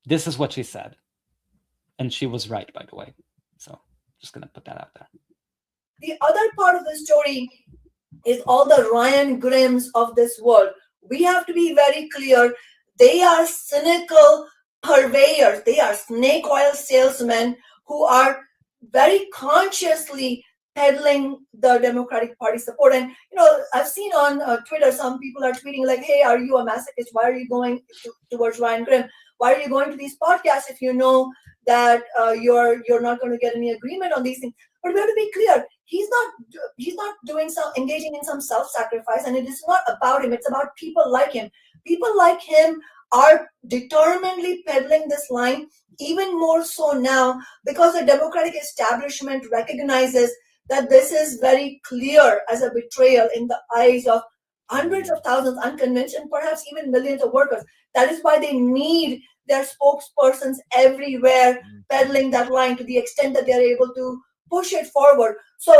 This is what she said. And she was right, by the way. So just going to put that out there. The other part of the story is all the Ryan Grimms of this world. We have to be very clear. They are cynical purveyors. They are snake oil salesmen who are very consciously peddling the Democratic Party support. And, I've seen on Twitter, some people are tweeting like, hey, are you a masochist? Why are you going towards Ryan Grimm? Why are you going to these podcasts if you know that you're not going to get any agreement on these things? But we have to be clear. He's not engaging in some self-sacrifice, and it is not about him. It's about people like him. People like him are determinedly peddling this line, even more so now because the Democratic establishment recognizes that this is very clear as a betrayal in the eyes of hundreds of thousands unconvinced and perhaps even millions of workers. That is why they need their spokespersons everywhere peddling that line to the extent that they're able to push it forward. So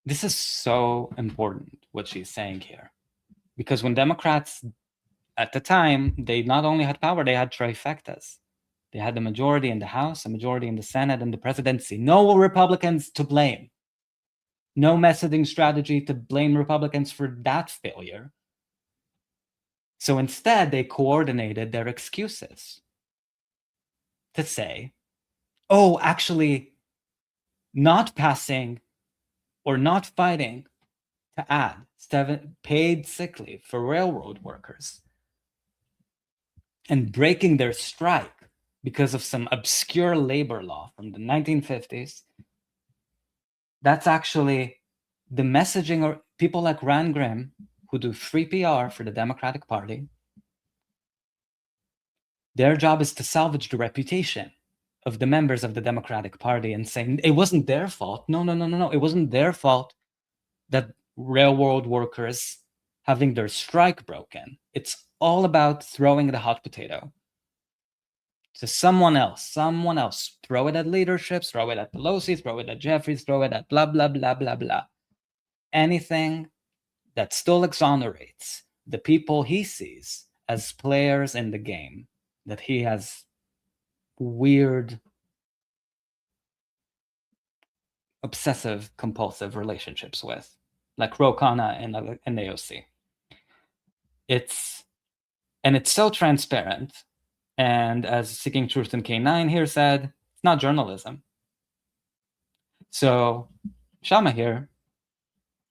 this is so important, what she's saying here. Because when Democrats, at the time, they not only had power, they had trifectas. They had the majority in the House, a majority in the Senate, and the presidency. No Republicans to blame. No messaging strategy to blame Republicans for that failure. So instead, they coordinated their excuses to say, oh, actually, not passing or not fighting to add paid sick leave for railroad workers and breaking their strike because of some obscure labor law from the 1950s, that's actually the messaging. Or people like Rand Grimm, who do free PR for the Democratic Party, their job is to salvage the reputation of the members of the Democratic Party and saying it wasn't their fault. No. It wasn't their fault that railroad workers having their strike broken. It's all about throwing the hot potato to someone else. Throw it at leadership, throw it at Pelosi, throw it at Jeffries, throw it at blah, blah, blah, blah, blah. Anything that still exonerates the people he sees as players in the game that he has weird, obsessive, compulsive relationships with, like Ro Khanna and AOC. It's so transparent. And as Seeking Truth and K9 here said, it's not journalism. So Kshama here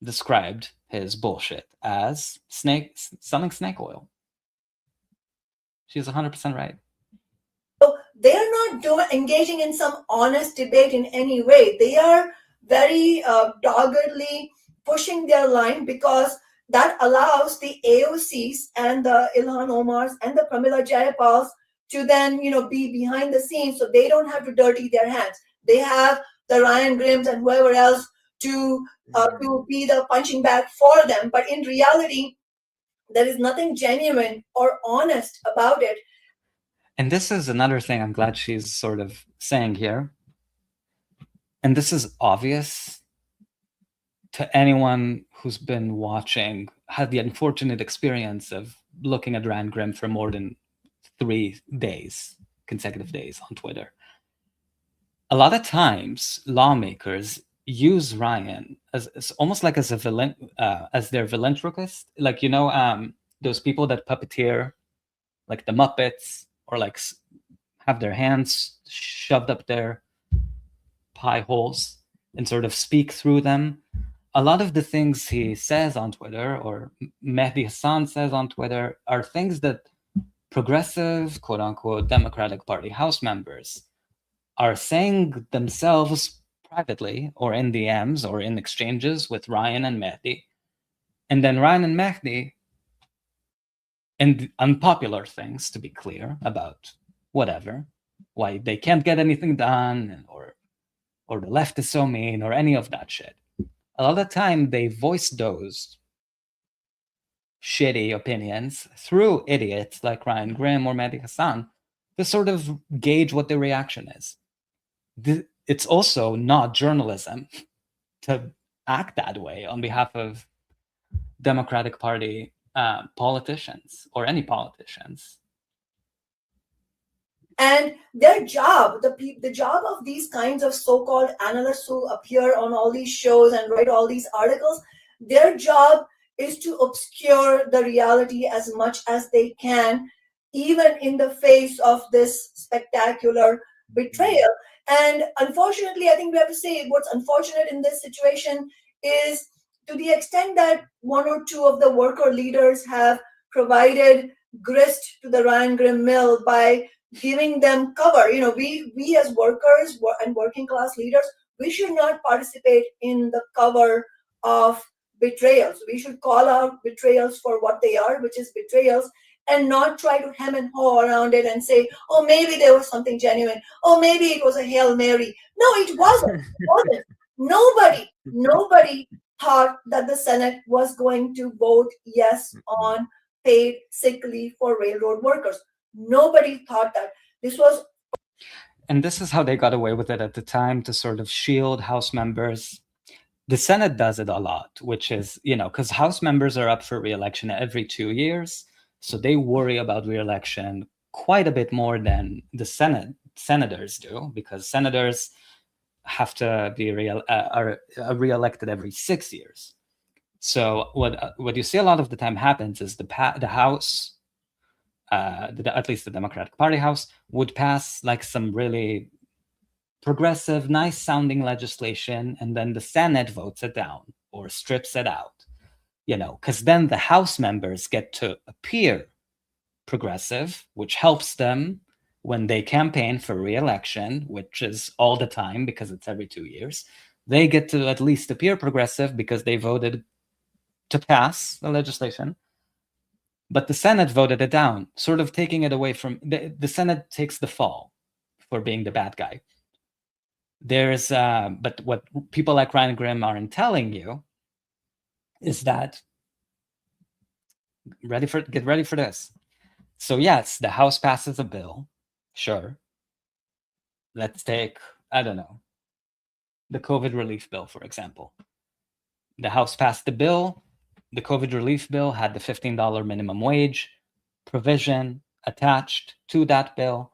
described his bullshit as selling snake oil. She's 100% right. So they're not engaging in some honest debate in any way. They are very doggedly pushing their line because that allows the AOCs and the Ilhan Omars and the Pramila Jayapals to then, be behind the scenes, so they don't have to dirty their hands. They have the Ryan Grimms and whoever else to be the punching bag for them. But in reality, there is nothing genuine or honest about it. And this is another thing I'm glad she's sort of saying here. And this is obvious to anyone who's been watching, had the unfortunate experience of looking at Rand Grimm for more than 3 days, consecutive days on Twitter. A lot of times, lawmakers use Ryan as almost like as a villain, as their ventriloquist. Like, those people that puppeteer, like the Muppets, or like have their hands shoved up their pie holes and sort of speak through them. A lot of the things he says on Twitter, or Mehdi Hassan says on Twitter, are things that progressive, quote unquote, Democratic Party House members are saying themselves privately or in DMs or in exchanges with Ryan and Mehdi. And then Ryan and Mehdi, and unpopular things, to be clear, about whatever, why they can't get anything done, or the left is so mean, or any of that shit. A lot of the time, they voice those shitty opinions through idiots like Ryan Grimm or Mehdi Hassan to sort of gauge what the reaction is. It's also not journalism to act that way on behalf of Democratic Party politicians or any politicians. And their job, the job of these kinds of so-called analysts who appear on all these shows and write all these articles, their job is to obscure the reality as much as they can, even in the face of this spectacular betrayal. And unfortunately, I think we have to say what's unfortunate in this situation is, to the extent that one or two of the worker leaders have provided grist to the Ryan Grimm mill by giving them cover. We as workers and working class leaders, we should not participate in the cover of betrayals. We should call out betrayals for what they are, which is betrayals, and not try to hem and haw around it and say, oh, maybe there was something genuine. Oh, maybe it was a Hail Mary. No, it wasn't. It wasn't. Nobody thought that the Senate was going to vote yes on paid sick leave for railroad workers. Nobody thought that. And this is how they got away with it at the time, to sort of shield House members. The Senate does it a lot, which is, because House members are up for re-election every 2 years. So they worry about re-election quite a bit more than the senators do, because senators have to be re-elected every 6 years. So what you see a lot of the time happens is the House, at least the Democratic Party House, would pass like some really progressive, nice sounding legislation, and then the Senate votes it down or strips it out, because then the House members get to appear progressive, which helps them when they campaign for re-election, which is all the time because it's every 2 years. They get to at least appear progressive because they voted to pass the legislation. But the Senate voted it down, sort of taking it away from the Senate takes the fall for being the bad guy. But what people like Ryan Grimm aren't telling you is that get ready for this. So yes, the House passes a bill. Sure. Let's take, I don't know, the COVID relief bill, for example. The House passed the bill. The COVID relief bill had the $15 minimum wage provision attached to that bill.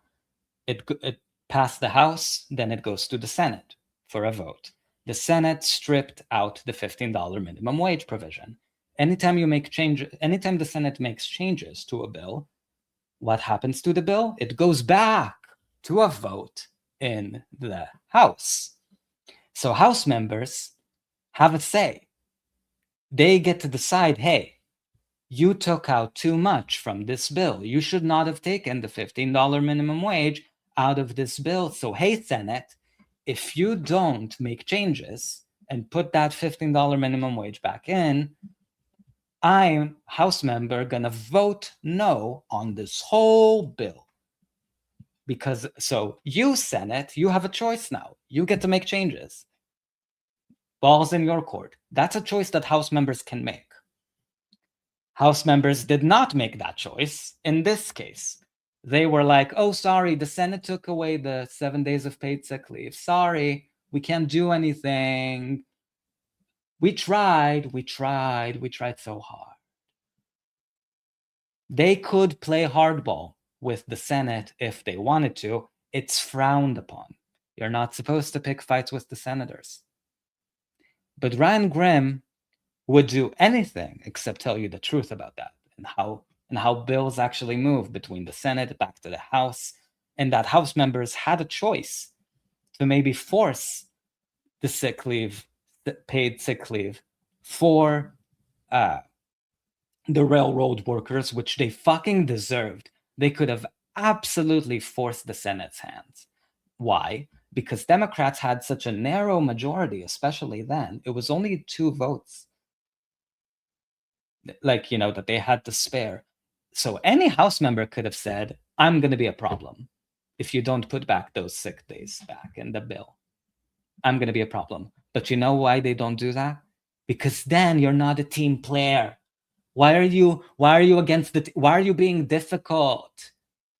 It passed the House, then it goes to the Senate for a vote. The Senate stripped out the $15 minimum wage provision. Anytime the Senate makes changes to a bill, what happens to the bill? It goes back to a vote in the House. So House members have a say. They get to decide, hey, you took out too much from this bill. You should not have taken the $15 minimum wage out of this bill. So, hey, Senate, if you don't make changes and put that $15 minimum wage back in, I'm, House member, gonna vote no on this whole bill. So you, Senate, you have a choice now. You get to make changes. Ball's in your court. That's a choice that House members can make. House members did not make that choice in this case. They were like, oh, sorry, the Senate took away the 7 days of paid sick leave. Sorry, we can't do anything. We tried so hard. They could play hardball with the Senate if they wanted to. It's frowned upon. You're not supposed to pick fights with the senators. But Ryan Grimm would do anything except tell you the truth about that and how bills actually move between the Senate back to the House, and that House members had a choice to maybe force the paid sick leave for the railroad workers, which they fucking deserved. They could have absolutely forced the Senate's hands. Why? Because Democrats had such a narrow majority, especially then. It was only 2 votes, that they had to spare. So any House member could have said, I'm going to be a problem if you don't put back those sick days back in the bill. I'm going to be a problem. But you know why they don't do that? Because then you're not a team player. Why are you against why are you being difficult?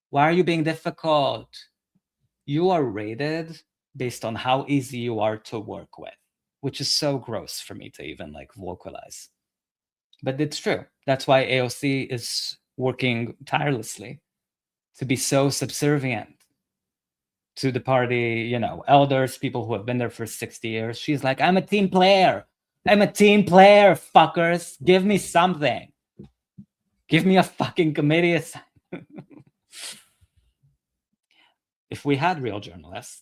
Why are you being difficult? You are rated based on how easy you are to work with, which is so gross for me to even vocalize. But it's true. That's why AOC is working tirelessly to be so subservient to the party, elders, people who have been there for 60 years. She's like, I'm a team player. I'm a team player, fuckers. Give me something. Give me a fucking committee assignment. If we had real journalists,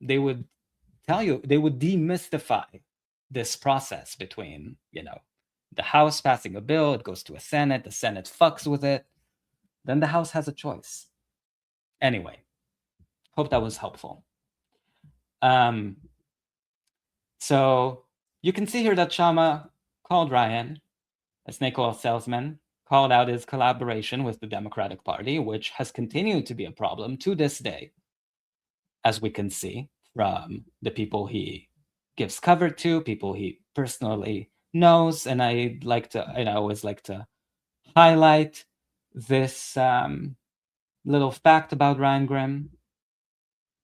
they would tell you, they would demystify this process between, the House passing a bill, it goes to a Senate, the Senate fucks with it, then the House has a choice. Anyway, hope that was helpful. So you can see here that Kshama called Ryan a snake oil salesman, called out his collaboration with the Democratic Party, which has continued to be a problem to this day, as we can see from the people he gives cover to, people he personally knows. And I always like to highlight this little fact about Ryan Grimm.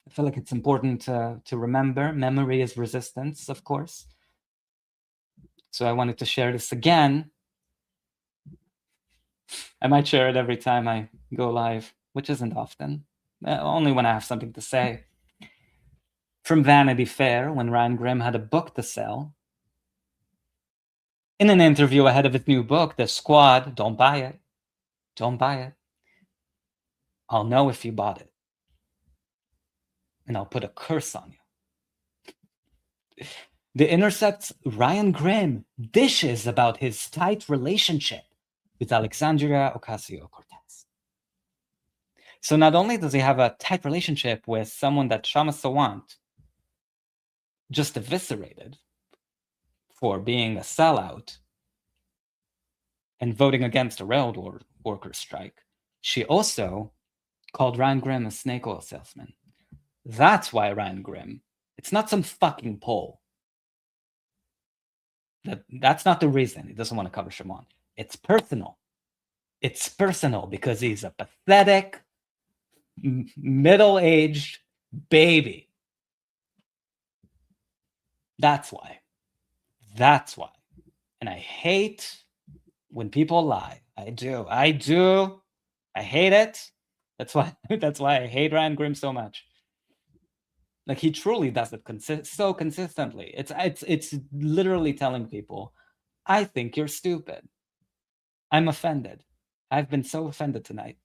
I feel like it's important to remember. Memory is resistance, of course. So I wanted to share this again. I might share it every time I go live, which isn't often, only when I have something to say. From Vanity Fair, when Ryan Grimm had a book to sell. In an interview ahead of his new book, The Squad, don't buy it. Don't buy it. I'll know if you bought it. and I'll put a curse on you. The Intercept's Ryan Grimm dishes about his tight relationship with Alexandria Ocasio-Cortez. So not only does he have a tight relationship with someone that Kshama Sawant just eviscerated for being a sellout and voting against a railroad workers' strike, she also called Ryan Grimm a snake oil salesman. That's why Ryan Grimm, it's not some fucking poll. That's not the reason he doesn't want to cover Shimon. It's personal. It's personal because he's a pathetic, middle-aged baby. That's why. That's why. And I hate when people lie. I do. I hate it. That's why I hate Ryan Grimm so much. Like, he truly does it so consistently. It's literally telling people, I think you're stupid. I'm offended. I've been so offended tonight.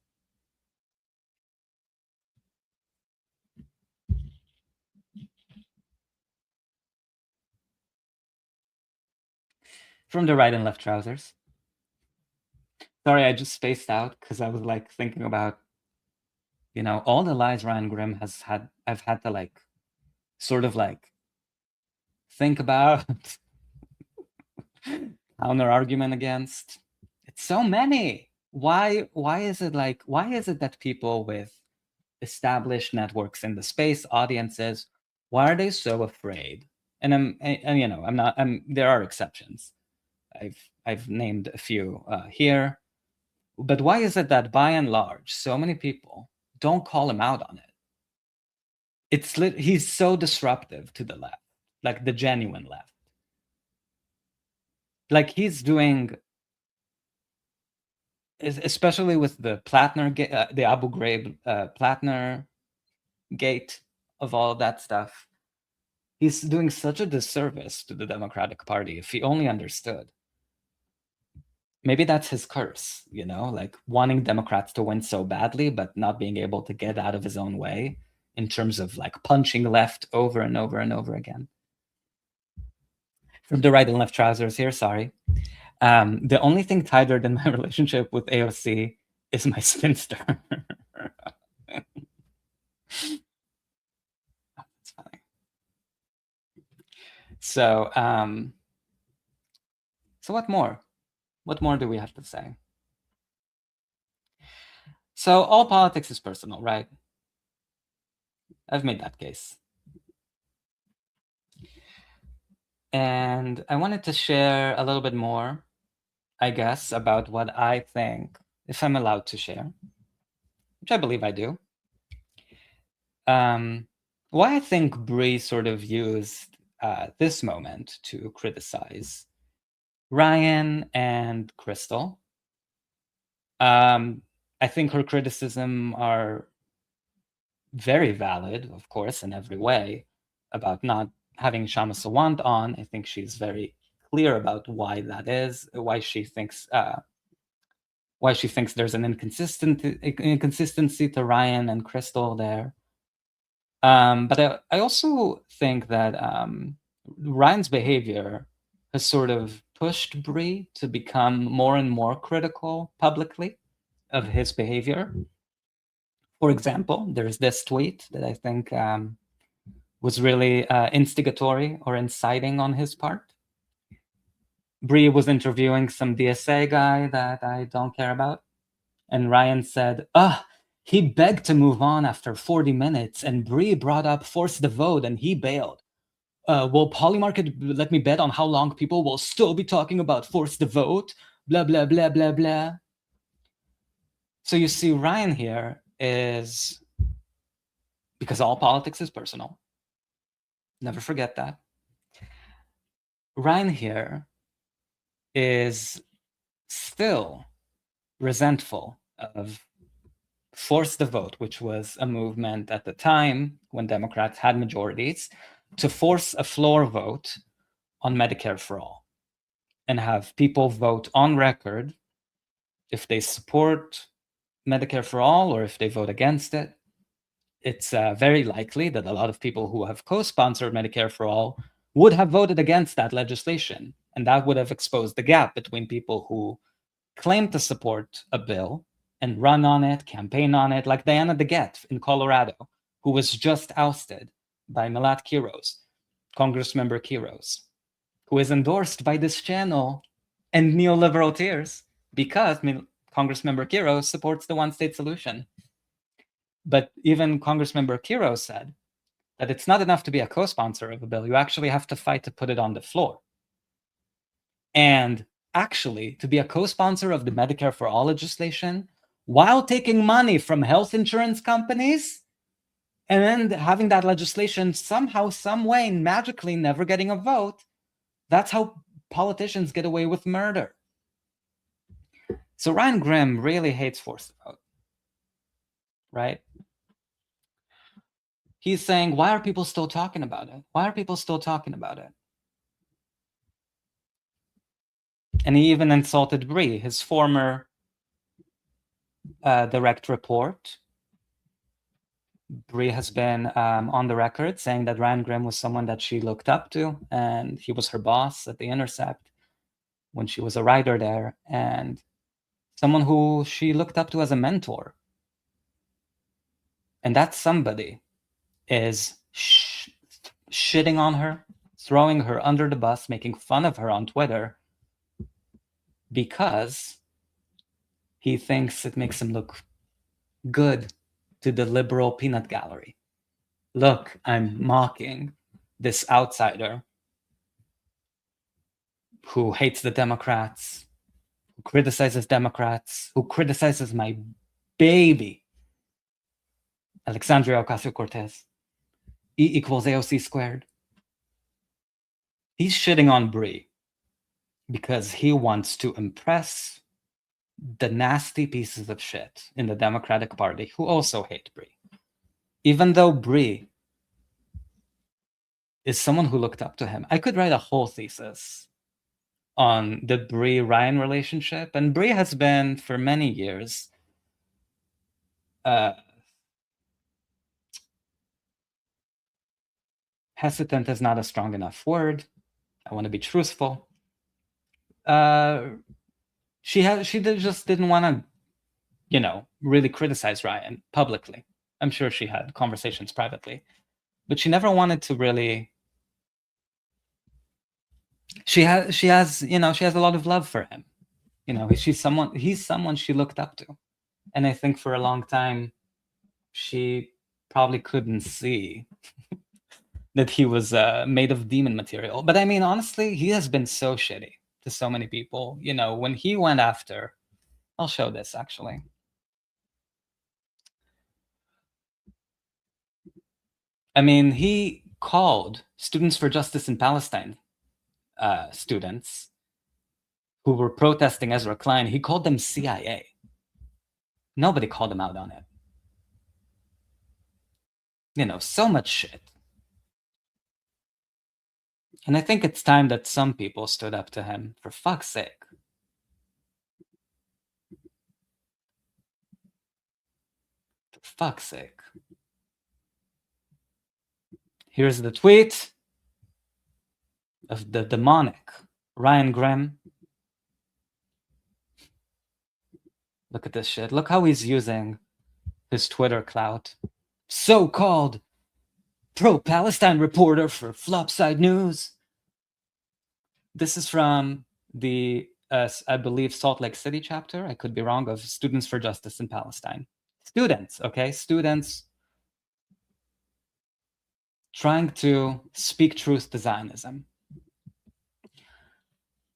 From the right and left trousers. Sorry, I just spaced out because I was like thinking about, all the lies Ryan Grimm I've had to like sort of like think about, counter argument against. It's so many. Why is it that people with established networks in the space, audiences, why are they so afraid? And there are exceptions. I've named a few here, but why is it that by and large, so many people don't call him out on it? He's so disruptive to the left, like the genuine left. Like he's doing, especially with the Plattner, the Abu Ghraib Plattner gate of all of that stuff. He's doing such a disservice to the Democratic Party if he only understood. Maybe that's his curse, like wanting Democrats to win so badly, but not being able to get out of his own way in terms of like punching left over and over and over again. From the right and left trousers here, sorry. The only thing tighter than my relationship with AOC is my spinster. That's funny. So what more? What more do we have to say? So all politics is personal, right? I've made that case. And I wanted to share a little bit more, I guess, about what I think, if I'm allowed to share, which I believe I do. Why I think Bree sort of used this moment to criticize Ryan and Crystal. I think her criticism are very valid, of course, in every way, about not having Kshama Sawant on. I think she's very clear about why that is, why she thinks there's an inconsistency to Ryan and Crystal there. But I also think that Ryan's behavior has sort of pushed Bree to become more and more critical publicly of his behavior. For example, there's this tweet that I think was really instigatory or inciting on his part. Bree was interviewing some DSA guy that I don't care about. And Ryan said, he begged to move on after 40 minutes and Bree brought up force the vote and he bailed. Will Polymarket let me bet on how long people will still be talking about force the vote? Blah, blah, blah, blah, blah. So you see, Ryan here is, because all politics is personal. Never forget that. Ryan here is still resentful of Force the Vote, which was a movement at the time when Democrats had majorities to force a floor vote on Medicare for all and have people vote on record if they support Medicare for all or if they vote against it. it's very likely that a lot of people who have co-sponsored Medicare for All would have voted against that legislation. And that would have exposed the gap between people who claim to support a bill and run on it, campaign on it, like Diana DeGette in Colorado, who was just ousted by Milat Quiros, Congressmember Quiros, who is endorsed by this channel and neoliberal tears because Congressmember Quiros supports the one-state solution. But even Congressmember Quiros said that it's not enough to be a co-sponsor of a bill. You actually have to fight to put it on the floor. And actually, to be a co-sponsor of the Medicare for All legislation, while taking money from health insurance companies, and then having that legislation somehow, some way, magically never getting a vote, that's how politicians get away with murder. So Ryan Grimm really hates forced vote, right? He's saying, why are people still talking about it? Why are people still talking about it? And he even insulted Bree, his former direct report. Bree has been on the record saying that Ryan Grimm was someone that she looked up to, and he was her boss at The Intercept when she was a writer there, and someone who she looked up to as a mentor. And that somebody is shitting on her, throwing her under the bus, making fun of her on Twitter because he thinks it makes him look good to the liberal peanut gallery. Look, I'm mocking this outsider who hates the Democrats, who criticizes Democrats, who criticizes my baby, Alexandria Ocasio-Cortez. E equals AOC squared. He's shitting on Bree because he wants to impress the nasty pieces of shit in the Democratic Party who also hate Bree. Even though Bree is someone who looked up to him. I could write a whole thesis on the Bree-Ryan relationship, and Bree has been, for many years, hesitant is not a strong enough word. I want to be truthful. She just didn't want to, really criticize Ryan publicly. I'm sure she had conversations privately, but she never wanted to really. She has a lot of love for him. He's someone she looked up to, and I think for a long time, she probably couldn't see that he was made of demon material. But I mean, honestly, he has been so shitty to so many people. When he went after, I'll show this actually. I mean, he called Students for Justice in Palestine students who were protesting Ezra Klein. He called them CIA. Nobody called him out on it. So much shit. And I think it's time that some people stood up to him, for fuck's sake. For fuck's sake. Here's the tweet of the demonic Ryan Grimm. Look at this shit. Look how he's using his Twitter clout. So-called pro-Palestine reporter for Flopside News. This is from the, I believe, Salt Lake City chapter, I could be wrong, of Students for Justice in Palestine. Students, okay? Students trying to speak truth to Zionism.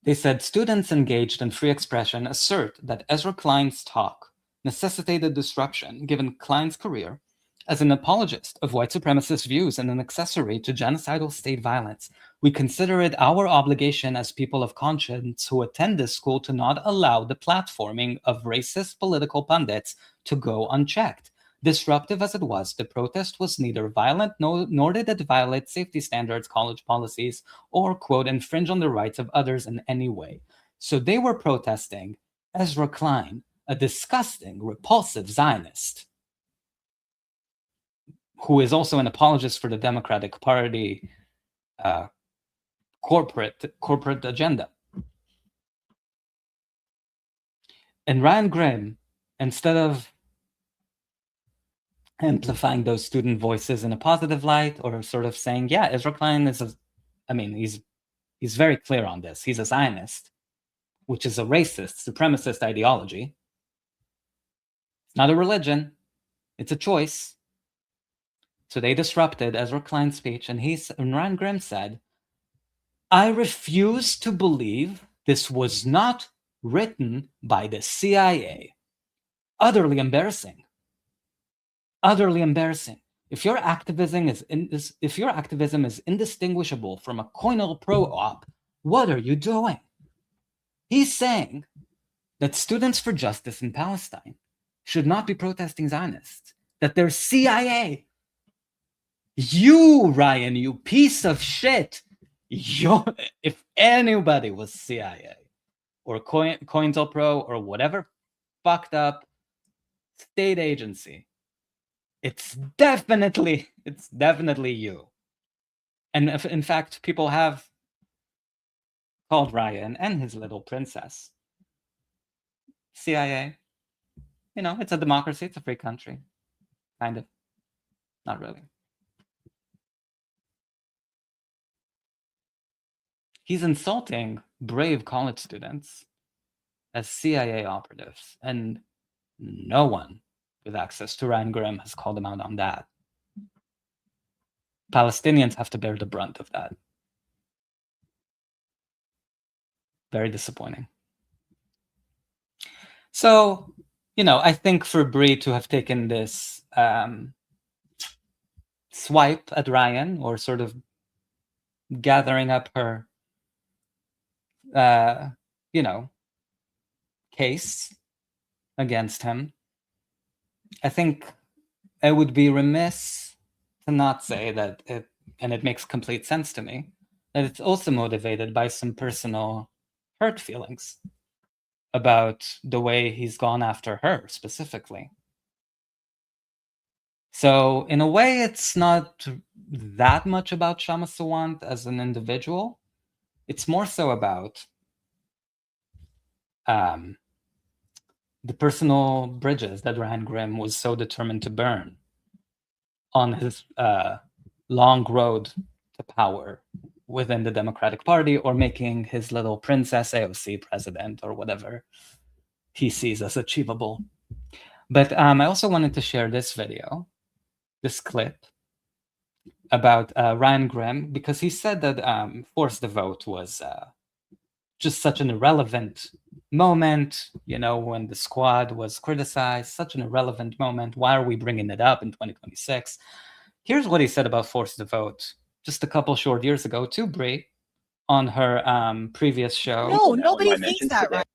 They said, students engaged in free expression assert that Ezra Klein's talk necessitated disruption given Klein's career as an apologist of white supremacist views and an accessory to genocidal state violence. We consider it our obligation as people of conscience who attend this school to not allow the platforming of racist political pundits to go unchecked. Disruptive as it was, the protest was neither violent nor did it violate safety standards, college policies, or, quote, infringe on the rights of others in any way. So they were protesting Ezra Klein, a disgusting, repulsive Zionist. who is also an apologist for the Democratic Party corporate agenda. And Ryan Grimm, instead of amplifying those student voices in a positive light, or sort of saying, yeah, Ezra Klein is he's very clear on this. He's a Zionist, which is a racist, supremacist ideology. It's not a religion. It's a choice. So they disrupted Ezra Klein's speech, and Ryan Grimm said, I refuse to believe this was not written by the CIA. Utterly embarrassing. Utterly embarrassing. If your activism is indistinguishable from a COINTELPRO op, what are you doing? He's saying that Students for Justice in Palestine should not be protesting Zionists, that they're CIA. You, Ryan, you piece of shit. If anybody was CIA or COINTELPRO or whatever fucked up state agency, it's definitely you. And in fact, people have called Ryan and his little princess CIA. You know, it's a democracy, it's a free country. Kind of. Not really. He's insulting brave college students as CIA operatives, and no one with access to Ryan Grimm has called him out on that. Palestinians have to bear the brunt of that. Very disappointing. So, you know, I think for Bree to have taken this swipe at Ryan, or sort of gathering up her, case against him, I think I would be remiss to not say that it makes complete sense to me, that it's also motivated by some personal hurt feelings about the way he's gone after her specifically. So in a way, it's not that much about Kshama Sawant as an individual. It's more so about the personal bridges that Ryan Grimm was so determined to burn on his long road to power within the Democratic Party, or making his little princess AOC president, or whatever he sees as achievable. But I also wanted to share this video, this clip, about Ryan Grimm, because he said that Force the Vote was just such an irrelevant moment, you know, when the squad was criticized, such an irrelevant moment. Why are we bringing it up in 2026? Here's what he said about Force the Vote just a couple short years ago to Bree on her previous show. No, nobody thinks that, right?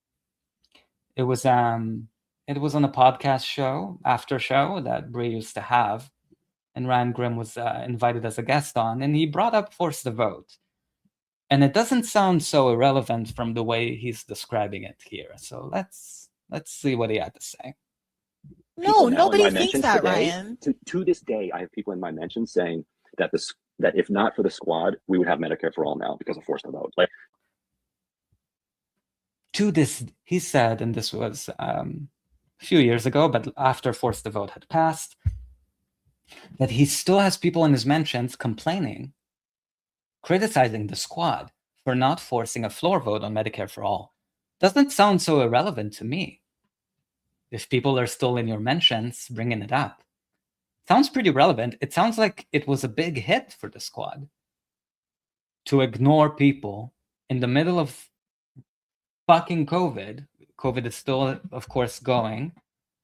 It was on a podcast show, after show, that Bree used to have, and Ryan Grimm was invited as a guest on, and he brought up Force the Vote. And it doesn't sound so irrelevant from the way he's describing it here. So let's see what he had to say. No, nobody thinks that, today, Ryan. To this day, I have people in my mentions saying that that if not for the squad, we would have Medicare for all now because of Force the Vote. Like, to this, he said, and this was a few years ago, but after Force the Vote had passed, that he still has people in his mentions complaining, criticizing the squad for not forcing a floor vote on Medicare for all. Doesn't sound so irrelevant to me. If people are still in your mentions bringing it up, sounds pretty relevant. It sounds like it was a big hit for the squad to ignore people in the middle of fucking COVID. COVID is still, of course, going.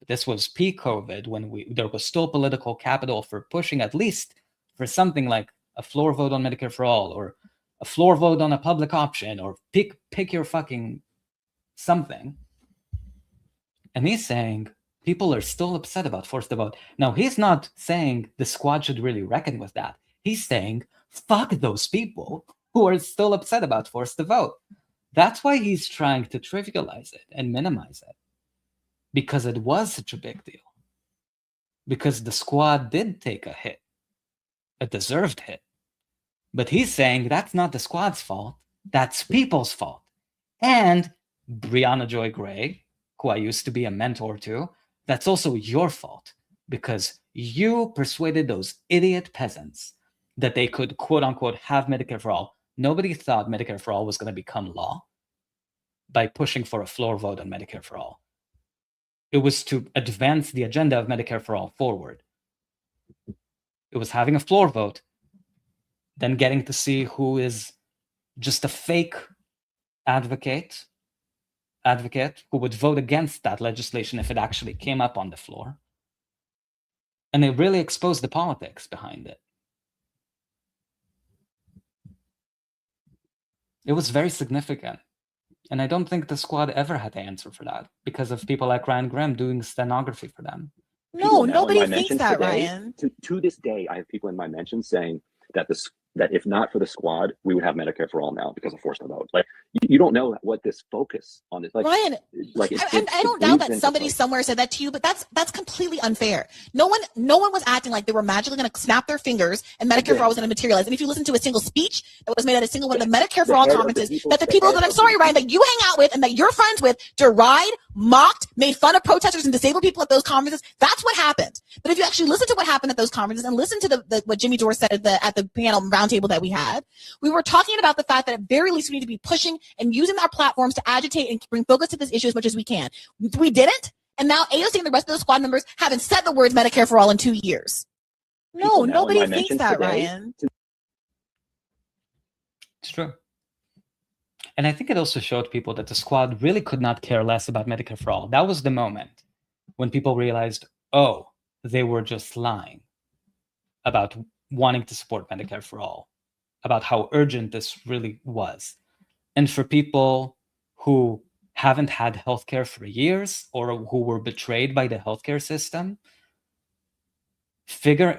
This was peak COVID, when there was still political capital for pushing at least for something like a floor vote on Medicare for all, or a floor vote on a public option, or pick your fucking something. And he's saying people are still upset about Force the Vote. Now, he's not saying the squad should really reckon with that. He's saying, fuck those people who are still upset about Force the Vote. That's why he's trying to trivialize it and minimize it. Because it was such a big deal. Because the squad did take a hit a deserved hit. But he's saying that's not the squad's fault. That's people's fault. And Brianna Joy Gray, who I used to be a mentor to, that's also your fault because you persuaded those idiot peasants that they could, quote unquote, have Medicare for all. Nobody thought Medicare for all was going to become law by pushing for a floor vote on Medicare for all. It was to advance the agenda of Medicare for all forward. It was having a floor vote, then getting to see who is just a fake advocate who would vote against that legislation if it actually came up on the floor. And it really exposed the politics behind it. It was very significant. And I don't think the squad ever had the answer for that because of people like Ryan Grimm doing stenography for them. No, nobody thinks mentions that, today, Ryan. To this day, I have people in my mentions saying that that if not for the squad, we would have Medicare for all now because of forced vote. Like you don't know what this focus on this. Like, Ryan, like I don't doubt that somebody somewhere said that to you, but that's completely unfair. No one was acting like they were magically going to snap their fingers and Medicare for all was going to materialize. And if you listen to a single speech that was made at a single one of the Medicare for all conferences, that the people that I'm sorry, Ryan, that you hang out with and that you're friends with deride, mocked, made fun of protesters and disabled people at those conferences, that's what happened. But if you actually listen to what happened at those conferences and listen to what Jimmy Dore said at the panel roundtable that we had, we were talking about the fact that at very least we need to be pushing and using our platforms to agitate and bring focus to this issue as much as we can. We didn't, and now AOC and the rest of the squad members haven't said the words Medicare for all in 2 years. No, nobody thinks that, Ryan. It's true. And I think it also showed people that the squad really could not care less about Medicare for all. That was the moment when people realized, oh, they were just lying about wanting to support Medicare for all, about how urgent this really was. And for people who haven't had healthcare for years or who were betrayed by the healthcare system,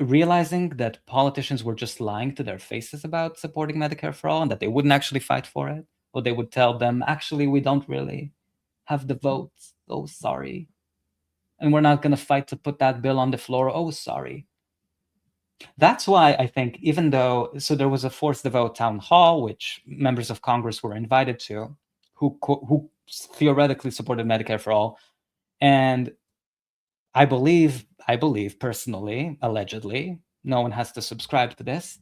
realizing that politicians were just lying to their faces about supporting Medicare for all and that they wouldn't actually fight for it, or they would tell them, actually, we don't really have the votes. Oh, sorry. And we're not going to fight to put that bill on the floor. Oh, sorry. That's why I think even though, so there was a forced vote town hall, which members of Congress were invited to, who theoretically supported Medicare for all. And I believe personally, allegedly, no one has to subscribe to this,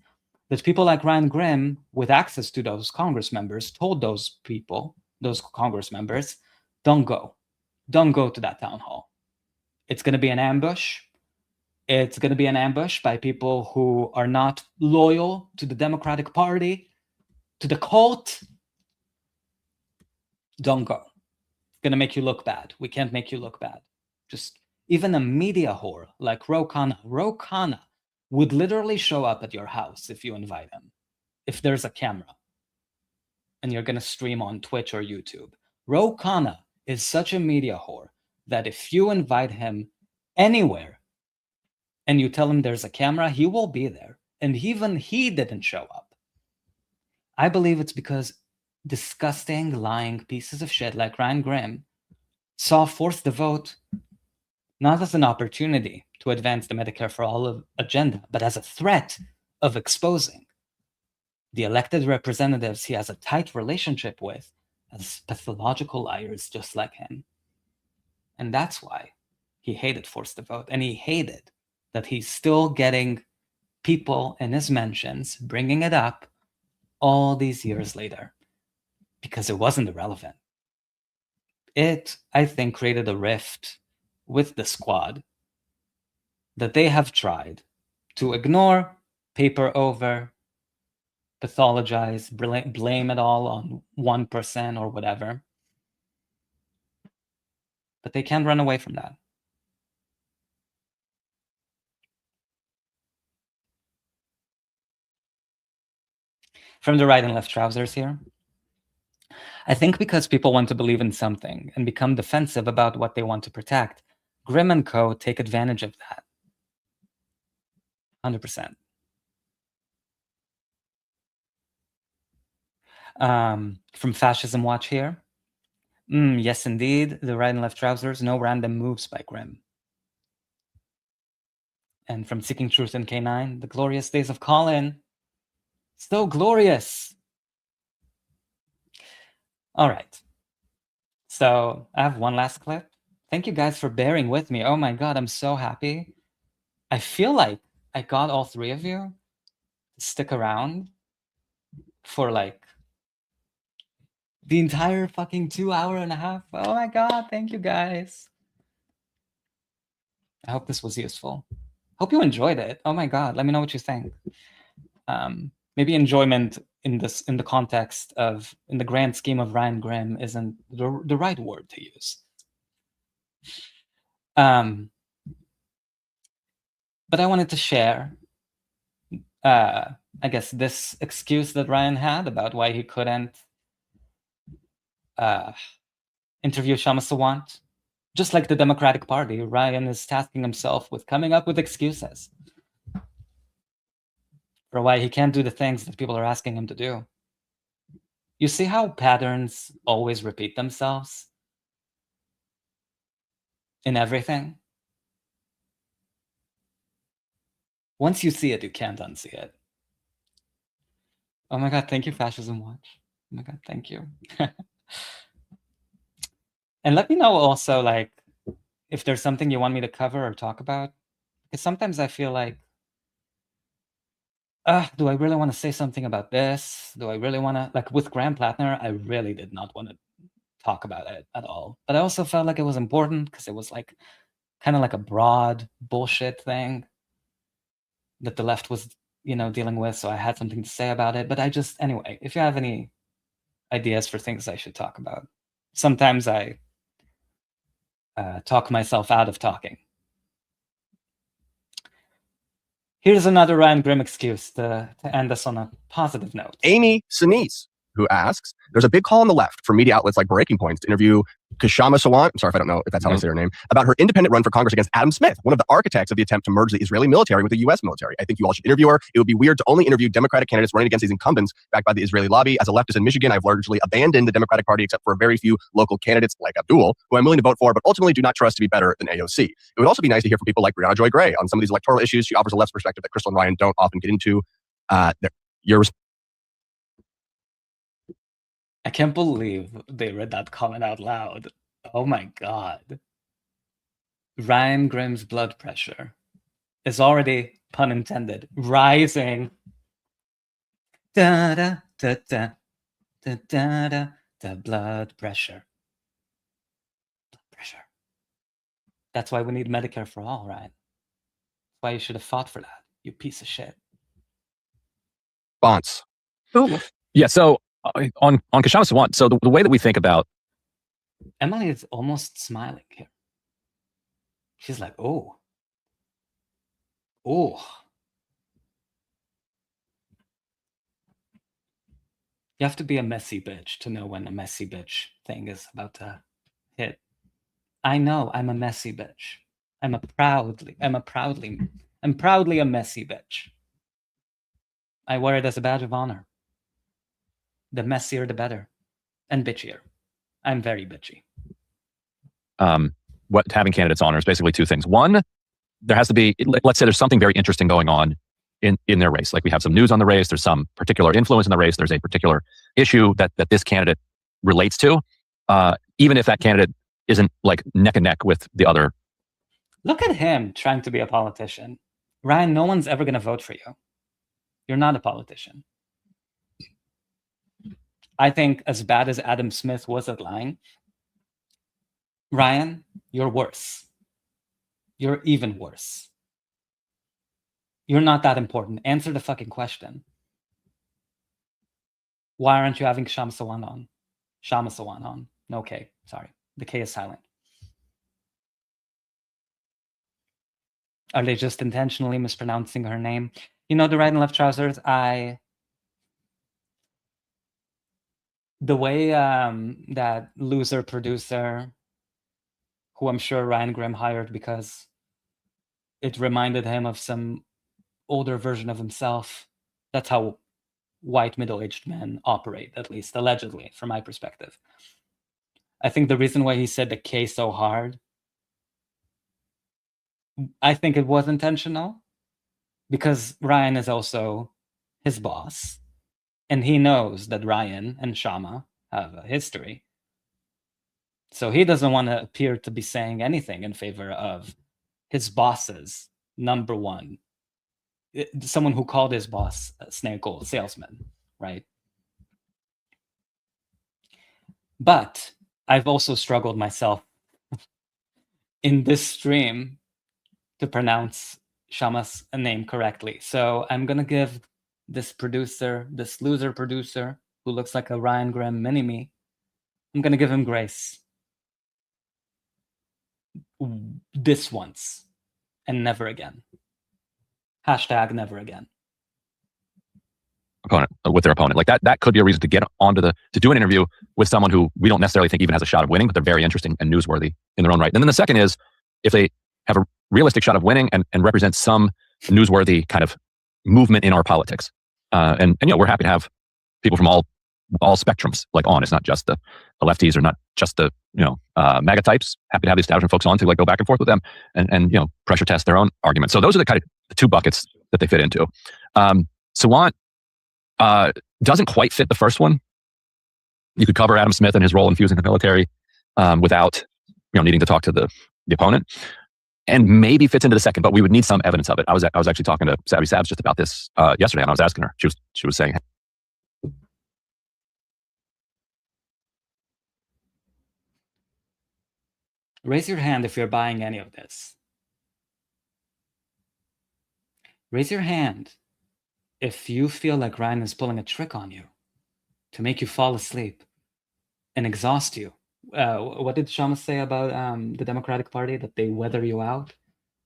that people like Ryan Grimm with access to those Congress members told those people, those Congress members, don't go to that town hall. It's going to be an ambush. It's going to be an ambush by people who are not loyal to the Democratic Party, to the cult. Don't go. It's going to make you look bad. We can't make you look bad. Just even a media whore like Ro Khanna would literally show up at your house if you invite him, if there's a camera and you're going to stream on Twitch or YouTube. Ro Khanna is such a media whore that if you invite him anywhere, and you tell him there's a camera, he will be there. And even he didn't show up. I believe it's because disgusting, lying pieces of shit like Ryan Grimm saw forced the vote not as an opportunity to advance the Medicare for all agenda, but as a threat of exposing the elected representatives he has a tight relationship with as pathological liars just like him. And that's why he hated forced the vote, and he hated that he's still getting people in his mentions bringing it up all these years later, because it wasn't irrelevant. It, I think, created a rift with the squad that they have tried to ignore, paper over, pathologize, blame it all on 1% or whatever. But they can't run away from that. From the right and left trousers here. I think because people want to believe in something and become defensive about what they want to protect, Grimm and Co. take advantage of that. 100%. From Fascism Watch here. Yes, indeed. The right and left trousers. No random moves by Grimm. And from Seeking Truth in K9, the glorious days of Colin. So glorious. All right. So I have one last clip. Thank you guys for bearing with me. Oh my God, I'm so happy. I feel like I got all three of you to stick around for like the entire fucking 2 hours and a half. Oh my God, thank you guys. I hope this was useful. Hope you enjoyed it. Oh my God, let me know what you think. Maybe enjoyment in the context of, in the grand scheme of Ryan Grimm, isn't the right word to use. But I wanted to share, I guess, this excuse that Ryan had about why he couldn't interview Kshama Sawant. Just like the Democratic Party, Ryan is tasking himself with coming up with excuses for why he can't do the things that people are asking him to do. You see how patterns always repeat themselves in everything? Once you see it, you can't unsee it. Oh my God, thank you, Fascism Watch. Oh my God, thank you. And let me know also, like, if there's something you want me to cover or talk about. Because sometimes I feel like, do I really want to say something about this? Do I really want to, like with Graham Plattner, I really did not want to talk about it at all. But I also felt like it was important because it was like kind of like a broad bullshit thing that the left was, dealing with. So I had something to say about it. But anyway, if you have any ideas for things I should talk about, sometimes I talk myself out of talking. Here's another Ryan Grimm excuse to end us on a positive note. Amy Sinise, who asks, there's a big call on the left for media outlets like Breaking Points to interview Kshama Sawant, I'm sorry if I don't know if that's how I say her name, about her independent run for Congress against Adam Smith, one of the architects of the attempt to merge the Israeli military with the U.S. military. I think you all should interview her. It would be weird to only interview Democratic candidates running against these incumbents backed by the Israeli lobby. As a leftist in Michigan, I've largely abandoned the Democratic Party except for a very few local candidates like Abdul, who I'm willing to vote for, but ultimately do not trust to be better than AOC. It would also be nice to hear from people like Brianna Joy Gray on some of these electoral issues. She offers a left's perspective that Crystal and Ryan don't often get into. I can't believe they read that comment out loud. Oh my God. Ryan Grimm's blood pressure is already, pun intended, rising. Da da da da da da da da. Blood pressure. Blood pressure. That's why we need Medicare for all, Ryan. That's why you should have fought for that, you piece of shit. Bonds. Yeah, so on Kshama Sawant, so the way that we think about... Emily is almost smiling here. She's like, oh. You have to be a messy bitch to know when a messy bitch thing is about to hit. I know I'm a messy bitch. I'm proudly a messy bitch. I wear it as a badge of honor. The messier, the better. And bitchier. I'm very bitchy. What having candidates on is basically two things. One, there has to be, let's say there's something very interesting going on in their race. Like we have some news on the race, there's some particular influence in the race, there's a particular issue that this candidate relates to, even if that candidate isn't like neck and neck with the other. Look at him trying to be a politician. Ryan, no one's ever going to vote for you. You're not a politician. I think as bad as Adam Smith was at lying, Ryan, you're worse. You're even worse. You're not that important. Answer the fucking question. Why aren't you having Kshama Sawant on? Kshama Sawant on. No K. Sorry. The K is silent. Are they just intentionally mispronouncing her name? The right and left trousers, the way that loser producer, who I'm sure Ryan Grimm hired because it reminded him of some older version of himself. That's how white middle-aged men operate, at least allegedly, from my perspective. I think the reason why he said the K so hard I think it was intentional because Ryan is also his boss. And he knows that Ryan and Kshama have a history. So he doesn't want to appear to be saying anything in favor of his boss's number one, someone who called his boss a snake oil salesman, right? But I've also struggled myself in this stream to pronounce Kshama's name correctly. So I'm going to give this producer, this loser producer, who looks like a Ryan Graham mini-me, I'm going to give him grace. This once, and never again. Hashtag never again. Opponent with their opponent. Like that could be a reason to get onto to do an interview with someone who we don't necessarily think even has a shot of winning, but they're very interesting and newsworthy in their own right. And then the second is if they have a realistic shot of winning and represent some newsworthy kind of movement in our politics. And we're happy to have people from all spectrums like on. It's not just the lefties or not just the MAGA types. Happy to have the establishment folks on to like go back and forth with them and pressure test their own arguments. So those are the kind of the two buckets that they fit into. Sawant doesn't quite fit the first one. You could cover Adam Smith and his role in fusing the military without needing to talk to the opponent, and maybe fits into the second, but we would need some evidence of it. I was actually talking to Savvy Sabs just about this yesterday, and I was asking her. She was saying, raise your hand if you're buying any of this. Raise your hand if you feel like Ryan is pulling a trick on you to make you fall asleep and exhaust you. What did Kshama say about the Democratic Party? That they weather you out?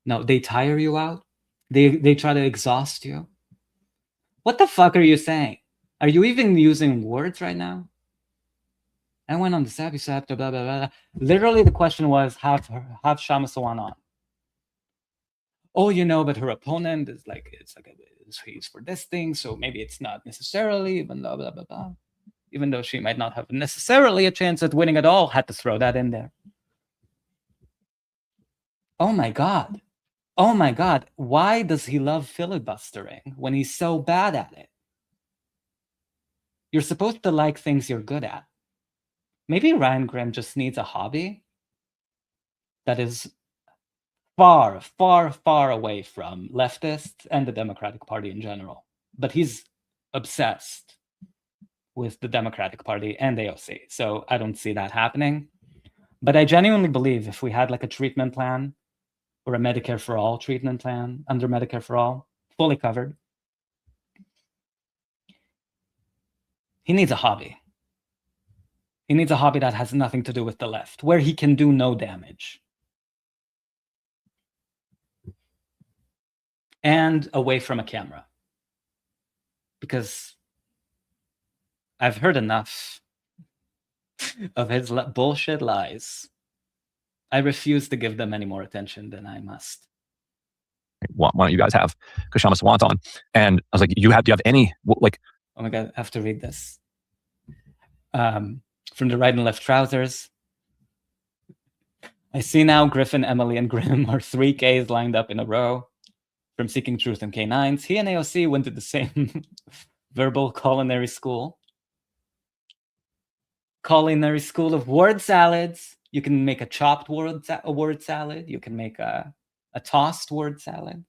No, they tire you out? They try to exhaust you? What the fuck are you saying? Are you even using words right now? I went on the Savvy Scepter, blah, blah, blah. Literally, the question was, have Kshama Sawant on. Oh, but her opponent is he's for this thing, so maybe it's not necessarily, even blah, blah, blah, blah. Even though she might not have necessarily a chance at winning at all, had to throw that in there. Oh my God. Oh my God. Why does he love filibustering when he's so bad at it? You're supposed to like things you're good at. Maybe Ryan Graham just needs a hobby that is far, far, far away from leftists and the Democratic Party in general. But he's obsessed with the Democratic Party and AOC. So I don't see that happening. But I genuinely believe if we had like a treatment plan or a Medicare for All treatment plan under Medicare for All, fully covered, he needs a hobby. He needs a hobby that has nothing to do with the left, where he can do no damage. And away from a camera. Because I've heard enough of his bullshit lies. I refuse to give them any more attention than I must. Why don't you guys have Kshama Sawant on? And I was like, do you have any, like... Oh my God, I have to read this. From the right and left trousers. I see now Griffin, Emily, and Grimm are 3 Ks lined up in a row from Seeking Truth and K9s. He and AOC went to the same verbal culinary school. Culinary school of word salads. You can make a chopped word salad. You can make a tossed word salad.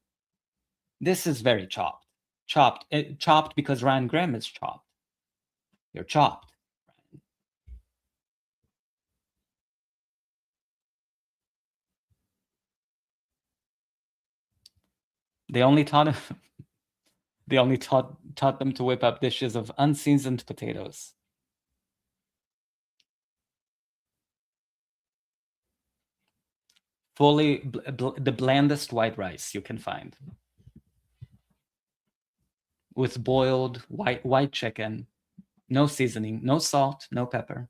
This is very chopped. Chopped because Ryan Graham is chopped. You're chopped. They only taught them to whip up dishes of unseasoned potatoes. Fully the blandest white rice you can find. With boiled white chicken, no seasoning, no salt, no pepper.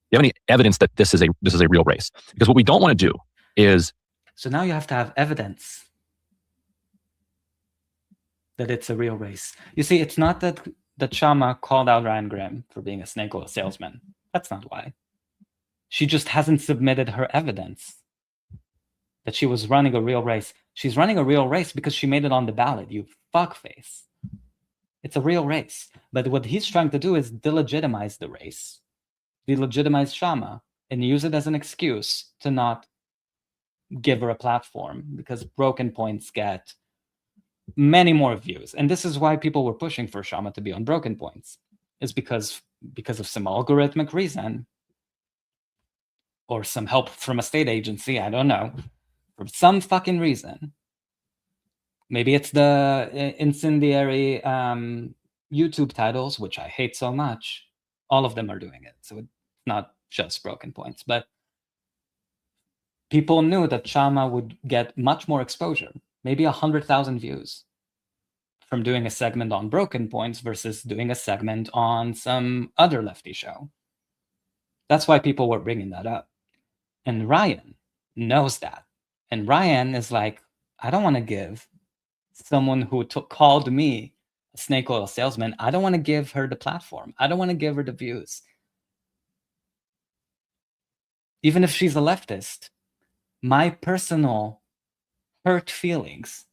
Do you have any evidence that this is a real race? Because what we don't want to do is... So now you have to have evidence that it's a real race. You see, it's not that Kshama called out Ryan Graham for being a snake oil salesman. That's not why. She just hasn't submitted her evidence. that she was running a real race. She's running a real race because she made it on the ballot, you fuckface. It's a real race. But what he's trying to do is delegitimize the race, delegitimize Kshama, and use it as an excuse to not give her a platform, because broken points get many more views. And this is why people were pushing for Kshama to be on broken points, is because of some algorithmic reason, or some help from a state agency, I don't know, for some fucking reason. Maybe it's the incendiary YouTube titles, which I hate so much. All of them are doing it, so it's not just broken points. But people knew that Kshama would get much more exposure, maybe 100,000 views, from doing a segment on broken points versus doing a segment on some other lefty show. That's why people were bringing that up. And Ryan knows that. And Ryan is like, I don't want to give someone who called me a snake oil salesman, I don't want to give her the platform. I don't want to give her the views. Even if she's a leftist, my personal hurt feelings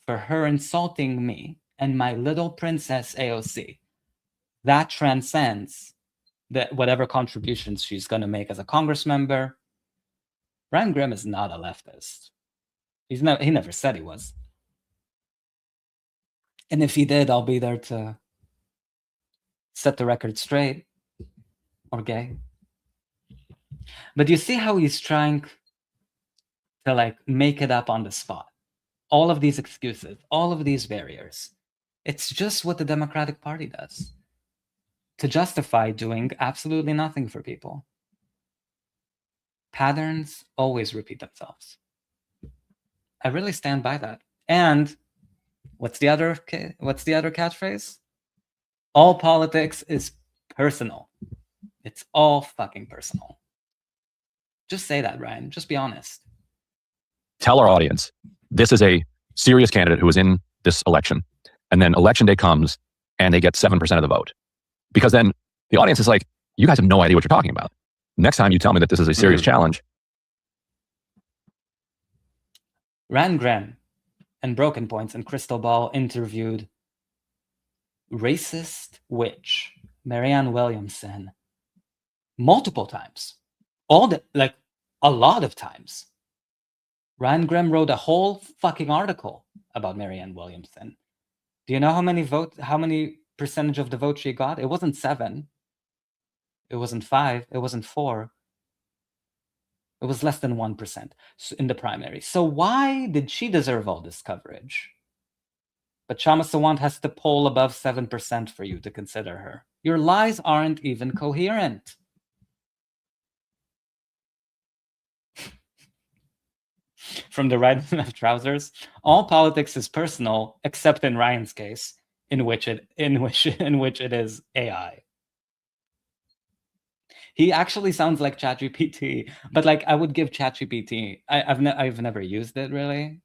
for her insulting me and my little princess AOC, that transcends whatever contributions she's going to make as a Congress member. Ryan Grimm is not a leftist. He never said he was. And if he did, I'll be there to set the record straight. Or gay. But you see how he's trying to like make it up on the spot. All of these excuses, all of these barriers. It's just what the Democratic Party does to justify doing absolutely nothing for people. Patterns always repeat themselves. I really stand by that. And what's the other catchphrase? All politics is personal. It's all fucking personal. Just say that, Ryan. Just be honest. Tell our audience, this is a serious candidate who is in this election. And then election day comes and they get 7% of the vote. Because then the audience is like, you guys have no idea what you're talking about. Next time you tell me that this is a serious challenge. Ryan Grimm and Broken Points and Crystal Ball interviewed racist witch Marianne Williamson multiple times. A lot of times. Ryan Grimm wrote a whole fucking article about Marianne Williamson. Do you know how many percentage of the vote she got? It wasn't 7. It wasn't 5. It wasn't 4. It was less than 1% in the primary. So why did she deserve all this coverage? But Kshama Sawant has to poll above 7% for you to consider her. Your lies aren't even coherent. From the right and left trousers, all politics is personal, except in Ryan's case, in which it is AI. He actually sounds like ChatGPT, but like I would give ChatGPT. I've never used it really.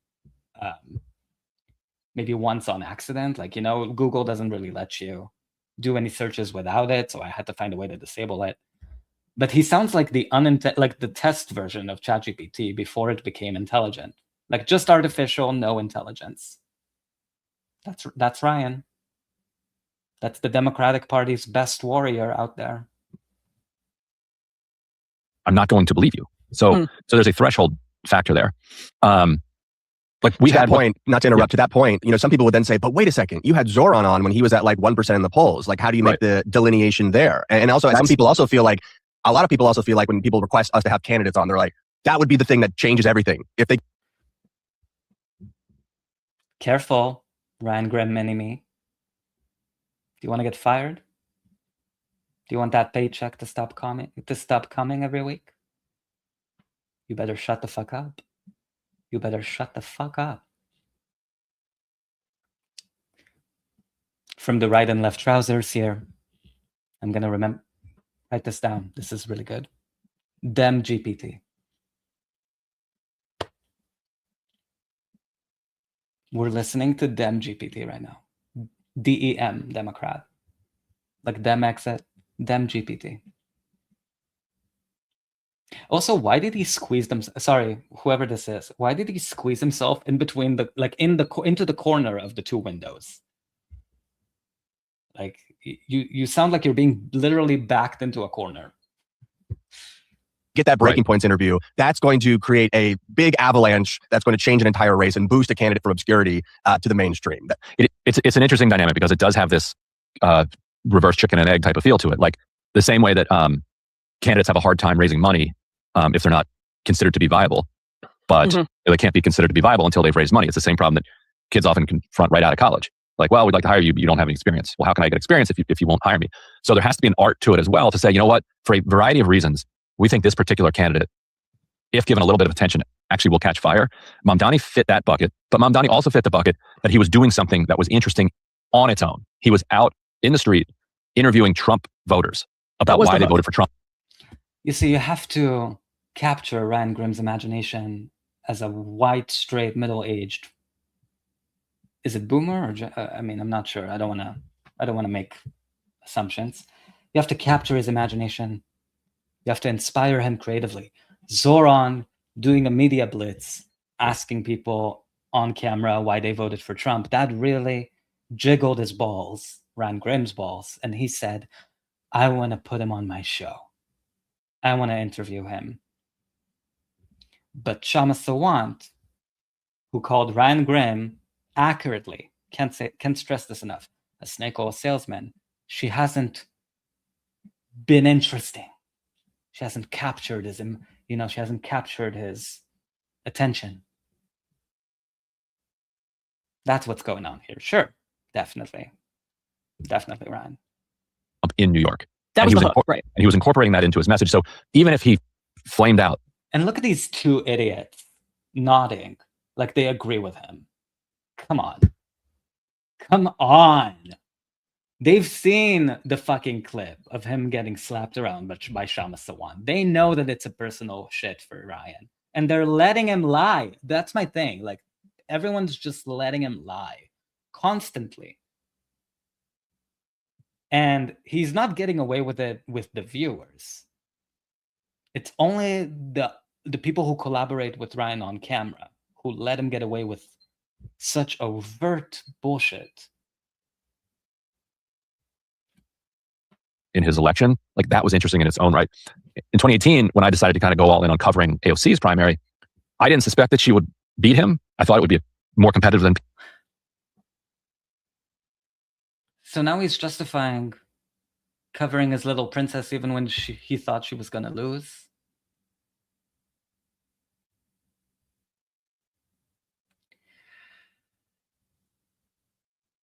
Maybe once on accident. Like, you know, Google doesn't really let you do any searches without it, so I had to find a way to disable it. But he sounds like the test version of ChatGPT before it became intelligent. Like just artificial, no intelligence. That's Ryan. That's the Democratic Party's best warrior out there. I'm not going to believe you. So there's a threshold factor there. Like we to had that point, not to interrupt, to that point, you know, some people would then say, but wait a second, you had Zoran on when he was at like 1% in the polls. Like, how do you make the delineation there? And also, some people also feel like, a lot of people also feel like when people request us to have candidates on, they're like, that would be the thing that changes everything. If they Careful, Ryan Grimm mini-me. Do you want to get fired? Do you want that paycheck to stop coming every week? You better shut the fuck up. You better shut the fuck up. From the right and left trousers here, I'm going to write this down. This is really good. Dem GPT. We're listening to Dem GPT right now. DEM, Democrat. Like Dem exit, Dem GPT. Also, why did he squeeze them? Sorry, whoever this is. Why did he squeeze himself in between into the corner of the two windows? Like you sound like you're being literally backed into a corner. Get that breaking points interview. That's going to create a big avalanche. That's going to change an entire race and boost a candidate from obscurity to the mainstream. It's an interesting dynamic because it does have this reverse chicken and egg type of feel to it. Like the same way that candidates have a hard time raising money if they're not considered to be viable, but they can't be considered to be viable until they've raised money. It's the same problem that kids often confront right out of college. Like, well, we'd like to hire you, but you don't have any experience. Well, how can I get experience if you won't hire me? So there has to be an art to it as well to say, you know what, for a variety of reasons, we think this particular candidate, if given a little bit of attention, actually will catch fire. Mamdani fit that bucket, but Mamdani also fit the bucket that he was doing something that was interesting on its own. He was out in the street interviewing Trump voters about why they voted for Trump. You see, you have to capture Ryan Grimm's imagination as a white, straight, middle-aged. Is it boomer or? I mean, I'm not sure. I don't want to make assumptions. You have to capture his imagination. You have to inspire him creatively. Zoran doing a media blitz, asking people on camera why they voted for Trump. That really jiggled his balls, Ryan Grimm's balls, and he said, "I want to put him on my show. I want to interview him." But Kshama Sawant, who called Ryan Grimm accurately, can't stress this enough, a snake oil salesman, she hasn't been interesting. She hasn't captured his, she hasn't captured his attention. That's what's going on here. Sure, definitely, Ryan. In New York. That was the hook, right? And he was incorporating that into his message. So even if he flamed out. And look at these two idiots nodding like they agree with him. Come on. They've seen the fucking clip of him getting slapped around by Kshama Sawant. They know that it's a personal shit for Ryan. And they're letting him lie. That's my thing. Like, everyone's just letting him lie constantly. And he's not getting away with it with the viewers. It's only the people who collaborate with Ryan on camera who let him get away with such overt bullshit. In his election, like that was interesting in its own right. In 2018, when I decided to kind of go all in on covering AOC's primary, I didn't suspect that she would beat him. I thought it would be more competitive than. So now he's justifying covering his little princess even when he thought she was going to lose.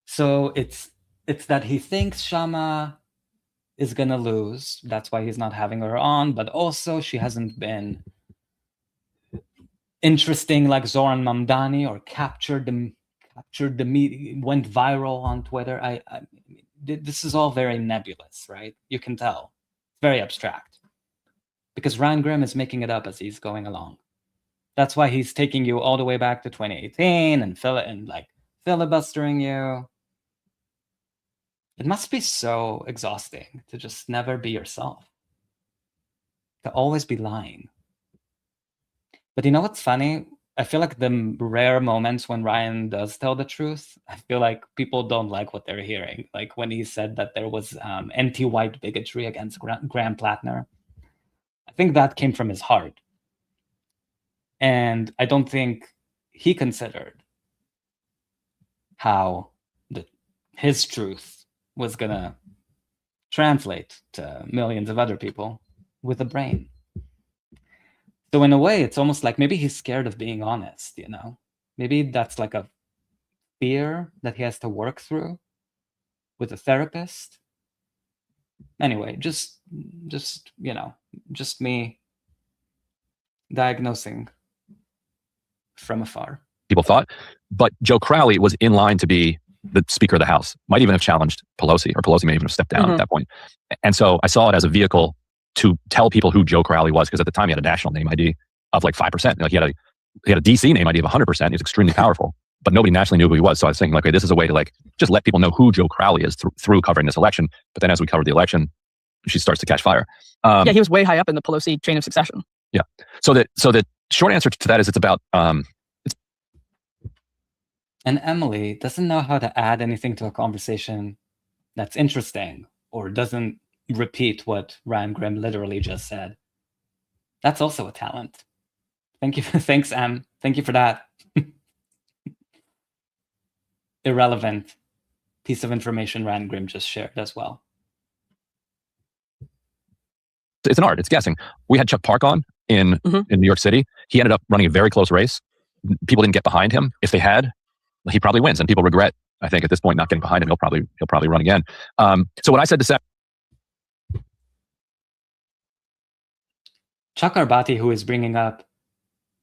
So it's that he thinks Kshama is going to lose. That's why he's not having her on. But also she hasn't been interesting like Zoran Mamdani or captured the media, went viral on Twitter. This is all very nebulous, right? You can tell. It's very abstract. Because Ryan Grimm is making it up as he's going along. That's why he's taking you all the way back to 2018 and like filibustering you. It must be so exhausting to just never be yourself. To always be lying. But you know what's funny? I feel like the rare moments when Ryan does tell the truth, I feel like people don't like what they're hearing. Like when he said that there was anti-white bigotry against Graham Plattner. I think that came from his heart. And I don't think he considered how his truth was going to translate to millions of other people with a brain. So in a way, it's almost like maybe he's scared of being honest, you know? Maybe that's like a fear that he has to work through with a therapist. Anyway, just me diagnosing from afar. People thought, but Joe Crowley was in line to be the Speaker of the House, might even have challenged Pelosi, or Pelosi may even have stepped down at that point. And so I saw it as a vehicle to tell people who Joe Crowley was, because at the time he had a national name ID of like 5%. Like he had a DC name ID of 100%. He was extremely powerful, but nobody nationally knew who he was. So I was thinking, like, okay, this is a way to like just let people know who Joe Crowley is through covering this election. But then as we covered the election, she starts to catch fire. Yeah, he was way high up in the Pelosi chain of succession. Yeah. So the short answer to that is it's about And Emily doesn't know how to add anything to a conversation that's interesting or doesn't repeat what Ryan Grimm literally just said. That's also a talent. Thank you. Thanks, Em. Thank you for that. Irrelevant piece of information Ryan Grimm just shared as well. It's an art. It's guessing. We had Chuck Park on in New York City. He ended up running a very close race. People didn't get behind him. If they had, he probably wins, and people regret, I think, at this point not getting behind him. He'll probably run again. So what I said to Seth, Chuck Arbati, who is bringing up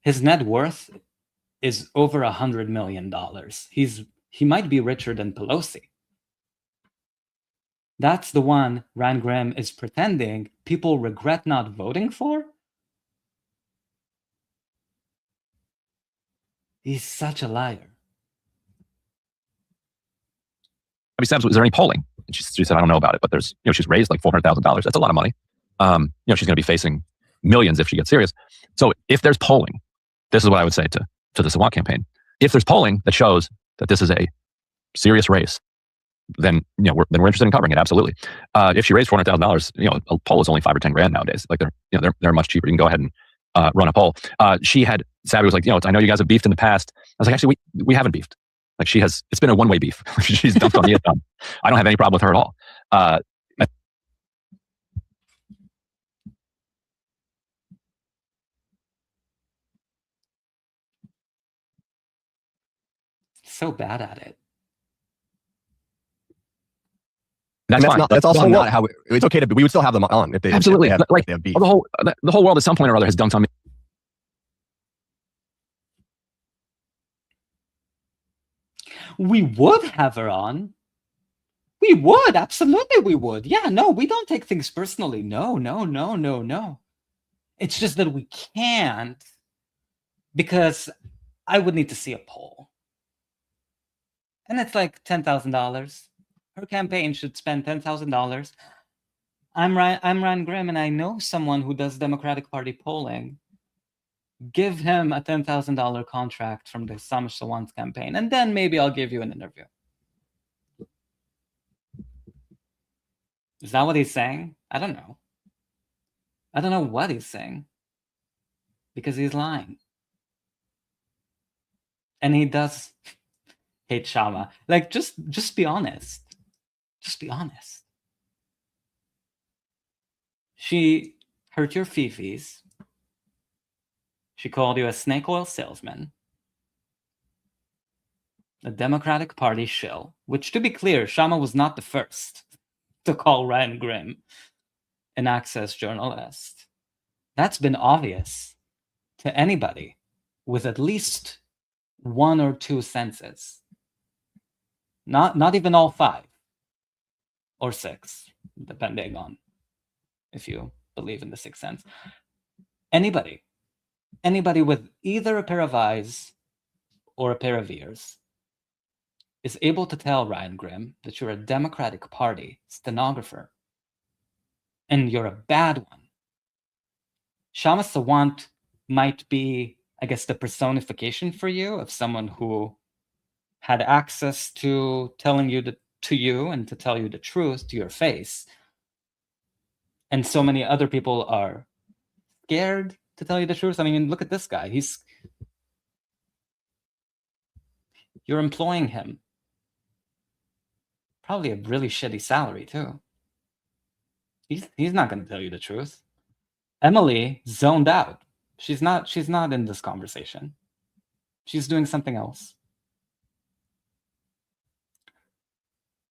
his net worth is over $100 million. He might be richer than Pelosi. That's the one Ryan Grimm is pretending people regret not voting for. He's such a liar. I mean, is there any polling? And she said, I don't know about it, but there's, she's raised like $400,000. That's a lot of money. She's going to be facing millions if she gets serious. So if there's polling, this is what I would say to the Sawant campaign. If there's polling that shows that this is a serious race, then we're interested in covering it. Absolutely. If she raised $400,000, a poll is only $5 or $10 nowadays. Like they're much cheaper. You can go ahead and run a poll. Savvy was like, I know you guys have beefed in the past. I was like, actually, we haven't beefed. Like it's been a one-way beef. She's dumped on me. I don't have any problem with her at all. So bad at it. That's fine. That's also not how it's okay to. We would still have them on if they absolutely if they have beef. The whole world at some point or other has dumped on me. We would have her on. We would, absolutely we would. Yeah, no, we don't take things personally. No. It's just that we can't because I would need to see a poll. And it's like $10,000. Her campaign should spend $10,000. I'm Ryan Grimm, and I know someone who does Democratic Party polling. Give him a $10,000 contract from the Kshama Sawant campaign, and then maybe I'll give you an interview. Is that what he's saying? I don't know. I don't know what he's saying. Because he's lying. And he does hate Kshama. Like, just be honest. Just be honest. She hurt your fifis. She called you a snake oil salesman. A Democratic Party shill, which, to be clear, Kshama was not the first to call Ryan Grimm an Access journalist. That's been obvious to anybody with at least 1 or 2 senses. Not even all 5 or 6, depending on if you believe in the 6th sense. Anybody with either a pair of eyes or a pair of ears is able to tell Ryan Grimm that you're a Democratic Party stenographer and you're a bad one. Kshama Sawant might be, I guess, the personification for you of someone who had access to telling you to you and to tell you the truth to your face. And so many other people are scared to tell you the truth. I mean, look at this guy. You're employing him. Probably a really shitty salary too. He's not going to tell you the truth. Emily zoned out. She's not in this conversation. She's doing something else.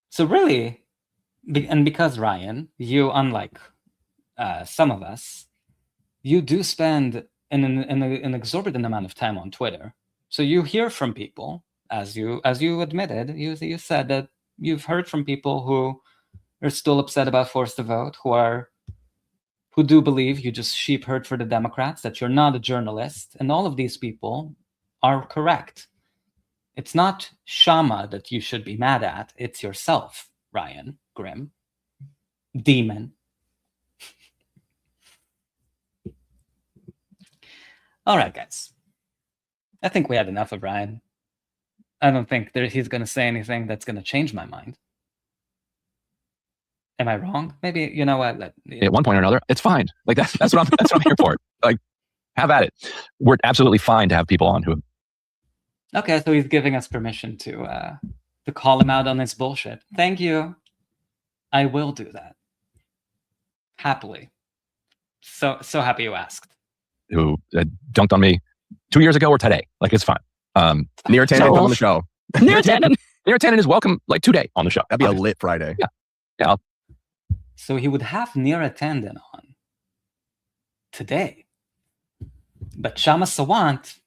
So really, and because Ryan, you, unlike some of us, you do spend an exorbitant amount of time on Twitter. So you hear from people, as you admitted, you said that you've heard from people who are still upset about forced to vote, who do believe you just sheep herd for the Democrats, that you're not a journalist, and all of these people are correct. It's not Kshama that you should be mad at, it's yourself, Ryan Grimm. Demon. All right, guys. I think we had enough of Ryan. I don't think that he's going to say anything that's going to change my mind. Am I wrong? Maybe, you know what? At one point or another, it's fine. Like that's what I'm here for. Like, have at it. We're absolutely fine to have people on who. Okay, so he's giving us permission to call him out on his bullshit. Thank you. I will do that. Happily. So happy you asked. Who dunked on me 2 years ago or today. Like, it's fine. Near Tannen, come on the show. Near Tannen is welcome, like, today on the show. That'd be a lit Friday. Yeah. So he would have Neera Tanden on today. But Kshama Sawant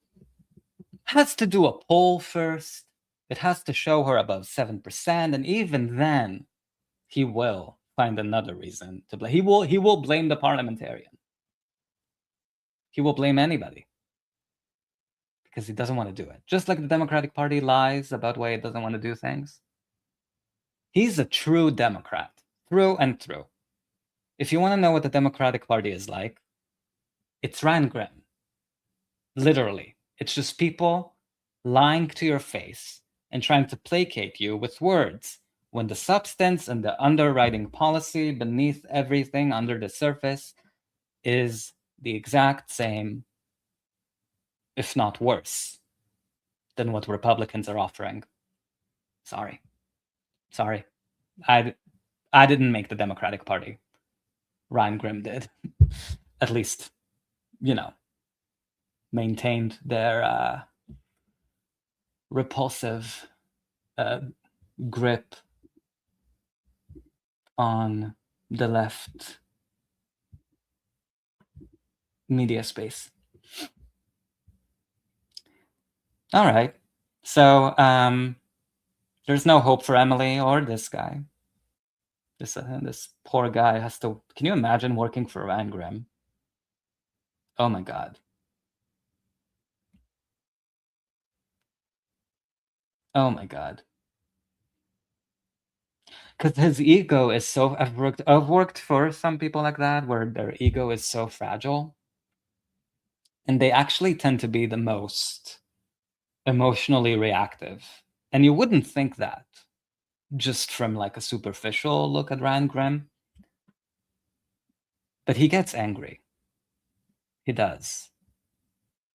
has to do a poll first. It has to show her above 7%. And even then, he will find another reason to blame. He will blame the parliamentarian. He will blame anybody. Because he doesn't want to do it. Just like the Democratic Party lies about why it doesn't want to do things. He's a true Democrat. Through and through. If you want to know what the Democratic Party is like, it's Ryan Grimm. Literally. It's just people lying to your face and trying to placate you with words when the substance and the underwriting policy beneath everything under the surface is the exact same, if not worse, than what Republicans are offering. Sorry. I didn't make the Democratic Party. Ryan Grimm did. At least, maintained their repulsive grip on the left media space. All right. So there's no hope for Emily or this guy. This poor guy has to... Can you imagine working for Ryan Grimm? Oh my God. Oh my God. Because his ego is so... I've worked for some people like that where their ego is so fragile. And they actually tend to be the most emotionally reactive. And you wouldn't think that just from like a superficial look at Ryan Grimm. But he gets angry. He does.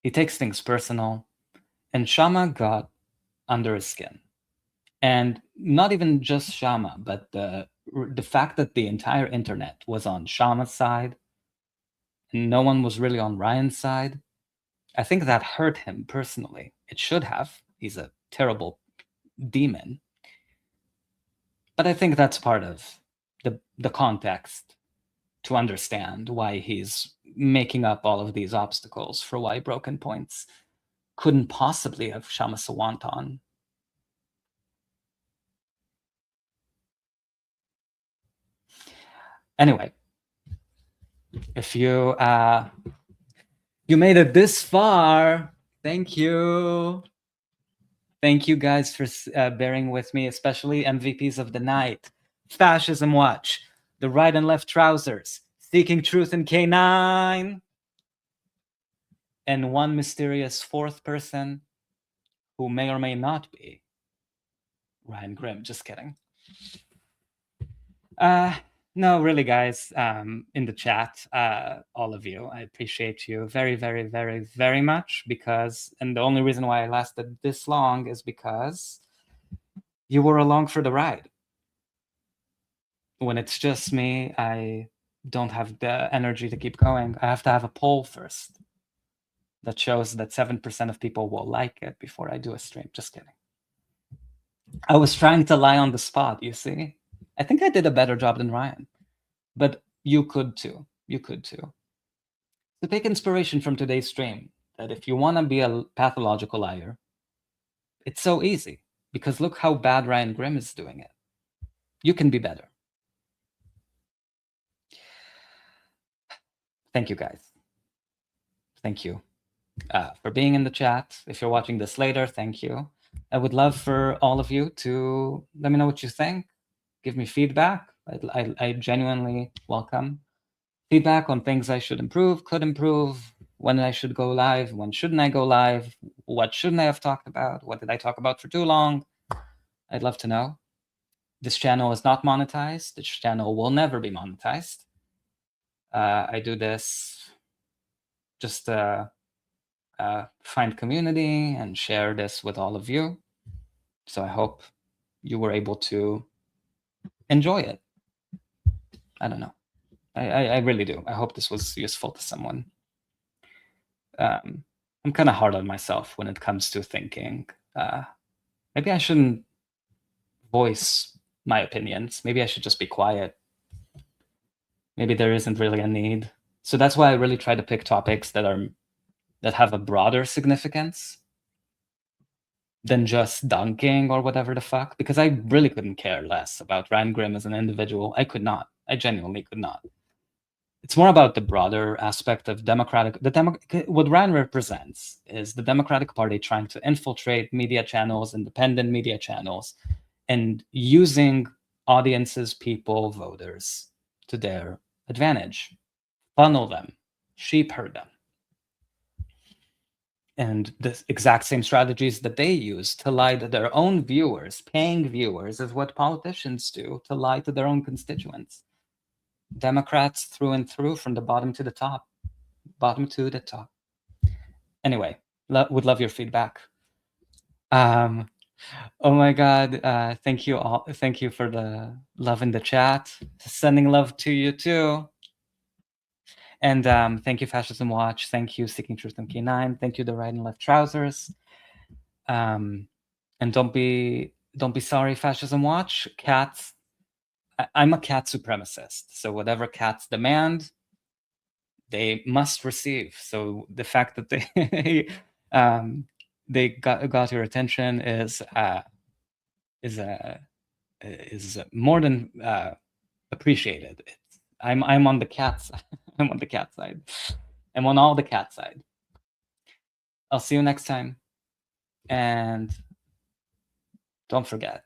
He takes things personal. And Kshama got under his skin. And not even just Kshama, but the fact that the entire internet was on Shama's side and no one was really on Ryan's side, I think that hurt him personally. It should have. He's a terrible demon. But I think that's part of the context to understand why he's making up all of these obstacles for why Broken Points couldn't possibly have Kshama Sawant on. Anyway, if you made it this far, thank you. Thank you guys for bearing with me, especially MVPs of the night. Fascism Watch, The Right and Left Trousers, Seeking Truth in K9, and one mysterious fourth person who may or may not be Ryan Grimm. Just kidding. No, really, guys, in the chat, all of you, I appreciate you very, very, very, very much and the only reason why I lasted this long is because you were along for the ride. When it's just me, I don't have the energy to keep going. I have to have a poll first that shows that 7% of people will like it before I do a stream. Just kidding. I was trying to lie on the spot, you see? I think I did a better job than Ryan, but you could too. You could too. So take inspiration from today's stream that if you want to be a pathological liar, it's so easy because look how bad Ryan Grimm is doing it. You can be better. Thank you, guys. Thank you for being in the chat. If you're watching this later, thank you. I would love for all of you to let me know what you think. Give me feedback. I genuinely welcome feedback on things I should improve, could improve, when I should go live, when shouldn't I go live, what shouldn't I have talked about, what did I talk about for too long? I'd love to know. This channel is not monetized. This channel will never be monetized. I do this just to find community and share this with all of you. So I hope you were able to enjoy it. I don't know. I really do. I hope this was useful to someone. I'm kind of hard on myself when it comes to thinking. Maybe I shouldn't voice my opinions. Maybe I should just be quiet. Maybe there isn't really a need. So that's why I really try to pick topics that have a broader significance than just dunking or whatever the fuck, because I really couldn't care less about Rand Grimm as an individual. I could not. I genuinely could not. It's more about the broader aspect of what Rand represents is the Democratic Party trying to infiltrate media channels, independent media channels, and using audiences, people, voters to their advantage, funnel them, sheep herd them. And the exact same strategies that they use to lie to their own viewers, paying viewers, is what politicians do to lie to their own constituents. Democrats through and through, from the bottom to the top. Bottom to the top. Anyway, would love your feedback. Oh my God, thank you all. Thank you for the love in the chat. Sending love to you too. And thank you, Fascism Watch. Thank you, Seeking Truth and K9. Thank you, The Right and Left Trousers. And don't be sorry, Fascism Watch. Cats. I'm a cat supremacist. So whatever cats demand, they must receive. So the fact that they got your attention is more than appreciated. I'm on the cat side. I'm on the cat side. I'm on all the cat side. I'll see you next time. And don't forget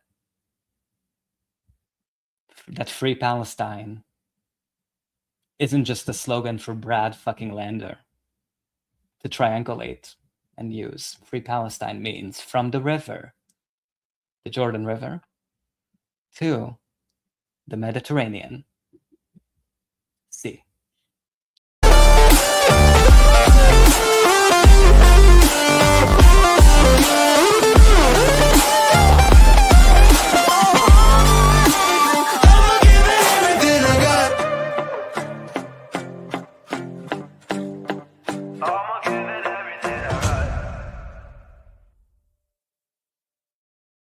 that Free Palestine isn't just a slogan for Brad fucking Lander to triangulate and use. Free Palestine means from the river, the Jordan River, to the Mediterranean,